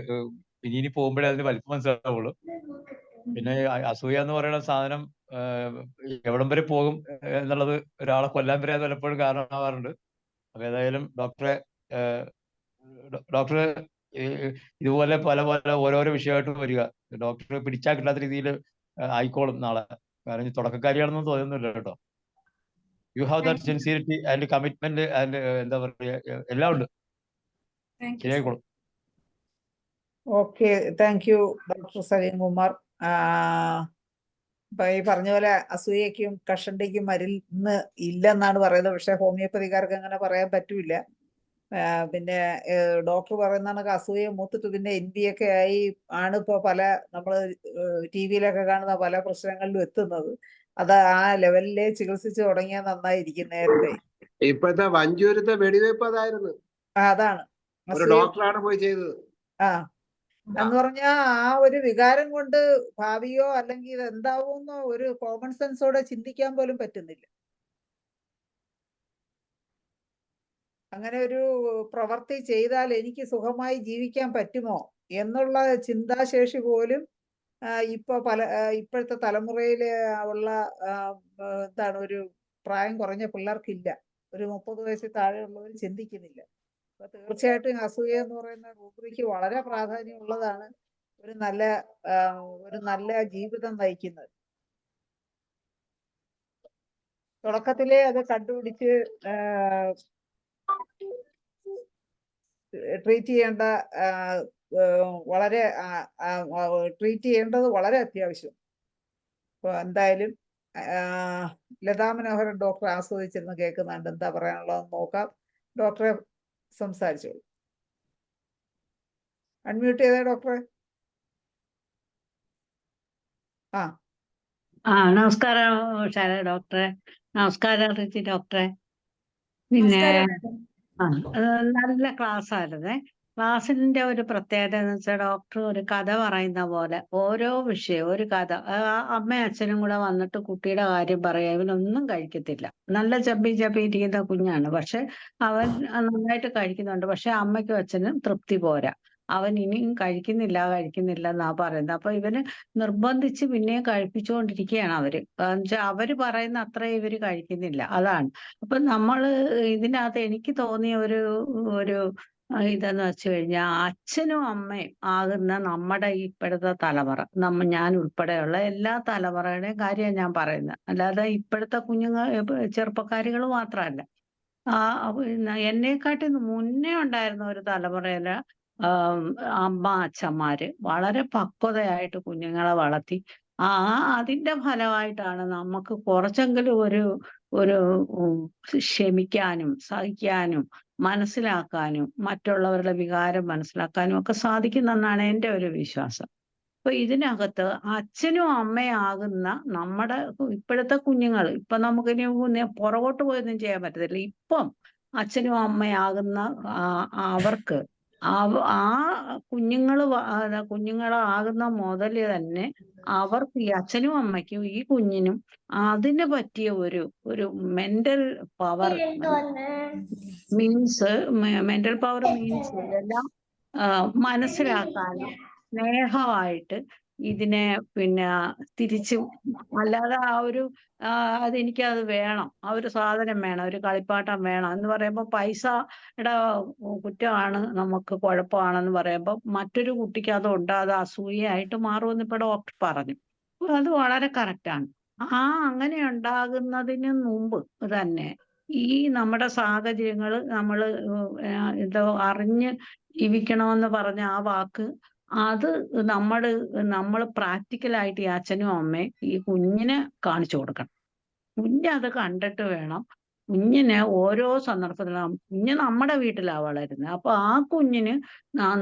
ഇനി പോകുമ്പോഴേ അതിന് വലിപ്പം മനസ്സിലാവുള്ളൂ. പിന്നെ അസൂയ എന്ന് പറയുന്ന സാധനം എവിടം വരെ പോകും എന്നുള്ളത് ഒരാളെ കൊല്ലാൻ വരെ പലപ്പോഴും കാരണമാവാറുണ്ട്. അപ്പൊ ഏതായാലും ഡോക്ടർ ഇതുപോലെ പല ഓരോരോ വിഷയമായിട്ട് വരിക. ഡോക്ടർ പിടിച്ചാൽ കിട്ടാത്ത രീതിയിൽ ആയിക്കോളും നാളെ. കാരണം തുടക്കക്കാരിയാണെന്നും തോന്നുന്നില്ല കേട്ടോ. You have that sincerity and commitment and എന്താ പറയുക, എല്ലാം ഉണ്ട്. ശരിയായിക്കോളും. Okay, thank you doctor Salimkumar. ഇപ്പൊ ഈ പറഞ്ഞ പോലെ അസൂയക്കും കഷണ്ടിക്കും മരുന്ന് ഇല്ലെന്നാണ് പറയുന്നത്. പക്ഷെ ഹോമിയോപ്പതിക്കാർക്ക് അങ്ങനെ പറയാൻ പറ്റൂല. പിന്നെ ഡോക്ടർ പറയുന്ന അസൂയ മൂത്തിട്ട് പിന്നെ ഒക്കെ ആയി ആണ് ഇപ്പൊ നമ്മള് TV-യിലൊക്കെ കാണുന്ന പല പ്രശ്നങ്ങളിലും എത്തുന്നത്. അത് ആ ലെവലിലെ ചികിത്സിച്ച് തുടങ്ങിയാൽ നന്നായിരിക്കും നേരത്തെ. ഇപ്പോഴത്തെ വഞ്ചൂരത്തെ വെടിവെപ്പ് അതായിരുന്നു. അതാണ് ഒരു ഡോക്ടറാണ് പോയി ചെയ്തത്. എന്ന് പറഞ്ഞാ ആ ഒരു വികാരം കൊണ്ട് ഭാവിയോ അല്ലെങ്കിൽ ഇത് എന്താവുമെന്നോ ഒരു കോമൺ സെൻസോടെ ചിന്തിക്കാൻ പോലും പറ്റുന്നില്ല. അങ്ങനെ ഒരു പ്രവൃത്തി ചെയ്താൽ എനിക്ക് സുഖമായി ജീവിക്കാൻ പറ്റുമോ എന്നുള്ള ചിന്താശേഷി പോലും ഇപ്പോഴത്തെ തലമുറയില് ഉള്ള ഒരു പ്രായം കുറഞ്ഞ പിള്ളേർക്കില്ല. ഒരു 30 വയസ്സിൽ താഴെയുള്ളവർ ചിന്തിക്കുന്നില്ല. അപ്പൊ തീർച്ചയായിട്ടും അസൂയ എന്ന് പറയുന്ന റൂബ്രിക്ക് വളരെ പ്രാധാന്യമുള്ളതാണ് ഒരു നല്ല ജീവിതം നയിക്കുന്നത്. തുടക്കത്തിലേ അത് കണ്ടുപിടിച്ച് ട്രീറ്റ് ചെയ്യേണ്ടത് വളരെ അത്യാവശ്യം. അപ്പൊ എന്തായാലും ലതാ മനോഹരൻ ഡോക്ടർ ആസ്വദിച്ചിരുന്ന് കേൾക്കുന്നുണ്ട്. എന്താ പറയാനുള്ളതെന്ന് നോക്കാം. ഡോക്ടറെ സംസാരിച്ചോളൂ. അൺമ്യൂട്ട് ചെയ്തേ ഡോക്ടറെ. നമസ്കാരം ഷാര ഡോക്ടറെ. നമസ്കാരം റിജി ഡോക്ടറെ. പിന്നെ നല്ല ക്ലാസ് ആയിരുന്നേ. ക്ലാസ്സിന്റെ ഒരു പ്രത്യേകത എന്ന് വെച്ചാൽ ഡോക്ടർ ഒരു കഥ പറയുന്ന പോലെ ഓരോ വിഷയം ഒരു കഥ. അമ്മയും അച്ഛനും കൂടെ വന്നിട്ട് കുട്ടിയുടെ കാര്യം പറയാം. ഇവനൊന്നും കഴിക്കത്തില്ല. നല്ല ചപ്പി ഇരിക്കുന്ന കുഞ്ഞാണ്. പക്ഷെ അവൻ നന്നായിട്ട് കഴിക്കുന്നുണ്ട്. പക്ഷെ അമ്മയ്ക്കും അച്ഛനും തൃപ്തി പോരാ. അവൻ ഇനിയും കഴിക്കുന്നില്ല എന്നാ പറയുന്നത്. അപ്പൊ ഇവന് നിർബന്ധിച്ച് പിന്നെയും കഴിപ്പിച്ചുകൊണ്ടിരിക്കുകയാണ് അവര്. എന്നുവെച്ചാൽ അവര് പറയുന്ന അത്രയും ഇവര് കഴിക്കുന്നില്ല. അതാണ്. അപ്പൊ നമ്മള് ഇതിനകത്ത് എനിക്ക് തോന്നിയ ഒരു ഇതെന്ന് വെച്ച് കഴിഞ്ഞാൽ അച്ഛനും അമ്മയും ആകുന്ന നമ്മുടെ ഇപ്പോഴത്തെ തലമുറ, ഞാൻ ഉൾപ്പെടെയുള്ള എല്ലാ തലമുറയുടെയും കാര്യമാണ് ഞാൻ പറയുന്നത്. അല്ലാതെ ഇപ്പോഴത്തെ ചെറുപ്പക്കാരികൾ മാത്രമല്ല. എന്നെക്കാട്ടി മുന്നേ ഉണ്ടായിരുന്ന ഒരു തലമുറയില് അച്ഛന്മാര് വളരെ പക്വതയായിട്ട് കുഞ്ഞുങ്ങളെ വളർത്തി. അതിന്റെ ഫലമായിട്ടാണ് നമുക്ക് കുറച്ചെങ്കിലും ഒരു ക്ഷമിക്കാനും സഹിക്കാനും മനസ്സിലാക്കാനും മറ്റുള്ളവരുടെ വികാരം മനസ്സിലാക്കാനും ഒക്കെ സാധിക്കുന്നെന്നാണ് എൻ്റെ ഒരു വിശ്വാസം. അപ്പൊ ഇതിനകത്ത് അച്ഛനും അമ്മയാകുന്ന നമ്മുടെ ഇപ്പോഴത്തെ കുഞ്ഞുങ്ങൾ, ഇപ്പൊ നമുക്കിനി പുറകോട്ട് പോയൊന്നും ചെയ്യാൻ പറ്റത്തില്ല. ഇപ്പം അച്ഛനും അമ്മയാകുന്ന അവർക്ക് ആ കുഞ്ഞുങ്ങളാകുന്ന മുതല് തന്നെ അവർക്ക് ഈ അച്ഛനും അമ്മയ്ക്കും ഈ കുഞ്ഞിനും അതിന് പറ്റിയ ഒരു മെന്റൽ പവർ മീൻസ് ഇതെല്ലാം മനസ്സിലാക്കാനും സ്നേഹമായിട്ട് ഇതിനെ പിന്നെ തിരിച്ചു അല്ലാതെ അതെനിക്കത് വേണം, ആ ഒരു സാധനം വേണം, ഒരു കളിപ്പാട്ടം വേണം എന്ന് പറയുമ്പോൾ പൈസയുടെ കുറ്റമാണ്, നമുക്ക് കുഴപ്പമാണെന്ന് പറയുമ്പോൾ മറ്റൊരു കുട്ടിക്ക് അത് ഉണ്ടാകാതെ അസൂയയായിട്ട് മാറുമെന്ന് ഇപ്പൊ ഡോക്ടർ പറഞ്ഞു. അപ്പൊ അത് വളരെ കറക്റ്റാണ്. അങ്ങനെ ഉണ്ടാകുന്നതിന് മുമ്പ് തന്നെ ഈ നമ്മുടെ സാഹചര്യങ്ങൾ നമ്മൾ എന്തോ അറിഞ്ഞ് ജീവിക്കണമെന്ന് പറഞ്ഞ ആ വാക്ക്, അത് നമ്മൾ പ്രാക്ടിക്കലായിട്ട് ഈ അച്ഛനും അമ്മയും ഈ കുഞ്ഞിനെ കാണിച്ചു കൊടുക്കണം. കുഞ്ഞത് കണ്ടിട്ട് വേണം. കുഞ്ഞിനെ ഓരോ സന്ദർഭത്തിലും കുഞ്ഞ് നമ്മുടെ വീട്ടിലാ വളരുന്നത്. അപ്പൊ ആ കുഞ്ഞിന്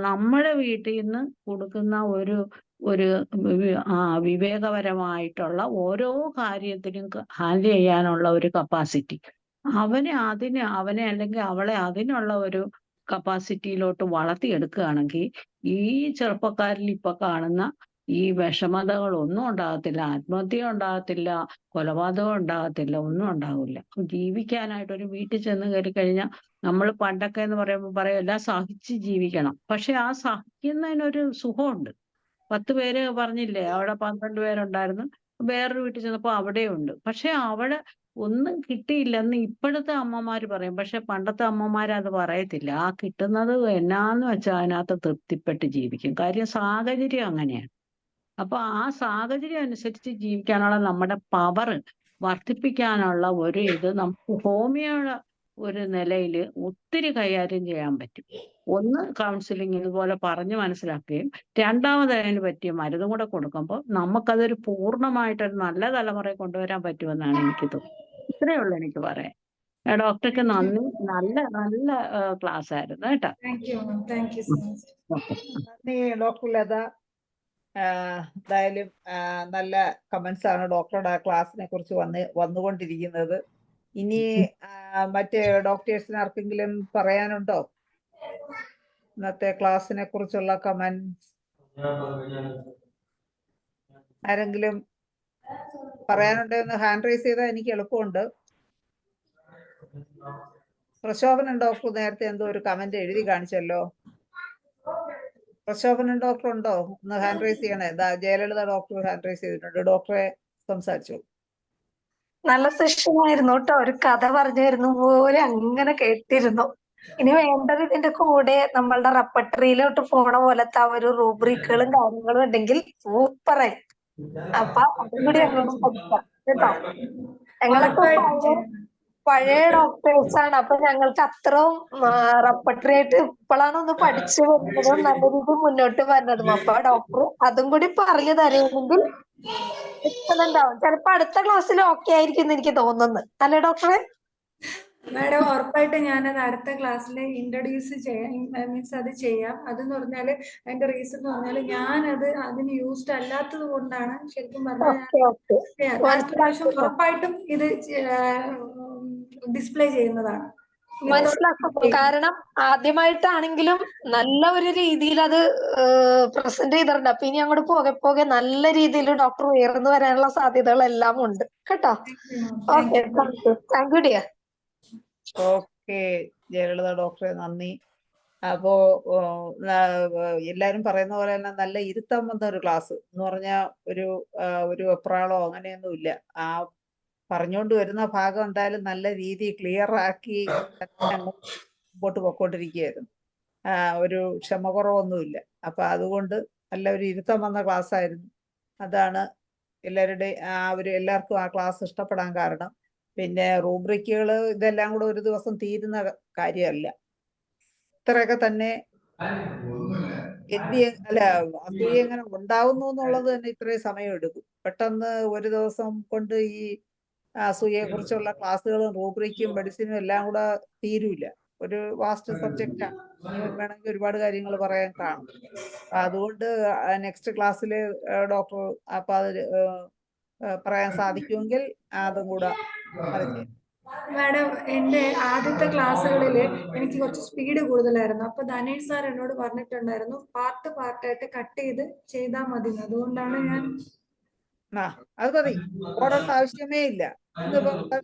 നമ്മുടെ വീട്ടിൽ നിന്ന് കൊടുക്കുന്ന ഒരു വിവേകപരമായിട്ടുള്ള ഓരോ കാര്യത്തിനും ഹാൻഡിൽ ചെയ്യാനുള്ള ഒരു കപ്പാസിറ്റി, അവനെ അല്ലെങ്കിൽ അവളെ അതിനുള്ള ഒരു കപ്പാസിറ്റിയിലോട്ട് വളർത്തിയെടുക്കുകയാണെങ്കിൽ ഈ ചെറുപ്പക്കാരിൽ ഇപ്പൊ കാണുന്ന ഈ വിഷമതകളൊന്നും ഉണ്ടാകത്തില്ല, ആത്മഹത്യ ഉണ്ടാകത്തില്ല, കൊലപാതകം ഉണ്ടാകത്തില്ല, ഒന്നും ഉണ്ടാകില്ല. ജീവിക്കാനായിട്ട് ഒരു വീട്ടിൽ ചെന്ന് കയറി കഴിഞ്ഞാൽ നമ്മൾ പണ്ടൊക്കെ എന്ന് പറയുമ്പോൾ പറയും എല്ലാം സഹിച്ച് ജീവിക്കണം. പക്ഷെ ആ സഹിക്കുന്നതിനൊരു സുഖമുണ്ട്. 10 പേര് പറഞ്ഞില്ലേ, അവിടെ 12 പേരുണ്ടായിരുന്നു, വേറൊരു വീട്ടിൽ ചെന്നപ്പോ അവിടെയുണ്ട്. പക്ഷെ അവിടെ ഒന്നും കിട്ടിയില്ലെന്ന് ഇപ്പോഴത്തെ അമ്മമാര് പറയും. പക്ഷെ പണ്ടത്തെ അമ്മമാര് അത് പറയത്തില്ല. ആ കിട്ടുന്നത് എന്നാന്ന് വെച്ചാൽ അതിനകത്ത് തൃപ്തിപ്പെട്ട് ജീവിക്കും. കാര്യം സാഹചര്യം അങ്ങനെയാണ്. അപ്പൊ ആ സാഹചര്യം അനുസരിച്ച് ജീവിക്കാനുള്ള നമ്മുടെ പവർ വർദ്ധിപ്പിക്കാനുള്ള ഇത് നമുക്ക് ഹോമിയോയുടെ ഒരു നിലയിൽ ഒത്തിരി കൈകാര്യം ചെയ്യാൻ പറ്റും. ഒന്ന് കൗൺസിലിംഗ് ഇതുപോലെ പറഞ്ഞു മനസ്സിലാക്കുകയും, രണ്ടാമത് അതിന് പറ്റിയ മരുന്നും കൂടെ കൊടുക്കുമ്പോൾ നമുക്കതൊരു പൂർണ്ണമായിട്ടൊരു നല്ല തലമുറയെ കൊണ്ടുവരാൻ പറ്റുമെന്നാണ് എനിക്ക് തോന്നുന്നത്. ഇത്രയേ ഉള്ളൂ എനിക്ക് പറയാൻ. ഡോക്ടർക്ക് നന്ദി. നല്ല നല്ല ക്ലാസ് ആയിരുന്നു കേട്ടോ. Thank you ma'am, thank you so much. Okay. നന്ദി ഡോക്ടർ ലത. എന്തായാലും നല്ല കമന്റ്സ് ആണ് ഡോക്ടറുടെ ക്ലാസ്സിനെ കുറിച്ച് വന്നുകൊണ്ടിരിക്കുന്നത്. ഇനി മറ്റ് ഡോക്ടേഴ്സിന് ആർക്കെങ്കിലും പറയാനുണ്ടോ ഇന്നത്തെ ക്ലാസ്സിനെ കുറിച്ചുള്ള കമന്റ്സ്? ആരെങ്കിലും പറയാനുണ്ടെന്ന് ഹാൻഡ് റൈസ് ചെയ്താൽ എനിക്ക് എളുപ്പമുണ്ട്. പ്രശോഭനൻ ഡോക്ടർ നേരത്തെ എന്തോ ഒരു കമന്റ് എഴുതി കാണിച്ചല്ലോ. പ്രശോഭനൻ ഡോക്ടർ ഉണ്ടോ? ഒന്ന് ഹാൻഡ് റൈസ് ചെയ്യണേ. ജയലളിത ഡോക്ടർ ഹാൻഡ് റൈസ് ചെയ്തിട്ടുണ്ട്. ഡോക്ടറെ സംസാരിച്ചു. നല്ല സെഷനായിരുന്നു കേട്ടോ. ഒരു കഥ പറഞ്ഞു തരുന്ന പോലെ അങ്ങനെ കേട്ടിരുന്നു. ഇനി വേണ്ടത് ഇതിന്റെ കൂടെ നമ്മളുടെ റെപ്പർട്ടറിയിലോട്ട് പോണ പോലത്തെ ആ ഒരു റൂബ്രിക്കുകളും കാര്യങ്ങളും ഉണ്ടെങ്കിൽ സൂപ്പറായി. അപ്പൊ അതും കൂടി ഞങ്ങളും പഠിക്കാം കേട്ടോ. ഞങ്ങളൊക്കെ പഴയ ഡോക്ടേഴ്സ് ആണ്. അപ്പൊ ഞങ്ങൾക്ക് അത്രയും റെപ്പർട്ടറി ആയിട്ട് ഇപ്പോഴാണ് ഒന്ന് പഠിച്ചു വരുന്നതും നല്ല രീതിയിൽ മുന്നോട്ട് വരുന്നതും. അപ്പൊ ഡോക്ടർ അതും കൂടി പറഞ്ഞു തരുമെങ്കിൽ എക്സലന്റ് ആവും. ചിലപ്പോ അടുത്ത ക്ലാസ്സിൽ ഓക്കെ ആയിരിക്കും എന്ന് എനിക്ക് തോന്നുന്നു. അല്ലേ ഡോക്ടറെ? മാഡം ഉറപ്പായിട്ട് ഞാനത് അടുത്ത ക്ലാസ്സിൽ ഇൻട്രൊഡ്യൂസ് ചെയ്യാം, മീൻസ് അത് ചെയ്യാം. അതെന്ന് പറഞ്ഞാല് അതിന്റെ റീസൺ എന്ന് പറഞ്ഞാല് ഞാനത് അതിന് യൂസ്ഡ് അല്ലാത്തത് കൊണ്ടാണ് ശരിക്കും പറഞ്ഞാൽ അടുത്ത പ്രാവശ്യം ഉറപ്പായിട്ടും ഇത് ഡിസ്പ്ലേ ചെയ്യുന്നതാണ്. മനസ്സിലാക്കുന്നു. കാരണം ആദ്യമായിട്ടാണെങ്കിലും നല്ല ഒരു രീതിയിൽ അത് പ്രസന്റ് ചെയ്തിട്ടുണ്ട്. അപ്പൊ ഇനി അങ്ങോട്ട് പോകെ പോകെ നല്ല രീതിയിൽ ഡോക്ടർ ഉയർന്നു വരാനുള്ള സാധ്യതകളെല്ലാം ഉണ്ട് കേട്ടോ. Okay, thank you dear. Okay Jayalalitha ഡോക്ടറെ നന്ദി. അപ്പോ എല്ലാരും പറയുന്ന പോലെ തന്നെ നല്ല ഇരുത്തം വന്ന ഒരു ക്ലാസ് എന്ന് പറഞ്ഞാൽ ഒരു വെപ്രാളോ അങ്ങനെയൊന്നും ഇല്ല. ആ പറഞ്ഞുകൊണ്ട് വരുന്ന ഭാഗം എന്തായാലും നല്ല രീതി ക്ലിയർ ആക്കി മുമ്പോട്ട് പോയിക്കൊണ്ടിരിക്കുകയായിരുന്നു. ഒരു ക്ഷമ-കുറവൊന്നുമില്ല. അപ്പൊ അതുകൊണ്ട് നല്ല ഒരു ഇരുത്തം വന്ന ക്ലാസ് ആയിരുന്നു. അതാണ് എല്ലാവർക്കും ആ ക്ലാസ് ഇഷ്ടപ്പെടാൻ കാരണം. പിന്നെ റൂബ്രിക്കുകൾ ഇതെല്ലാം കൂടെ ഒരു ദിവസം തീരുന്ന കാര്യമല്ല. ഇത്രയൊക്കെ തന്നെ അസൂയ എങ്ങനെ ഉണ്ടാവുന്നു എന്നുള്ളത് തന്നെ ഇത്രയും സമയം എടുക്കും. പെട്ടെന്ന് ഒരു ദിവസം കൊണ്ട് ഈ അസൂയയെ കുറിച്ചുള്ള ക്ലാസ്സുകളും റൂബ്രിക്കും മെഡിസിനും എല്ലാം കൂടെ തീരൂല. ഒരു വാസ്റ്റ് സബ്ജക്റ്റാണ്. വേണമെങ്കിൽ ഒരുപാട് കാര്യങ്ങൾ പറയാൻ കാണും. അതുകൊണ്ട് നെക്സ്റ്റ് ക്ലാസ്സിൽ ഡോക്ടർ അപ്പൊ അത് പറയാൻ സാധിക്കുമെങ്കിൽ അതും കൂടെ മനസ്സിലായി. മാഡം, എൻ്റെ ആദ്യത്തെ ക്ലാസ്സുകളിൽ എനിക്ക് കുറച്ച് സ്പീഡ് കൂടുതലായിരുന്നു. അപ്പൊ ധനേഷ് സാർ എന്നോട് പറഞ്ഞിട്ടുണ്ടായിരുന്നു പാർട്ടായിട്ട് കട്ട് ചെയ്താൽ മതി. അതുകൊണ്ടാണ് ഞാൻ അത് മതി, ഓടേണ്ട ആവശ്യമേ ഇല്ല.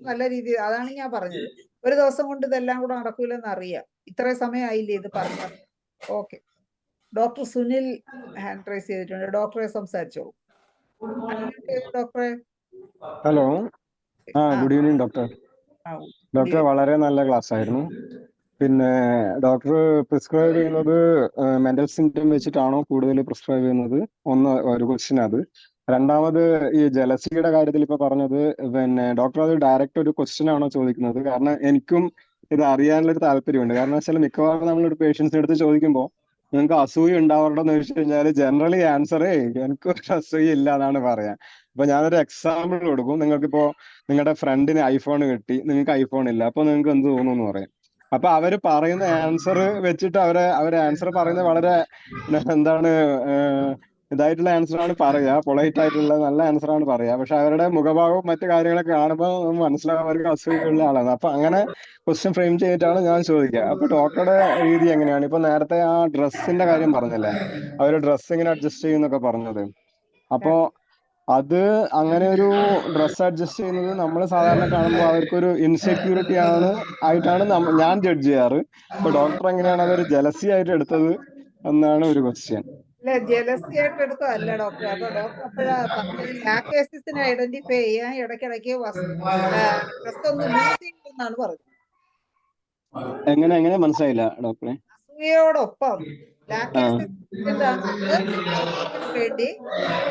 നല്ല രീതിയിൽ അതാണ് ഞാൻ പറഞ്ഞത്. ഒരു ദിവസം കൊണ്ട് ഇതെല്ലാം കൂടെ നടക്കൂലെന്ന് അറിയാം. ഇത്രയും സമയമായില്ലേ ഇത് പറഞ്ഞത്. Okay, doctor Sunil hand raise ചെയ്തിട്ടുണ്ട്. ഡോക്ടറെ സംസാരിച്ചോളൂ. ഡോക്ടറെ ഹലോ ആ ഗുഡ് ഈവനിങ് ഡോക്ടർ. ആ, ഡോക്ടർ വളരെ നല്ല ക്ലാസ് ആയിരുന്നു. പിന്നെ ഡോക്ടർ പ്രിസ്ക്രൈബ് ചെയ്യുന്നത് മെന്റൽ സിംറ്റം വെച്ചിട്ടാണോ കൂടുതൽ പ്രിസ്ക്രൈബ് ചെയ്യുന്നത്? ഒരു ക്വസ്റ്റ്യൻ അത്. രണ്ടാമത് ഈ ജലസിയുടെ കാര്യത്തിൽ ഇപ്പൊ പറഞ്ഞത്, പിന്നെ ഡോക്ടർ അത് ഡയറക്റ്റ് ഒരു ക്വസ്റ്റ്യൻ ആണോ ചോദിക്കുന്നത്? കാരണം എനിക്കും ഇത് അറിയാനുള്ളൊരു താല്പര്യമുണ്ട്. കാരണം വെച്ചാൽ മിക്കവാറും നമ്മളൊരു പേഷ്യൻസിന്റെ അടുത്ത് ചോദിക്കുമ്പോൾ നിങ്ങൾക്ക് അസൂയ ഉണ്ടാവാറുണ്ടോ എന്ന് ചോദിച്ചു കഴിഞ്ഞാൽ ജനറലി ആൻസറേ എനിക്ക് ഒരു അസൂയ ഇല്ല എന്നാണ് പറയാ. അപ്പൊ ഞാനൊരു എക്സാമ്പിൾ കൊടുക്കും. നിങ്ങൾക്കിപ്പോ നിങ്ങളുടെ ഫ്രണ്ടിന് ഐഫോൺ കിട്ടി, നിങ്ങൾക്ക് ഐഫോൺ ഇല്ല, അപ്പൊ നിങ്ങൾക്ക് എന്ത് തോന്നുന്നു എന്ന് പറയാം. അപ്പൊ അവര് പറയുന്ന ആൻസർ വെച്ചിട്ട് അവര് ആൻസർ പറയുന്നത് വളരെ എന്താണ് ഇതായിട്ടുള്ള ആൻസർ ആണ് പറയാ, പൊളൈറ്റ് ആയിട്ടുള്ള നല്ല ആൻസർ ആണ് പറയാ. പക്ഷെ അവരുടെ മുഖഭാവവും മറ്റു കാര്യങ്ങളൊക്കെ കാണുമ്പോൾ മനസ്സിലാവും അവർക്ക് അസൂയുള്ള ആളാണ്. അപ്പൊ അങ്ങനെ ക്വസ്റ്റ്യൻ ഫ്രെയിം ചെയ്തിട്ടാണ് ഞാൻ ചോദിക്കുക. അപ്പൊ ഡോക്ടറുടെ രീതി എങ്ങനെയാണ്? ഇപ്പൊ നേരത്തെ ആ ഡ്രസ്സിന്റെ കാര്യം പറഞ്ഞല്ലേ, അവര് ഡ്രസ്സ് ഇങ്ങനെ അഡ്ജസ്റ്റ് ചെയ്യുന്നൊക്കെ പറഞ്ഞത്. അപ്പോ അത് അങ്ങനെ ഒരു ഡ്രസ്സ് അഡ്ജസ്റ്റ് ചെയ്യുന്നത് നമ്മൾ സാധാരണ കാണുമ്പോൾ അവർക്കൊരു ഇൻസെക്യൂരിറ്റി ആയിട്ടാണ് ഞാൻ ജഡ്ജ് ചെയ്യാറ്. ഇപ്പൊ ഡോക്ടർ എങ്ങനെയാണ് അതൊരു ജലസി ആയിട്ട് എടുത്തത് എന്നാണ് ഒരു ക്വസ്റ്റ്യൻ. അല്ല, ജലസി ആയിട്ട് എടുത്തതല്ല ഡോക്ടർ. അപ്പൊ ഡോക്ടർ അപ്പോഴാ പറഞ്ഞത് ലാക്കേസിസിനെ ഐഡന്റിഫൈ ചെയ്യാൻ ഇടയ്ക്കിടയ്ക്ക് ഡ്രസ് ഒന്ന് ലൂസ് ചെയ്യുമെന്നാണ് പറഞ്ഞത്. എങ്ങനെ മനസ്സിലായില്ല ഡോക്ടറെ? അസൂയയോടൊപ്പം ആ ലാക്കേസിസിന് വേണ്ടി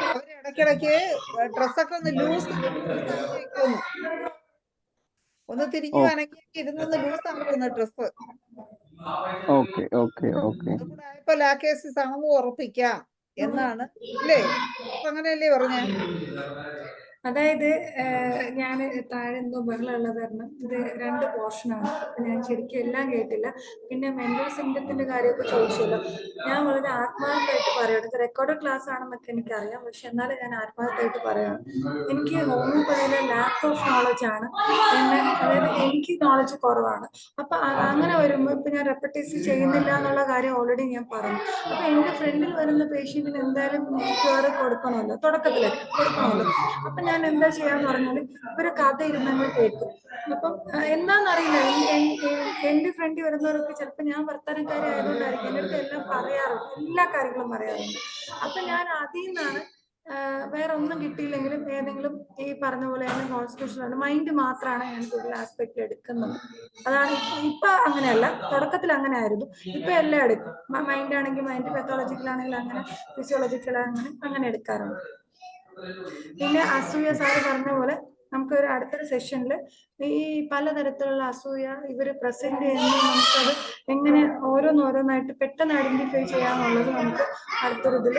അവർ ഇടയ്ക്കിടയ്ക്ക് ഡ്രസ്സൊക്കെ ഒന്ന് ലൂസ് ആക്കി വെക്കുമെന്ന്, ഒന്ന് തിരിഞ്ഞു ഓ വേണമെങ്കിൽ ഇരുന്നൊന്ന് ലൂസ് ആക്കുമെന്ന് ഡ്രസ്സ്. ഓക്കെ ഓക്കെ ഓക്കെ അതുകൂടെ ആയപ്പോ ലാക്കേസിസ് ആണെന്ന് ഉറപ്പിക്കാം എന്നാണ് അല്ലേ? അങ്ങനെയല്ലേ പറഞ്ഞേ? അതായത് ഞാൻ താഴെ എന്തോ ബഹളമുള്ളത് കാരണം ഇത് 2 പോർഷനാണ്. അപ്പം ഞാൻ ശരിക്കും എല്ലാം കേട്ടില്ല. പിന്നെ മെന്റൽ സിംറ്റത്തിന്റെ കാര്യമൊക്കെ ചോദിച്ചല്ലോ. ഞാൻ വളരെ ആത്മാർത്ഥമായിട്ട് പറയണം. ഇത് റെക്കോർഡഡ് ക്ലാസ് ആണെന്നൊക്കെ എനിക്കറിയാം. പക്ഷെ എന്നാലും ഞാൻ ആത്മാർത്ഥമായിട്ട് പറയണം. എനിക്ക് ഹോമിയോപ്പതിയിലെ ലാക്ക് ഓഫ് നോളജ് ആണ് അതായത് എനിക്ക് നോളജ് കുറവാണ്. അപ്പൊ അങ്ങനെ വരുമ്പോൾ ഇപ്പൊ ഞാൻ റെപ്പറ്റീസ് ചെയ്യുന്നില്ല എന്നുള്ള കാര്യം ഓൾറെഡി ഞാൻ പറഞ്ഞു. അപ്പൊ എന്റെ ഫ്രണ്ടിൽ വരുന്ന പേഷ്യന്റിന് എന്തായാലും ക്യൂർ കൊടുക്കണമല്ലോ, തുടക്കത്തിലൊക്കെ കൊടുക്കണമല്ലോ. അപ്പൊ ഞാൻ എന്താ ചെയ്യാന്ന് പറഞ്ഞാല് ഒരു കഥ ഇരുന്നങ്ങ് കേൾക്കും. അപ്പം എന്താണെന്നറിയില്ല, എന്റെ ഫ്രണ്ടിൽ വരുന്നവർക്ക് ചിലപ്പോൾ ഞാൻ വർത്തമാനക്കാരി ആയതുകൊണ്ടായിരിക്കും എൻ്റെ അടുത്ത് എല്ലാം പറയാറുണ്ട്, എല്ലാ കാര്യങ്ങളും പറയാറുണ്ട്. അപ്പൊ ഞാൻ അതിൽ നിന്നാണ് വേറെ ഒന്നും കിട്ടിയില്ലെങ്കിലും ഏതെങ്കിലും ഈ പറഞ്ഞ പോലെ കോൺസ്റ്റിറ്റ്യൂഷൻ മൈൻഡ് മാത്രമാണ് ഞാൻ കൂടുതൽ ആസ്പെക്ട് എടുക്കുന്നത്. അതാണ് ഇപ്പൊ അങ്ങനെയല്ല, തുടക്കത്തിൽ അങ്ങനെ ആയിരുന്നു. ഇപ്പൊ എല്ലാം എടുക്കും. മൈൻഡ് ആണെങ്കിൽ മൈൻഡ്, പെത്തോളജിക്കൽ ആണെങ്കിൽ അങ്ങനെ, ഫിസിയോളജിക്കൽ അങ്ങനെ എടുക്കാറുണ്ട്. പിന്നെ അസൂയ സാറ് പറഞ്ഞ പോലെ നമുക്ക് ഒരു അടുത്തൊരു സെഷനിൽ ഈ പലതരത്തിലുള്ള അസൂയ ഇവർ പ്രസന്റ് ചെയ്യുമ്പോൾ നമുക്കത് എങ്ങനെ ഓരോന്നോരോന്നായിട്ട് പെട്ടെന്ന് ഐഡന്റിഫൈ ചെയ്യാന്നുള്ളത് നമുക്ക് അടുത്തൊരു ഇതിൽ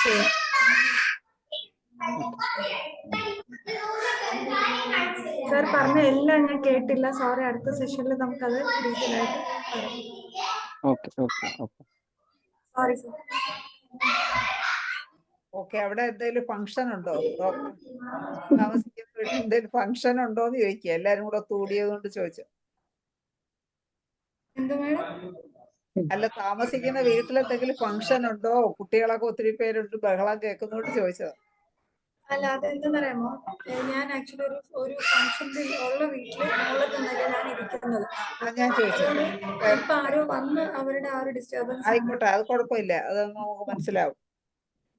ചെയ്യാം. സാർ പറഞ്ഞ എല്ലാം ഞാൻ കേട്ടില്ല, സോറി. അടുത്ത സെഷനിൽ നമുക്കത് ഡീറ്റെയിൽ ആയിട്ട് പറയാം. Okay okay okay sorry sir. Okay, അവിടെ എന്തെങ്കിലും ഫംഗ്ഷൻ ഉണ്ടോ ഡോക്ടർ? താമസിക്കുന്ന വീട്ടിൽ എന്തെങ്കിലും ഫംഗ്ഷൻ ഉണ്ടോ എന്ന് ചോദിക്കുക. എല്ലാരും കൂടെ കൂടിയത് കൊണ്ട് ചോദിച്ചു. എന്താ മേഡം? അല്ല, താമസിക്കുന്ന വീട്ടിൽ എന്തെങ്കിലും ഫംഗ്ഷൻ ഉണ്ടോ? കുട്ടികളൊക്കെ ഒത്തിരി പേരുണ്ട്, ബഹളം കേൾക്കുന്നോണ്ട് ചോദിച്ചത്. അല്ല, അതെന്തെന്നറിയാമോ, ഞാൻ ആക്ച്വലി ഒരു ഫംഗ്ഷനിൽ ഉള്ള വീട്ടില് ഉള്ളത് നിലയിലാണ് ഇരിക്കുന്നത്. ഞാൻ ചോദിച്ചത്. ഇപ്പൊ ആരോ വന്ന് അവരുടെ ആ ഒരു ഡിസ്റ്റർബൻസ് ആയിക്കോട്ടെ, അത് കുഴപ്പമില്ല, അത് നമുക്ക് മനസ്സിലാവും.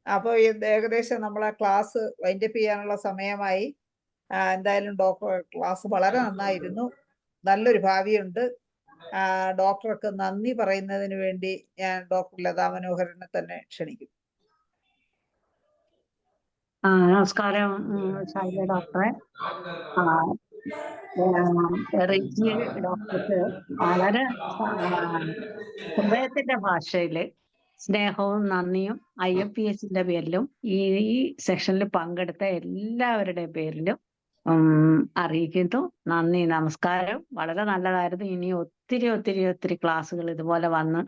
അപ്പൊ ഏകദേശം നമ്മളെ ക്ലാസ് വൈൻഡപ്പ് ചെയ്യാനുള്ള സമയമായി. എന്തായാലും ഡോക്ടർ ക്ലാസ് വളരെ നന്നായിരുന്നു, നല്ലൊരു ഭാവിയുണ്ട്. ഡോക്ടർക്ക് നന്ദി പറയുന്നതിന് വേണ്ടി ഞാൻ ഡോക്ടർ ലതാ മനോഹരനെ തന്നെ ക്ഷണിക്കും. നമസ്കാരം ശൈല ഡോക്ടറെ. റിജി ഡോക്ടർക്ക് വളരെ ഹൃദയത്തിന്റെ ഭാഷയില് സ്നേഹവും നന്ദിയും IFPSന്റെ പേരിലും ഈ സെഷനിൽ പങ്കെടുത്ത എല്ലാവരുടെയും പേരിലും അറിയിക്കുന്നു. നന്ദി, നമസ്കാരം. വളരെ നല്ലതായിരുന്നു. ഇനി ഒത്തിരി ഒത്തിരി ഒത്തിരി ക്ലാസ്സുകൾ ഇതുപോലെ വന്ന്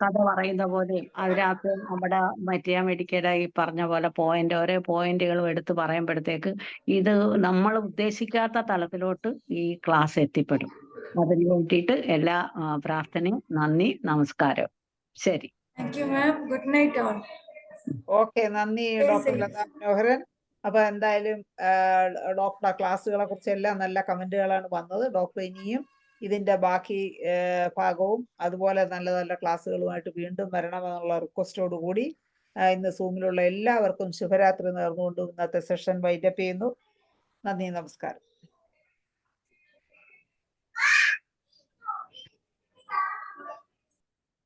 കഥ പറയുന്ന പോലെ അതിനകത്ത് നമ്മുടെ മറ്റേ മെഡിക്കയുടെ ഈ പറഞ്ഞ പോലെ ഓരോ പോയിന്റുകളും എടുത്ത് പറയുമ്പോഴത്തേക്ക് ഇത് നമ്മൾ ഉദ്ദേശിക്കാത്ത തലത്തിലോട്ട് ഈ ക്ലാസ് എത്തിപ്പെടും. അതിന് വേണ്ടിയിട്ട് എല്ലാ പ്രാർത്ഥനയും. നന്ദി, നമസ്കാരം. ശരി. Thank you ma'am. Good night all. Okay, നന്ദി ഡോക്ടർ ലതാ മനോഹരൻ. അപ്പൊ എന്തായാലും ഡോക്ടറുടെ ക്ലാസ്സുകളെ കുറിച്ച് എല്ലാം നല്ല കമന്റുകളാണ് വന്നത്. ഡോക്ടർ ഇനിയും ഇതിന്റെ ബാക്കി ഭാഗവും അതുപോലെ നല്ല നല്ല ക്ലാസ്സുകളുമായിട്ട് വീണ്ടും വരണമെന്നുള്ള റിക്വസ്റ്റോട് കൂടി ഇന്ന് സൂമിലുള്ള എല്ലാവർക്കും ശുഭരാത്രി നേർന്നുകൊണ്ട് ഇന്നത്തെ സെഷൻ വൈൻഡപ്പ് ചെയ്യുന്നു. നന്ദി, നമസ്കാരം.